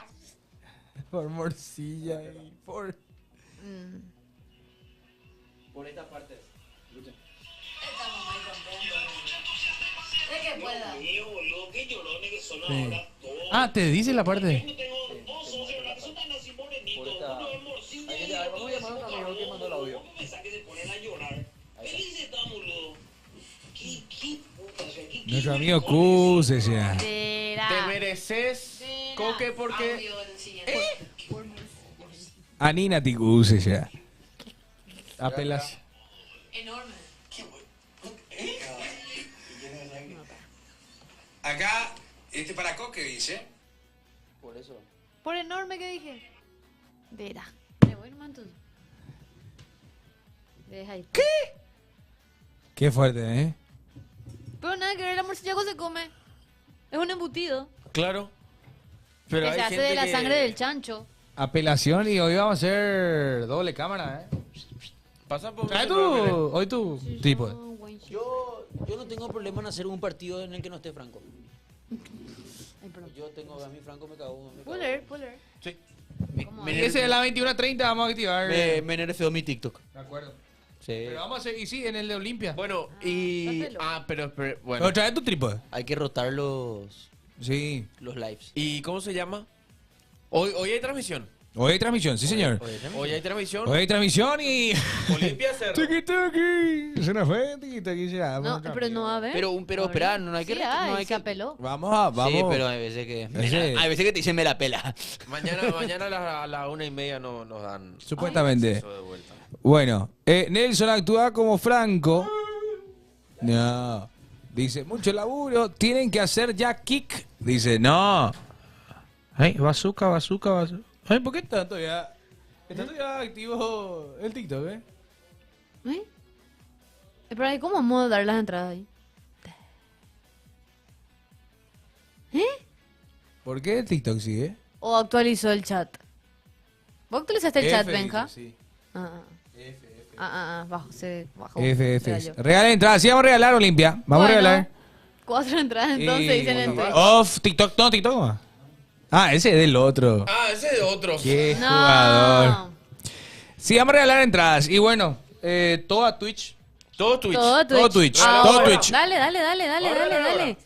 Por morcilla y por. Por esta parte. Escucha. Estamos muy contentos. De que pueda. Dios mío, boludo, qué llorones que son Sí. ahora todos. Ah, te dice la parte. Yo tengo dos socios, ¿verdad? Que son tan así morenitos. Uno es morcilla y el Vamos otro a le llamar a un decimos amigo que carbón, mandó el audio. ¿Cómo pensás que se ponen a llorar? Felices están, boludo. Qué puta, o sea, qué Nuestro amigo Cus decía. Te mereces, Coque, porque. Audio, el siguiente. Anina Ticus decía. Apelas. Enorme. Acá, para Coque dice. Por eso. Por enorme que dije. Vera. Me voy nomás entonces. Deja ahí. ¿Qué? Qué fuerte, ¿eh? Pero nada que ver, la morcilla se come. Es un embutido. Claro. Pero que hay se hace gente de la que- sangre del chancho. Apelación y hoy vamos a hacer doble cámara, ¿eh? Pasa por. Trae hoy tu tipo. Yo no tengo problema en hacer un partido en el que no esté Franco. Ay, perdón. Yo tengo a mí Franco me cagó. Puller. Sí. Me Ese de la 21:30 vamos a activar. nerfeó mi TikTok. De acuerdo. Pero vamos a seguir, sí, en el de Olimpia. Bueno, y... pero bueno. Pero trae tu trípode. Hay que rotar los lives. ¿Y cómo se llama? Hoy hay transmisión. Hoy hay transmisión, sí, señor. Hoy hay transmisión. Hoy hay transmisión y... Olimpia Cerro. Tiki-taki. Se nos fue, tiki-taki. No, pero no va a haber. Pero espera, no hay que... Sí, no hay se que... apeló. Vamos. Sí, pero hay veces que... Hay veces que te dicen me la pela. Mañana a las 1:30 nos dan... Supuestamente. acceso de vuelta. Bueno, Nelson actúa como Franco. No. Dice, mucho laburo. Tienen que hacer ya kick. Dice, no. Ay, bazooka. Ay, ¿por qué está todavía activo el TikTok, Espera, ¿cómo vamos a dar las entradas ahí? ¿Por qué el TikTok sigue? ¿O actualizó el chat? ¿Vos actualizaste el chat, Benja? Sí. Bajó, se bajó. F. Se cayó. Regalen entradas. Sí, vamos a regalar, Olimpia. Vamos a regalar. 4 entradas entonces dicen en Twitch. Off, TikTok, no, TikTok más. Ese es del otro. Ese es de otro. Qué jugador. Sí, vamos a regalar entradas. Y bueno, todo Twitch. Todo Twitch. Todo Twitch. Dale.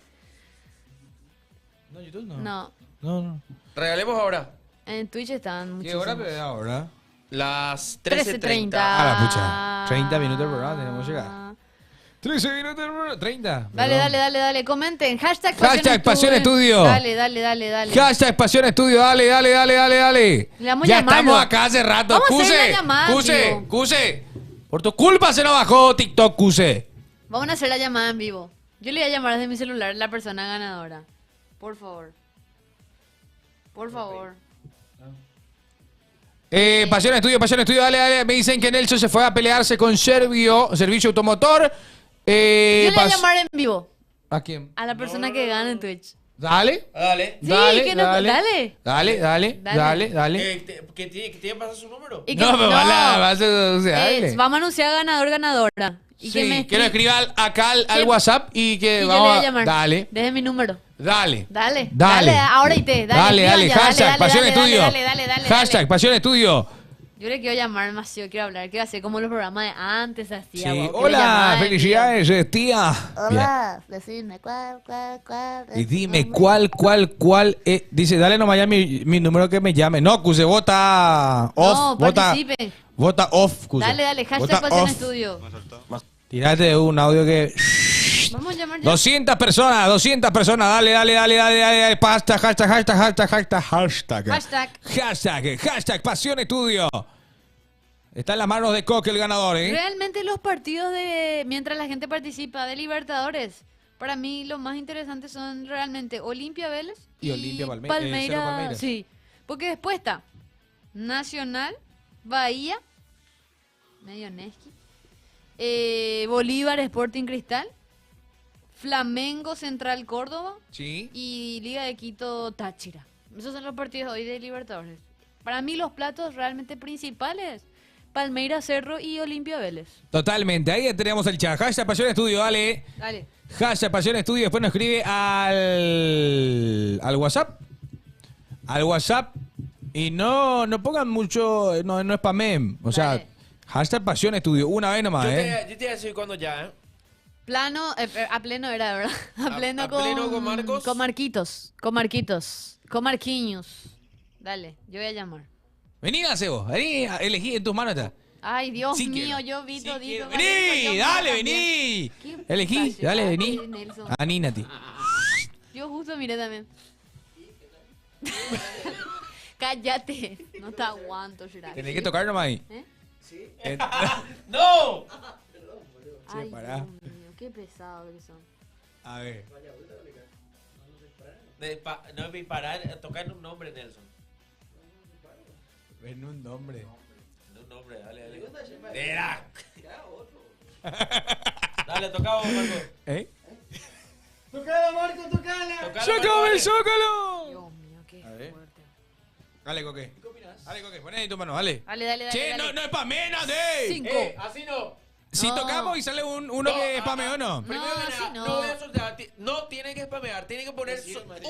No, YouTube No. No. Regalemos ahora. En Twitch están ¿Qué muchísimos. hora pero ahora? Las 13:30. La pucha. 30 minutos del programa tenemos que llegar. 13 minutos del programa. 30. Dale. Comenten. Hashtag Pasión Estudio. Dale. Hashtag Pasión Estudio. Dale. Le vamos a Ya llamarlo. estamos acá hace rato. Vamos a hacer la llamada, tío. Cuse. Por tu culpa se nos bajó TikTok, Cuse. Vamos a hacer la llamada en vivo. Yo le voy a llamar desde mi celular a la persona ganadora. Por favor. Pasión Estudio, dale. Me dicen que Nelson se fue a pelearse con Servicio Automotor. Yo le voy a llamar en vivo ¿A quién? a la persona que gana en Twitch. Dale. Sí, que no, dale. Dale. ¿Que tiene que pasar su número? Y que- No, pero dale. Vamos a anunciar ganadora. Y Sí, me que lo escriba acá al Sí. WhatsApp y que y yo vamos le voy a llamar. Dale. Desde mi número. Dale. Dale. Ahora y te. Dale. Hashtag Pasión Estudio. Dale. Hashtag Pasión Estudio. Yo le quiero llamar demasiado, quiero hablar, quiero hacer como los programas de antes hacía. Sí. vos, quiero Hola, llamar, felicidades, tía. Hola, decime cuál. Y dime cuál. Dice, dale nomás ya mi número que me llame. No, Cuse, vota off. No, participe. Vota off, Cuse. Dale, hashtag Vota Pasión off. Estudio. Tirate un audio que... Vamos a llamar ya. 200 personas. Dale. Hashtag Pasión Estudio. Está en las manos de Coque el ganador, Realmente los partidos mientras la gente participa de Libertadores, para mí lo más interesante son realmente Olimpia Vélez Y Olimpia Cerro Palmeiras. Palmeiras. Sí, porque después está Nacional, Bahía, medio Nesqui, Bolívar Sporting Cristal, Flamengo Central Córdoba Sí. y Liga de Quito Táchira. Esos son los partidos hoy de Libertadores. Para mí los platos realmente principales, Palmeiras Cerro y Olimpia Vélez. Totalmente. Ahí tenemos el chat. Hashtag Pasión Estudio, dale. Hashtag Pasión Estudio. Después nos escribe al WhatsApp. Al WhatsApp. Y no pongan mucho, no spameen. O sea, hashtag Pasión Estudio. Una vez nomás, Yo te voy a decir cuándo ya, A pleno era, ¿verdad? A pleno con Marcos. Con Marquitos. Con Marquinhos. Dale, yo voy a llamar. Vení, Sebo. Vení, elegí en tus manos está. Ay, Dios Sí mío, quiero. yo vi todito. Vení, dale, vení. Elegí, dale, vení. A Ninati. Yo justo miré también. Cállate. No te aguanto, Gerard. Tenés que tocar nomás ahí. ¡No! Ay, pará. Dios mío, qué pesado que son. A ver. No es parar, tocar un nombre, Nelson. En un nombre. Un nombre, dale. Era. Dale, toca vos, Marco. ¡Tocala, Marco, tocala! ¡Zócalo! Dios mío, qué fuerte. Dale, Coque. Dale, Coque, poné ahí tu mano, dale. Dale. Che, dale. no es pamena, 5. Así no. Si No. tocamos y sale uno que spameó, ¿no? Primero que así nada, no. no voy a soltar. No tiene que spamear, tiene que poner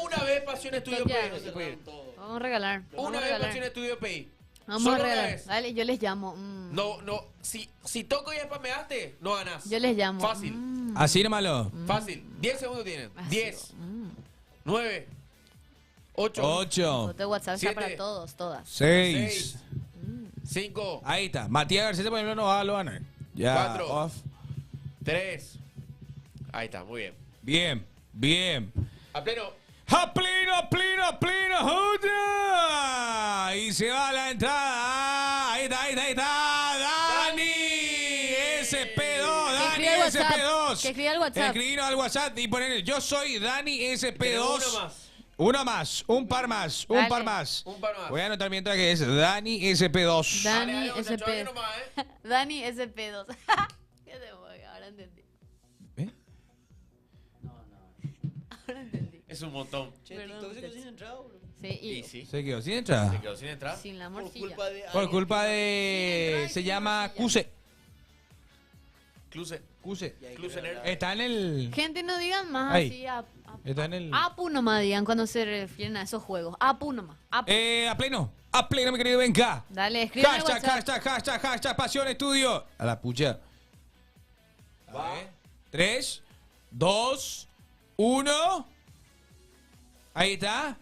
una vez Pasión Estudio Ya. PI. Vamos a regalar. Una vez Pasión Estudio PI. Vamos Solo a una regalar. vez. Dale, yo les llamo. No. Si toco y spameaste, no ganás. Yo les llamo. Fácil. Así nomás. Fácil. 10 segundos tienen. 10. 9. 8. 8. Foto de WhatsApp está 7. para todos, todas. 6. 5. Ahí está. Matías García, por ejemplo, no va a lo ganar. Ya. 4. Off. 3. Ahí está, muy bien. Bien, bien. A pleno. ¡A pleno, a pleno, a pleno! ¡Joda! Y se va la entrada. Ahí está, ahí está, ahí está. ¡Dani! SP2, Dani escriba al WhatsApp, SP2. que escriba al WhatsApp. Escribirnos al WhatsApp y poner yo soy Dani SP2. Tenemos uno más. Una más, un par más, un Dale. par más. Un par más. Voy a anotar mientras que es Dani SP2. Dani Dale, muchacho, ahí SP. nomás, Dani SP2. ¿Qué te voy? Ahora entendí. Ahora entendí. Es un montón. Che, Perdón, TikTok se quedó muchachos. sin entrada, boludo. Sí, Y sí. Se quedó sin entrada. Se quedó sin entrar. Sin la Por morcilla. culpa de. Por culpa de. Se llama Cuse. Cluse. Cuse. Cluse nerd. Está en el. Gente, no digan más Ahí. así. Está en el. Apu nomás digan cuando se refieren a esos juegos. Apu nomás. Apu. A pleno, mi querido Benja. Dale, escriban al Hashtag, WhatsApp. hashtag, Pasión Estudio. A la pucha. Va. 3, 2, 1. Ahí está.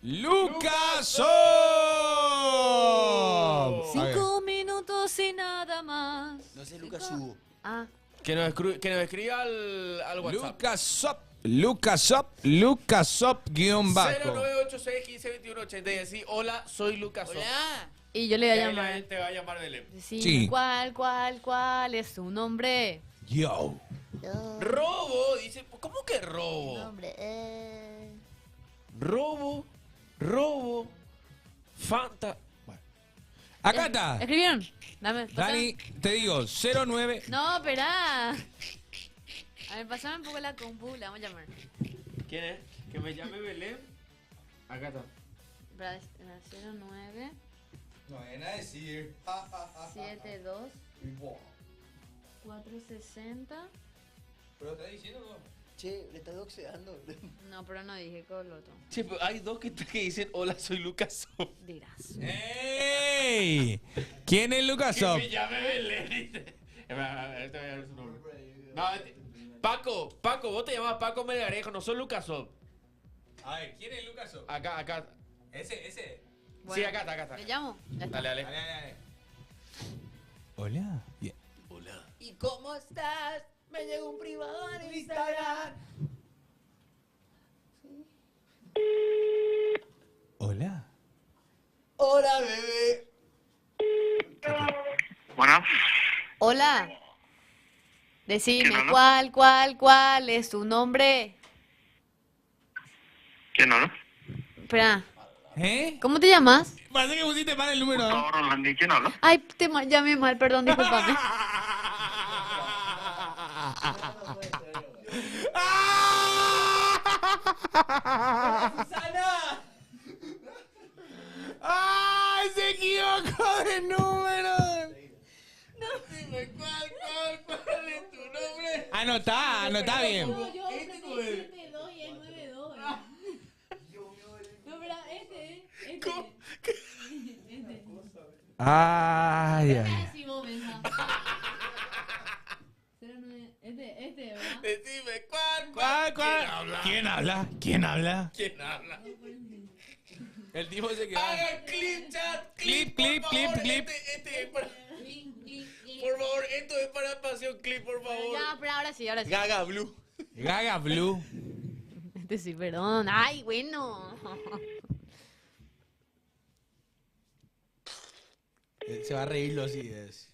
Lucas. 5 minutos y nada más. No sé, Lucas Hugo. Ah, Que nos escriba al WhatsApp. Lucasop, guión bajo. 0986152180 y decir, hola, soy Lucas. Hola. y yo le voy Y a ahí la llamar. gente va a llamar Belén. Sí. Sí. ¿Cuál es tu nombre? Yo. Robo, dice, ¿cómo que robo? Nombre, Robo, Fanta. Acá está. ¿Escribieron? Dame. pasa. Dani, te digo, 09. No, espera. A ver, pasame un poco la compu, la vamos a llamar. ¿Quién es? Que me llame Belén. Acá está. Espera, 09 No vayan a decir. 72 460. Pero está diciendo no. Che, le estás doxeando. No, pero no dije con el otro. Che, pero hay dos que dicen, hola, soy Lucas. Dirás. ¡Ey! ¿Quién es Lucas? Que me llame Belén. Dice. Este voy a ver su nombre. No, Paco, vos te llamás Paco Melgarejo, no soy Lucas. A ver, ¿quién es Lucas? Acá. Ese. Sí, acá está. ¿Le llamo? Ya está. Dale. Hola. Hola. ¿Y cómo estás? Me llegó un privado en Instagram. Hola. Hola, bebé. Bueno, Hola. Decime, ¿Quién habla? ¿cuál es tu nombre? ¿quién habla? Espera, ¿Eh? ¿cómo te llamas? Parece que pusiste mal el número. Gustavo Rolandi, ¿quién habla? Ay, llamé mal, perdón, discúlpame. ¡Susana! ¡Ay, se equivocó de número! Dime, ¿cuál es tu nombre? Anotá bien. yo apreté 72 y es 92. No, pero este. ¿Cómo? Ay, ay. Sí, vos, Benja. 09, este, ¿verdad? Decime, ¿cuál? ¿Cuál? ¿Quién habla? ¿Quién habla? ¿Quién habla? El tipo se quedó. Hagan clip, chat. Clip, por clip, favor. clip. Este es para... Por favor, esto es para Pasión Clip, por favor. Ya, pero ahora sí. Gaga Blue. Gaga Blue. Este sí, perdón. Ay, bueno. Se va a reírlo así es.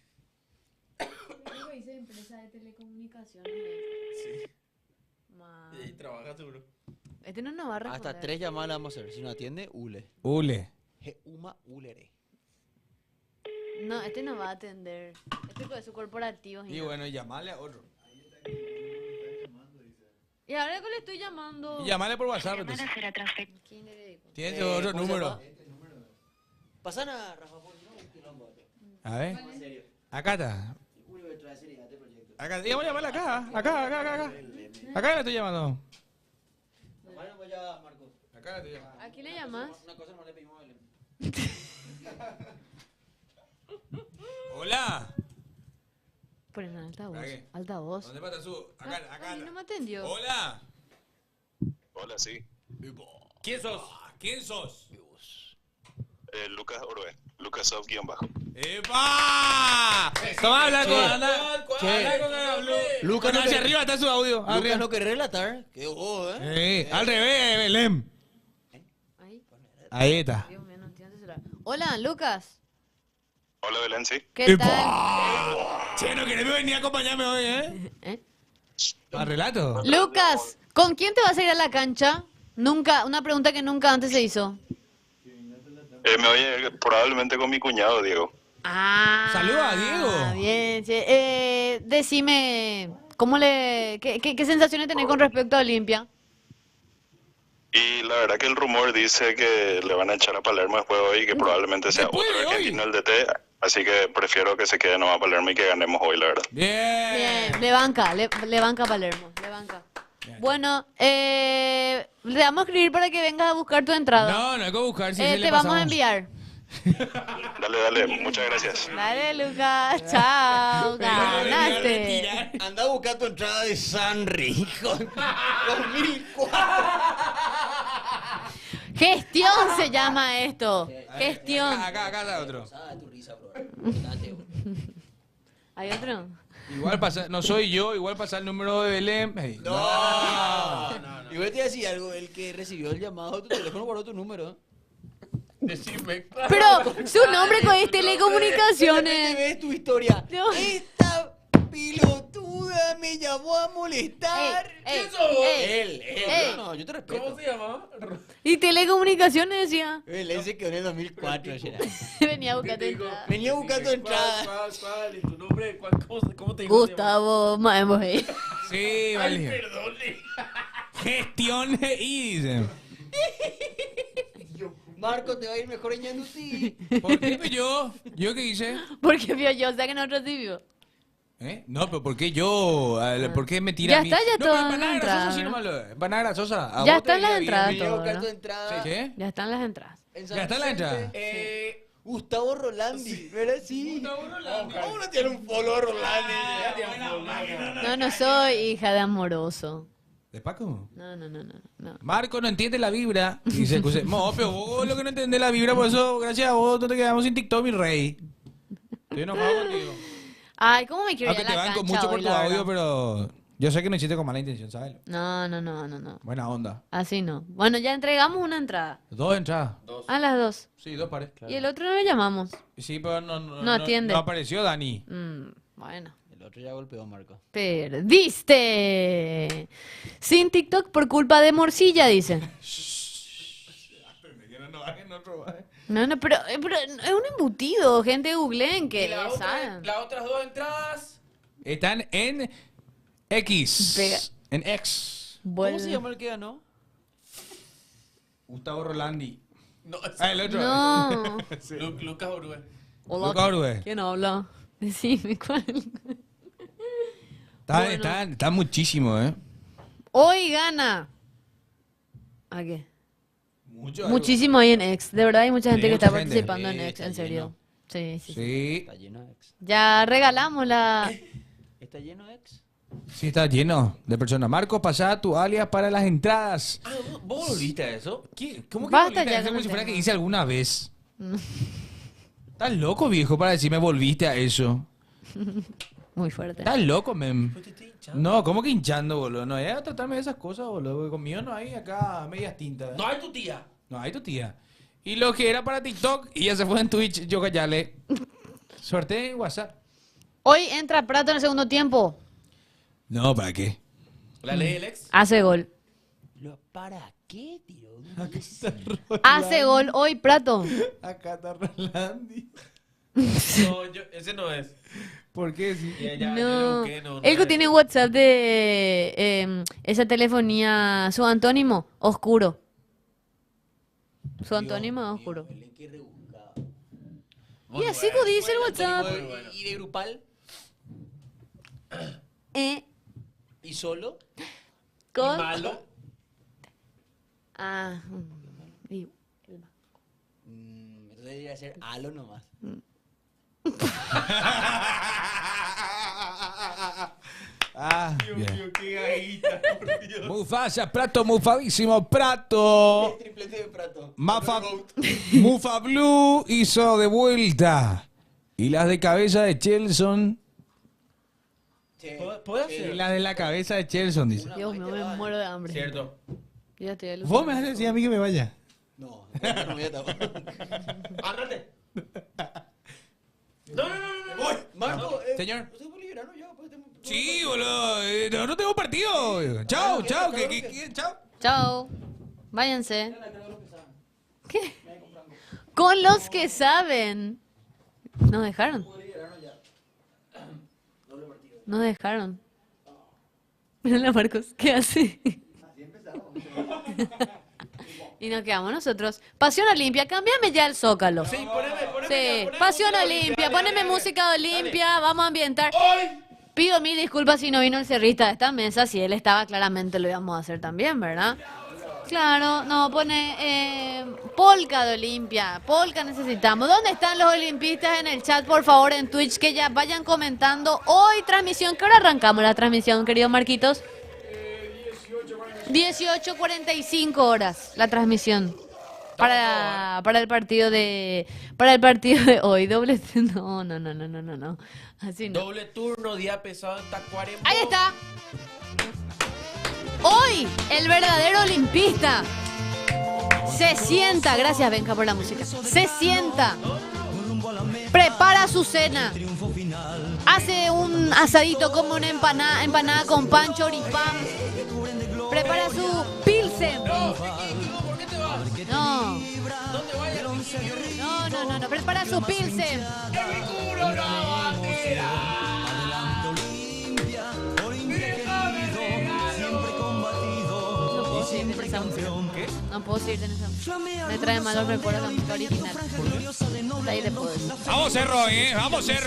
Creo que dice empresa de telecomunicaciones. Sí. Ma. Y ahí trabaja seguro. Este no nos va a responder. Hasta 3 llamadas le vamos a hacer. Si no atiende, ule. Ule. Geuma ulere. No, este no va a atender. Este es su corporativo. Y bueno, llamarle a otro. Y ahora que le estoy llamando. Y llamarle por WhatsApp. Entonces. ¿Quién le dedico? Tienes otro ¿cómo se número. llama? Pasan a Rafa Poli, ¿no? Un quilombo, A ver. en serio. Acá está. Uy, voy a traer seriedad a este proyecto. Acá. Y vamos a llamarle acá. Acá le estoy llamando. Bueno, pues ya, Marcos. Acá le estoy llamando. ¿A quién le llamas? Una cosa no le pedimos a Belén. Hola. Ponen altavoz. ¿Para qué? Altavoz. ¿Dónde pasa su? Acá. Ay, no me atendió. Hola. Hola, sí. ¿Quién sos? Lucas Orbe. Lucas Off guión bajo. ¡Epa! Toma, habla con habla con Lucas, hacia arriba está su audio. Lucas no querés relatar. Qué ojo, Al revés, Belén. Ahí está. Dios mío, no entiendo ese celular. Hola, Lucas. Hola, Belén, sí. ¿Qué tal? Che, no querés venir a acompañarme hoy, ¿eh? ¿Al relato? Lucas, ¿con quién te vas a ir a la cancha? Nunca, una pregunta que nunca antes se hizo. Me oye probablemente con mi cuñado, Diego. Saluda a Diego. Bien, sí. Decime, qué sensaciones tenés con respecto a Olimpia? Y la verdad que el rumor dice que le van a echar a Palermo después de hoy y que probablemente sea otro argentino el DT. Así que prefiero que se quede nomás Palermo y que ganemos hoy, la verdad. Bien, le banca Palermo, le banca. Bueno, le vamos a escribir para que vengas a buscar tu entrada. No hay que buscar. Si te vamos a enviar. Dale, muchas gracias. Dale, Lucas, chao, ganaste. Anda a buscar tu entrada de Sanri. Con 2004. Gestión se llama esto. Gestión. Acá está otro. ¿Hay otro? Igual pasa, no soy yo, igual pasa el número de Belén. Hey, No. Igual te voy a decir algo, el que recibió el llamado de tu teléfono guardó tu número. Decime. Pero su nombre es telecomunicaciones. Ves tu historia. No. Esta pilotuda me llamó a molestar. Ey, ¿Quién sos vos? ey, Él. No, yo te respeto. ¿Cómo se llama? Y telecomunicaciones decía. Él se quedó en el 2004. Venía a buscar tu entrada. Venía buscando entrada. ¿Cuál? ¿Y tu nombre? ¿Cómo te digo? Gustavo Maemos. Sí, vale. Perdón. Gestión y dicen. Marco, te va a ir mejor en Yanduti. ¿Por qué yo? ¿Yo qué hice? Porque vio yo, o sea que no recibió. No, pero ¿por qué yo? ¿Por qué me tira Ya a mí? está, ya no, todo pero en empanada la grasosa entrada, sí ¿no? nomás lo empanada grasosa. Ya están las entradas. Venía a todo, buscar ¿no? tu entrada. ¿Qué? Ya están las entradas. ¿Ya está la entrada? Gustavo Rolandi, ¿verdad? Sí. ¿Cómo no tiene un follow Rolandi? No soy hija de amoroso. ¿De Paco? No. Marco no entiende la vibra. Y dice, no, pero vos lo que no entendés la vibra, por eso, gracias a vos, no te quedamos sin TikTok, mi rey. Estoy enojado contigo. Ay, ¿cómo me quiero ir Aunque a la te banco cancha mucho por hoy, tu la audio, verdad? pero yo sé que no hiciste con mala intención, ¿sabes? No. Buena onda. Así no. Bueno, ya entregamos una entrada. 2 entradas. A las 2. Sí, 2 pares. Y el otro no le llamamos. Sí, pero no atiende. No apareció Dani. Bueno. El otro ya golpeó a Marco. Perdiste. Sin TikTok por culpa de Morcilla, dice. No, pero es un embutido, gente, googleen que Las saben. otras dos entradas. Están en X. Pega. En X. ¿Cómo se llama el que ganó? Gustavo Rolandi. No, el otro. No. Sí. Lucas Orue. Hola, Lucas Orue. ¿quién habla? Decime cuál. Está muchísimo, ¿eh? Hoy gana. ¿A qué? Mucho. Muchísimo ahí en X. De verdad hay mucha gente que mucha está gente. participando en Sí, X, está en serio. lleno. Sí. Está lleno ex. Ya regalamos la... ¿Está lleno ex? Sí, está lleno de personas. Marco, pasá tu alias para las entradas. ¿Vos volviste a eso? ¿Cómo que Basta volviste a ya eso con como el si fuera tema. que hice alguna vez? ¿Estás loco, viejo, para decirme volviste a eso? Muy fuerte. ¿Estás loco, mem? No, ¿cómo que hinchando, boludo? No, es a tratarme de esas cosas, boludo. Porque conmigo no hay acá medias tintas. No hay tu tía. No hay tu tía. Y lo que era para TikTok y ya se fue en Twitch, yo callarle. Suerte en WhatsApp. Hoy entra Prato en el segundo tiempo. No, ¿para qué? La ley del ex. Hace gol. ¿Para qué, tío? Hace gol hoy Prato. Acá está Rolandi. No, ese no es. ¿Por qué? Sí. Ya lo No. busqué, no El que es. tiene WhatsApp de esa telefonía, su antónimo, oscuro. Su antónimo es oscuro. Y así como dice el WhatsApp. ¿Y de grupal? ¿Y solo? Con... ¿Y malo? Ah. Entonces debería ser halo nomás. Bien. Mufasa, Prato, mufadísimo, Prato. Triplete de Prato. Mufa Blue hizo de vuelta. Y las de cabeza de Chelson. ¿Puedo hacer? Y las de la cabeza de Chelson, dice. Dios mío, me muero de hambre. Cierto. Ya estoy alucinando. ¿Vos me vas a decir a mí que me vaya? No, no voy a tapar. ¡Ándate! No. Voy, Marco, señor. ¿Usted es boliviano ya? Pues, Sí, boludo. No tengo partido. Chao. Chao. Chao. Váyanse. ¿Qué? Con los que saben. Nos dejaron. Nos dejaron. Mírala, Marcos. ¿Qué hace? Y nos quedamos nosotros. Pasión Olimpia, cámbiame ya el Zócalo. Sí, poneme Sí, Pasión Olimpia, poneme música Olimpia, vamos a ambientar. Pido mil disculpas si no vino el cerrista de esta mesa, si él estaba claramente lo íbamos a hacer también, ¿verdad? Claro, no, pone polka de Olimpia, polka necesitamos. ¿Dónde están los olimpistas en el chat, por favor, en Twitch? Que ya vayan comentando. Hoy transmisión, ¿qué hora arrancamos la transmisión, querido Marquitos? 18:45 horas la transmisión para el partido de hoy. Doble no. Así no. Doble turno, día pesado en Tacuarembó. Ahí está. Hoy el verdadero olimpista se sienta, gracias Benja por la música. Se sienta. Prepara su cena. Hace un asadito como una empanada con pan, choripán. Prepara su pilsen. No. No. Prepara su pilsen. No puedo seguir en esa música. Me trae malos recuerdos la música original. Hasta ahí te puedo decir. Vamos, Cerro,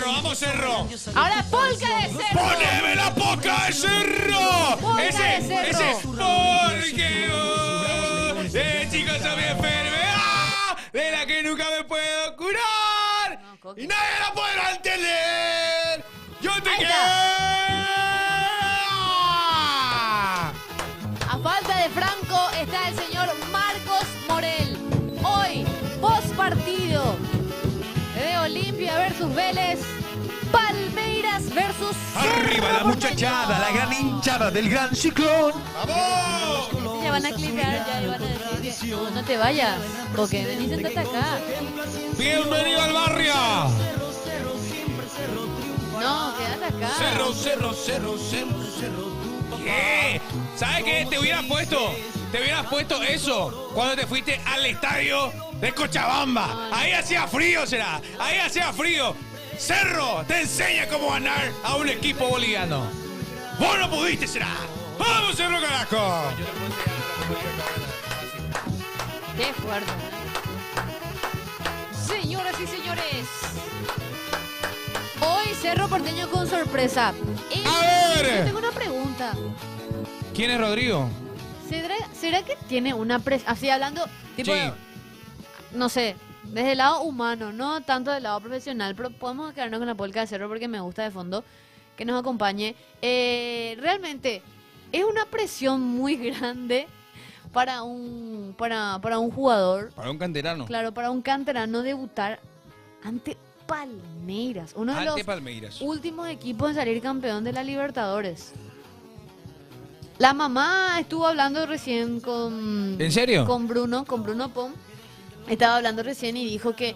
Vamos, Cerro. Ahora, polka de Cerro. ¡Poneme la polka de Cerro! Polka de Cerro. Ese es porque vos de chico soy mi enfermedad de la que nunca me puedo curar y nadie la podrá entender. Yo te quiero. A falta de Franco está el señor Marcos Morel. Hoy, post partido de Olimpia versus Vélez, Palmeiras versus Arriba la muchachada, la gran hinchada del gran ciclón. ¡Vamos! Ya van a clipear, ya van a decir que no te vayas, porque venís a atacar. Bienvenido al barrio. No, quédate acá. Cerro. ¿Qué? ¿Sabes qué? Te hubieras puesto eso cuando te fuiste al estadio de Cochabamba. Ahí hacía frío, será. Ahí hacía frío. Cerro te enseña cómo ganar a un equipo boliviano. Vos no pudiste, será. ¡Vamos, Cerro, carajo! Qué fuerte. Señoras y señores, hoy Cerro Porteño con sorpresa. A ver. Yo tengo una pregunta. ¿Quién es Rodrigo? ¿Será que tiene una presión? Así hablando, tipo, Sí. no sé, desde el lado humano, no tanto del lado profesional, pero podemos quedarnos con la polka de Cerro porque me gusta de fondo que nos acompañe. Realmente, es una presión muy grande para un jugador. Para un canterano. Claro, para un canterano debutar ante Palmeiras, uno de Ante los Palmeiras. últimos equipos en salir campeón de la Libertadores. La mamá estuvo hablando recién con... ¿En serio? Con Bruno Pom. Estaba hablando recién y dijo que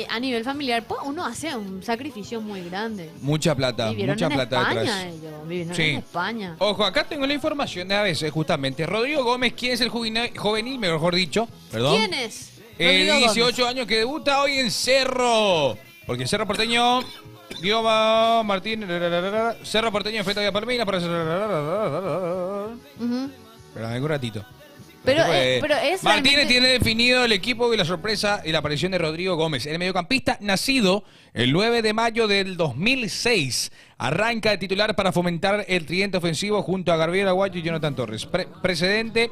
a nivel familiar pues, uno hace un sacrificio muy grande. Mucha plata Vivieron en plata España detrás. ellos, vivieron Sí. en España. Ojo, acá tengo la información de ABC, justamente. Rodrigo Gómez, ¿quién es el juvenil, mejor dicho? Perdón. ¿Quién es? El Rodrigo 18 años que debuta hoy en Cerro. Porque Cerro Porteño, Guioma Martín, Cerro Porteño enfrenta a Palmeiras para... Ujú. Espera, un ratito. Pero es Martínez realmente- tiene definido el equipo y la sorpresa y la aparición de Rodrigo Gómez. El mediocampista nacido el 9 de mayo del 2006. Arranca de titular para fomentar el tridente ofensivo junto a Gabriel Aguayo y Jonathan Torres. Precedente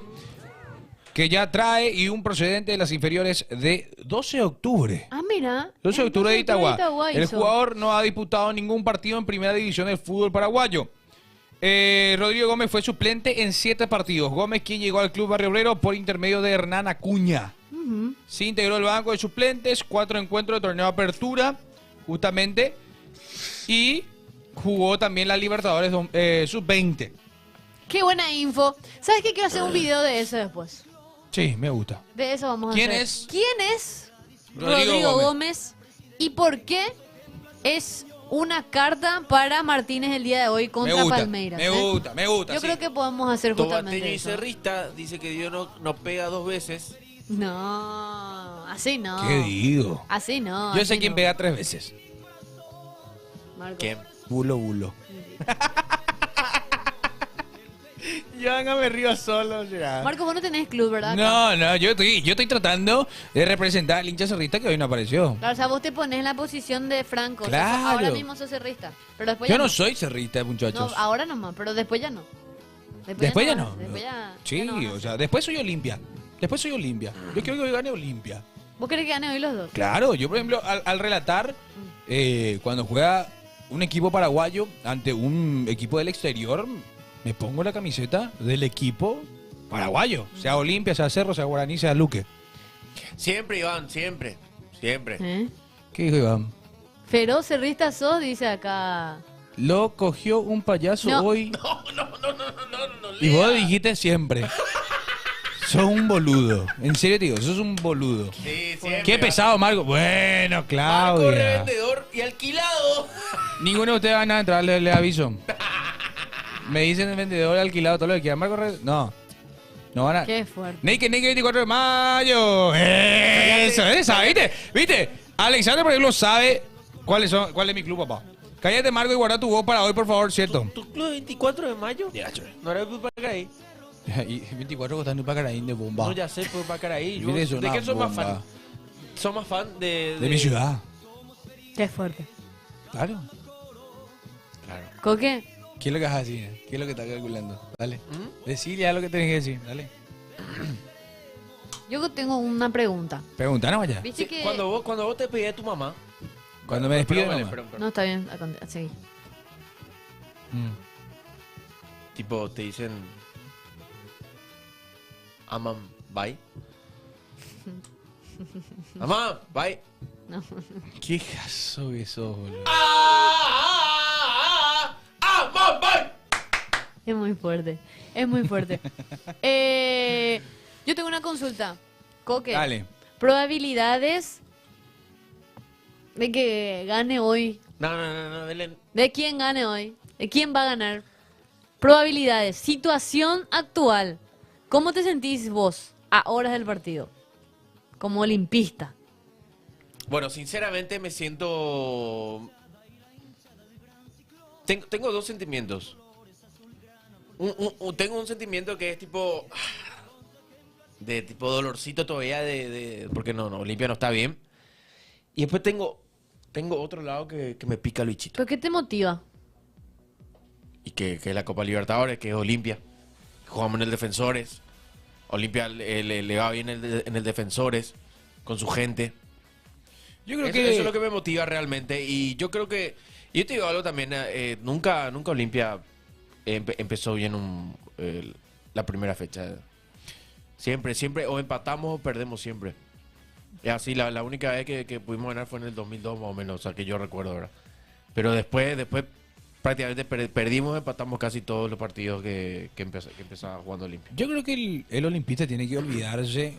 que ya trae y un procedente de las inferiores de 12 de octubre. Ah, mira. 12 de octubre de Itagua. El hizo. jugador no ha disputado ningún partido en primera división del fútbol paraguayo. Rodrigo Gómez fue suplente en 7 partidos. Gómez, quien llegó al Club Barrio Obrero por intermedio de Hernán Acuña. Se integró el banco de suplentes, 4 encuentros de torneo de apertura, justamente. Y jugó también la Libertadores sub-20. Qué buena info. ¿Sabes qué? Quiero hacer un video de eso después. Sí, me gusta. De eso vamos a ¿Quién hacer. es? ¿Quién es Rodrigo Gómez? ¿Y por qué es una carta para Martínez el día de hoy contra Palmeiras? Me gusta. Yo sí. creo que podemos hacer justamente Tobateño y eso. Cerrista dice que Dios no pega 2 veces. No, así no. ¿Qué digo? Así no. Yo así sé quién no. pega 3 veces. Marco. ¿Quién? Bulo. Yo me río solo ya. Marco, vos no tenés club, ¿verdad? No, yo estoy tratando de representar al hincha cerrista que hoy no apareció. Claro, o sea, vos te pones en la posición de Franco. Claro. O sea, ahora mismo sos cerrista. Pero después Yo ya no soy cerrista, muchachos. No, ahora nomás, pero después ya no. Después ya no. Después ya, Sí, ya no vas a o sea, después soy Olimpia. Yo quiero que hoy gane Olimpia. ¿Vos querés que gane hoy los dos? Claro, yo por ejemplo, al relatar, cuando juega un equipo paraguayo ante un equipo del exterior, me pongo la camiseta del equipo paraguayo. Sea Olimpia, sea Cerro, sea Guaraní, sea Luque. Siempre, Iván, siempre. ¿Qué dijo Iván? Feroz cerrista sos, dice acá. Lo cogió un payaso No. hoy. Y vos dijiste siempre. Sos un boludo. En serio te digo, sos un boludo. Sí, siempre. Qué pesado, Marco. Bueno, Marco, Claudia. revendedor y alquilado. Ninguno de ustedes van a entrar, le aviso. Me dicen el vendedor alquilado, todo lo que quieran. Marco, no. No van a. Qué fuerte. Naked 24 de mayo. Eso, esa, ¿viste? Alexander, por ejemplo, sabe cuál es mi club, papá. Cállate, Marco, y guarda tu voz para hoy, por favor, ¿cierto? ¿Tu club 24 de mayo? ¿No era el Pacaraí? Y 24 costando para Caraín de bomba. No, ya sé, por Pacaraí. Mire, es ¿De una qué son más bomba. fan? Son más fan de De mi ciudad. Qué fuerte. Claro. ¿Coque? ¿Qué es lo que vas a decir? ¿Qué es lo que estás calculando? Dale. Decile ya lo que tenés que decir, dale. Yo tengo una pregunta. Pregúntanos allá. ¿Viste Sí, que...? cuando vos te pedí a tu mamá. Cuando me despido de Perdón, mamá. perdón. No, está bien. Seguí. Tipo, te dicen... Amam, bye. Amam, bye. No. Qué jazo que sos, boludo. Amam, bye. Es muy fuerte. Es muy fuerte. Yo tengo una consulta. Coque. Dale. Probabilidades de que gane hoy. No, Belén. ¿De quién gane hoy? ¿De quién va a ganar? Probabilidades. Situación actual. ¿Cómo te sentís vos a horas del partido? Como olimpista. Bueno, sinceramente me siento... Tengo 2 sentimientos. Tengo un sentimiento que es tipo... De tipo dolorcito todavía porque no, Olimpia no está bien. Y después tengo otro lado que me pica Luichito. ¿Pero qué te motiva? Y que es la Copa Libertadores, que es Olimpia. Jugamos en el Defensores. Olimpia le va bien en el Defensores, con su gente. Yo creo Eso es lo que me motiva realmente. Y yo creo que... Yo te digo algo también. Nunca Olimpia empezó bien la primera fecha. Siempre. O empatamos o perdemos siempre. Y así, la única vez que pudimos ganar fue en el 2002 más o menos. O sea, que yo recuerdo, ¿verdad? Pero después prácticamente perdimos, empatamos casi todos los partidos que empezaba jugando Olimpia. Yo creo que el olimpista tiene que olvidarse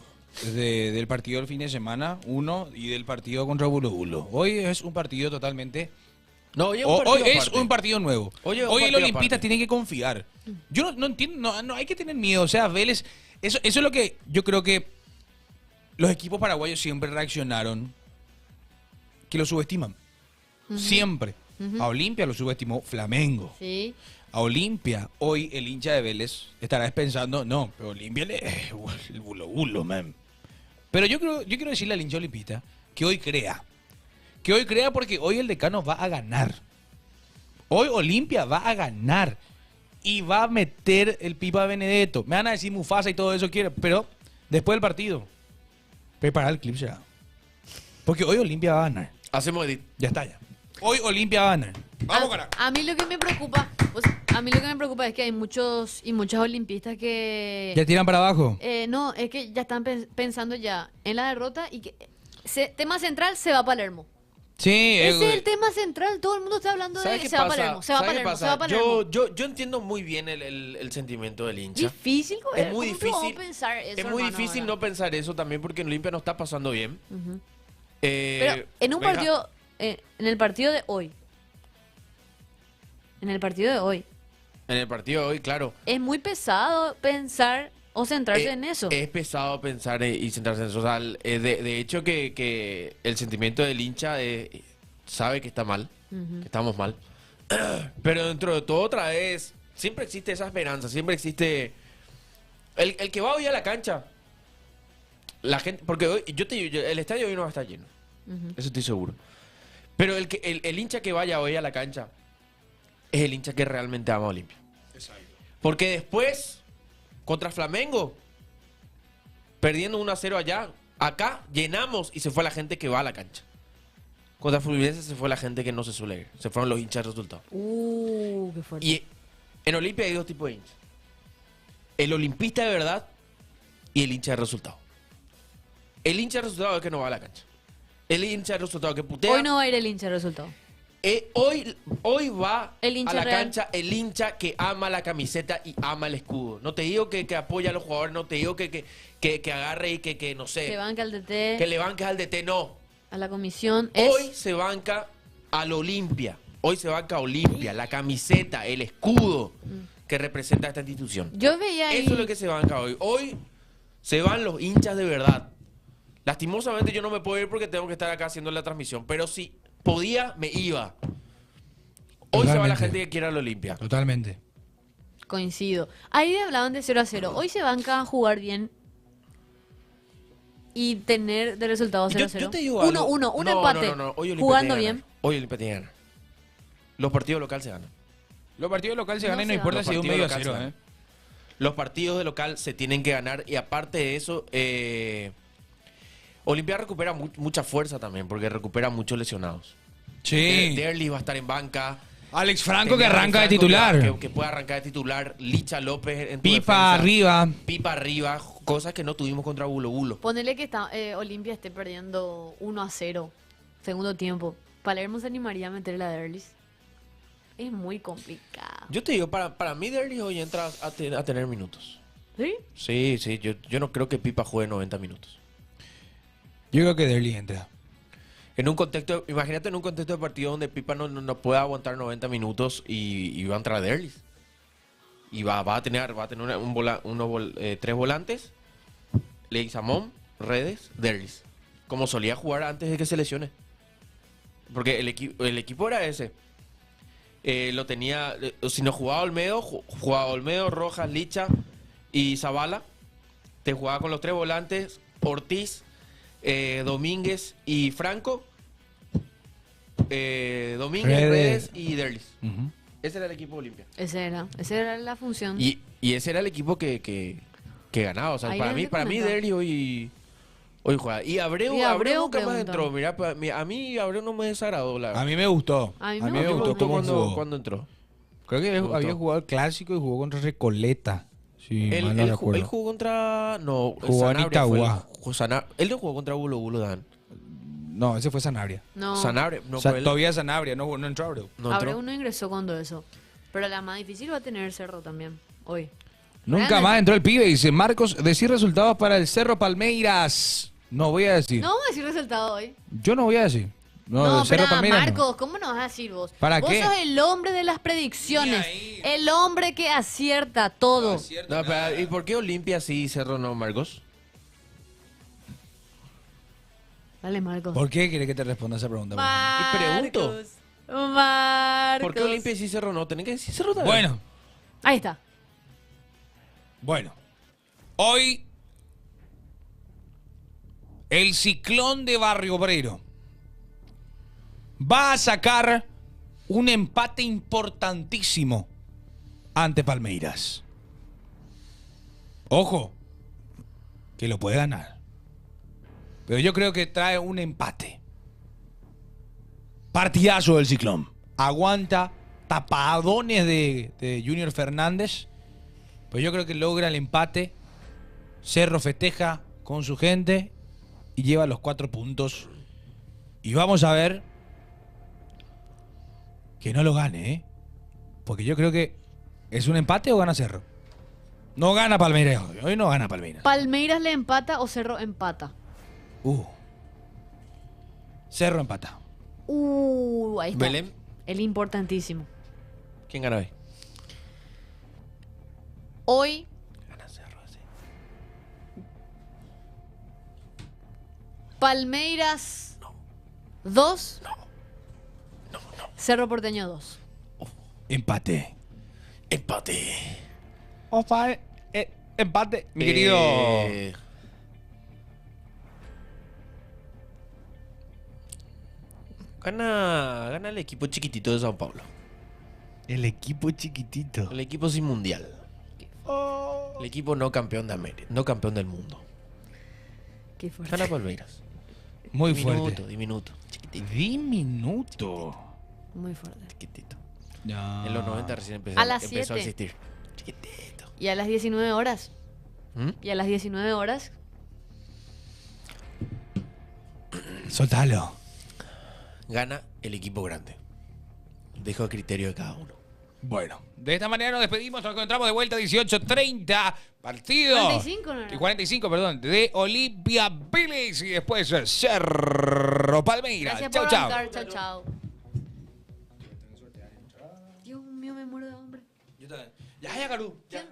del partido del fin de semana, y del partido contra Bulo Bulo. Hoy es un partido totalmente... No, hoy es un partido nuevo. Hoy es un Hoy el partido olimpista aparte. tiene que confiar. Yo no entiendo, no hay que tener miedo. O sea, Vélez... Eso es lo que yo creo que los equipos paraguayos siempre reaccionaron, que lo subestiman. Siempre. A Olimpia lo subestimó Flamengo. Sí. A Olimpia, hoy el hincha de Vélez estará pensando, no, pero Olimpia el bulo, man. Pero yo quiero decirle al hincha olimpista que hoy crea. Que hoy crea porque hoy el Decano va a ganar. Hoy Olimpia va a ganar. Y va a meter el Pipa Benedetto. Me van a decir Mufasa y todo eso quiere, pero Después del partido. Prepara el clip ya. Porque hoy Olimpia va a ganar. Hacemos edit. Ya está ya. Hoy Olimpia va a ganar. Vamos, carajo. A mí lo que me preocupa, es que hay muchos y muchas olimpistas que... ¿Ya tiran para abajo? No, es que ya están pensando ya en la derrota y que... tema central, se va a Palermo. Sí. Ese es el tema central, todo el mundo está hablando de que se va a Palermo, se va a ¿Sabes qué Palermo, se pasa? va a Palermo. Yo entiendo muy bien el sentimiento del hincha. Difícil, joder, es muy ¿cómo difícil. vamos a pensar eso, Es muy hermano, difícil ahora? no pensar eso también porque en Olimpia no está pasando bien. Ujú. Pero en un venga. partido, en el partido de hoy, en el partido de hoy, claro. es muy pesado pensar o centrarse en eso. Es pesado pensar y centrarse en eso. O sea, de hecho que el sentimiento del hincha sabe que está mal, Ujú. que estamos mal. Pero dentro de todo otra vez, siempre existe esa esperanza, siempre existe... El que va hoy a la cancha, la gente... Porque hoy, el estadio hoy no va a estar lleno, Ujú. eso estoy seguro. Pero el hincha que vaya hoy a la cancha es el hincha que realmente ama a Olimpia. Porque después, contra Flamengo, perdiendo 1-0 allá, acá llenamos y se fue la gente que va a la cancha. Contra Fluminense se fue la gente que no se suele ir. Se fueron los hinchas de resultados. Qué fuerte. Y en Olimpia hay dos tipos de hinchas. El olimpista de verdad y el hincha de resultado. El hincha de resultado es que no va a la cancha. El hincha de resultado que putea. Hoy no va a ir el hincha de resultado. Hoy va El hincha a la real. cancha el hincha que ama la camiseta y ama el escudo. No te digo que apoya a los jugadores, no te digo que agarre y que no sé, Que banca al DT, que le banques al DT, no. a la comisión. Hoy se banca al Olimpia. Hoy se banca a Olimpia, la camiseta, el escudo que representa esta institución. Yo veía ahí... Eso es lo que se banca hoy. Hoy se van los hinchas de verdad. Lastimosamente yo no me puedo ir porque tengo que estar acá haciendo la transmisión. Pero si podía, me iba. Hoy se va la Totalmente. gente que quiere al Olimpia. Totalmente. Coincido. Ahí hablaban de 0-0. Hoy se banca a jugar bien y tener de resultado 0-0. Yo te digo algo. 1-1, un No, empate. no. Hoy Olimpia Jugando tiene que bien. ganar. Hoy Olimpia tiene que ganar. Los partidos locales se ganan. Los partidos locales se No ganan y no se importa Los si es un partidos medio a locales cero, se ganan. Los partidos de local se tienen que ganar y aparte de eso, Olimpia recupera mucha fuerza también porque recupera muchos lesionados. Sí. Derli va a estar en banca. Alex Franco que Tenía arranca de Franco titular. Que puede arrancar de titular. Licha López en tu Pipa defensa. arriba. Pipa arriba. Cosas que no tuvimos contra Bulo Bulo. Ponele que Olimpia esté perdiendo 1-0. Segundo tiempo. Palermo se animaría a meterle a Derlis. Es muy complicado. Yo te digo, para mí Derli hoy entra a tener minutos. ¿Sí? Sí. Yo no creo que Pipa juegue 90 minutos. Yo creo que Derli entra. En un contexto, imagínate en un contexto de partido donde Pipa no puede aguantar 90 minutos y va a entrar Derlis. Y va a tener tres volantes, Leguizamón, Redes, Derlis. Como solía jugar antes de que se lesione. Porque el equipo era ese. Lo tenía, si no jugaba Olmedo, Rojas, Licha y Zavala. Te jugaba con los tres volantes, Ortiz, Domínguez y Franco. Domínguez, Redes y Derlis. Ese era el equipo Olimpia. Esa era la función. Y ese era el equipo que ganaba. O sea, Ahí para les mí comentaba. Derlis hoy juega. Y Abreu nunca más preguntó. entró. Mirá, a mí Abreu no me desagradó. A mí me gustó. A mí me gustó cómo jugó. cuando entró. Creo que Me gustó. había jugado el clásico y jugó contra Recoleta. Sí, mal no Él recuerdo. jugó contra... No, Jugó en Sanabria fue Itagua. él no jugó contra Bulo Bulo, Dan. No, ese fue Sanabria. No. Sanabria. No, fue él. Todavía Sanabria, no entró Abreu. No entró. Abreu no ingresó cuando eso. Pero la más difícil va a tener Cerro también. Hoy. Nunca Realmente. más entró el pibe. Dice Marcos, decir resultados para el Cerro Palmeiras. No voy a decir. No vamos a decir resultado hoy. Yo no voy a decir. No, No, del Cerro pero Palmeiras no. Marcos, ¿cómo nos vas a decir vos? ¿Para vos qué? sos el hombre de las predicciones. El hombre que acierta todo. No, pero, ¿y por qué Olimpia sí y Cerro no, Marcos? Dale, Marcos. ¿Por qué quiere que te responda esa pregunta? por ejemplo? Y pregunto. Marcos. ¿Por qué Olimpia sí y Cerro no? Tenés que decir Cerro también. Bueno, Ahí está. bueno. Hoy el Ciclón de Barrio Obrero va a sacar un empate importantísimo ante Palmeiras. Ojo, que lo puede ganar. Pero yo creo que trae un empate. Partidazo del Ciclón. Aguanta tapadones de Junior Fernández. Pero yo creo que logra el empate. Cerro festeja con su gente y lleva los 4 puntos. Y vamos a ver que no lo gane, ¿eh? Porque yo creo que es un empate o gana Cerro. No gana Palmeiras hoy no gana Palmeiras. ¿Palmeiras le empata o Cerro empata? Cerro empata. Ahí está. Belén. El importantísimo. ¿Quién gana hoy? Hoy. Gana Cerro, sí. Palmeiras 2. Cerro Porteño 2. Empate. Opa, empate, mi querido. Gana el equipo chiquitito de Sao Paulo. El equipo chiquitito. El equipo sin mundial. El equipo no campeón de América, no campeón del mundo. Qué fuerte. Gana Palmeiras. Muy fuerte. Diminuto. Chiquitito. Diminuto. Muy fuerte. Chiquitito. No. En los 90 recién empezó A las a 7. existir. Chiquitito. Y a las 19 horas. ¿Mm? Y a las 19 horas. Soltalo. Gana el equipo grande. Dejo a criterio de cada uno. Bueno, de esta manera nos despedimos. Nos encontramos de vuelta a 18:30. Partido. 45, ¿no era? 45, perdón. De Olimpia Vélez. Y después Cerro Palmeiras. Gracias Chau, por chau. bancar. Chao, chao. Dios mío, me muero de hambre. Ya, Garú. ¿Quién?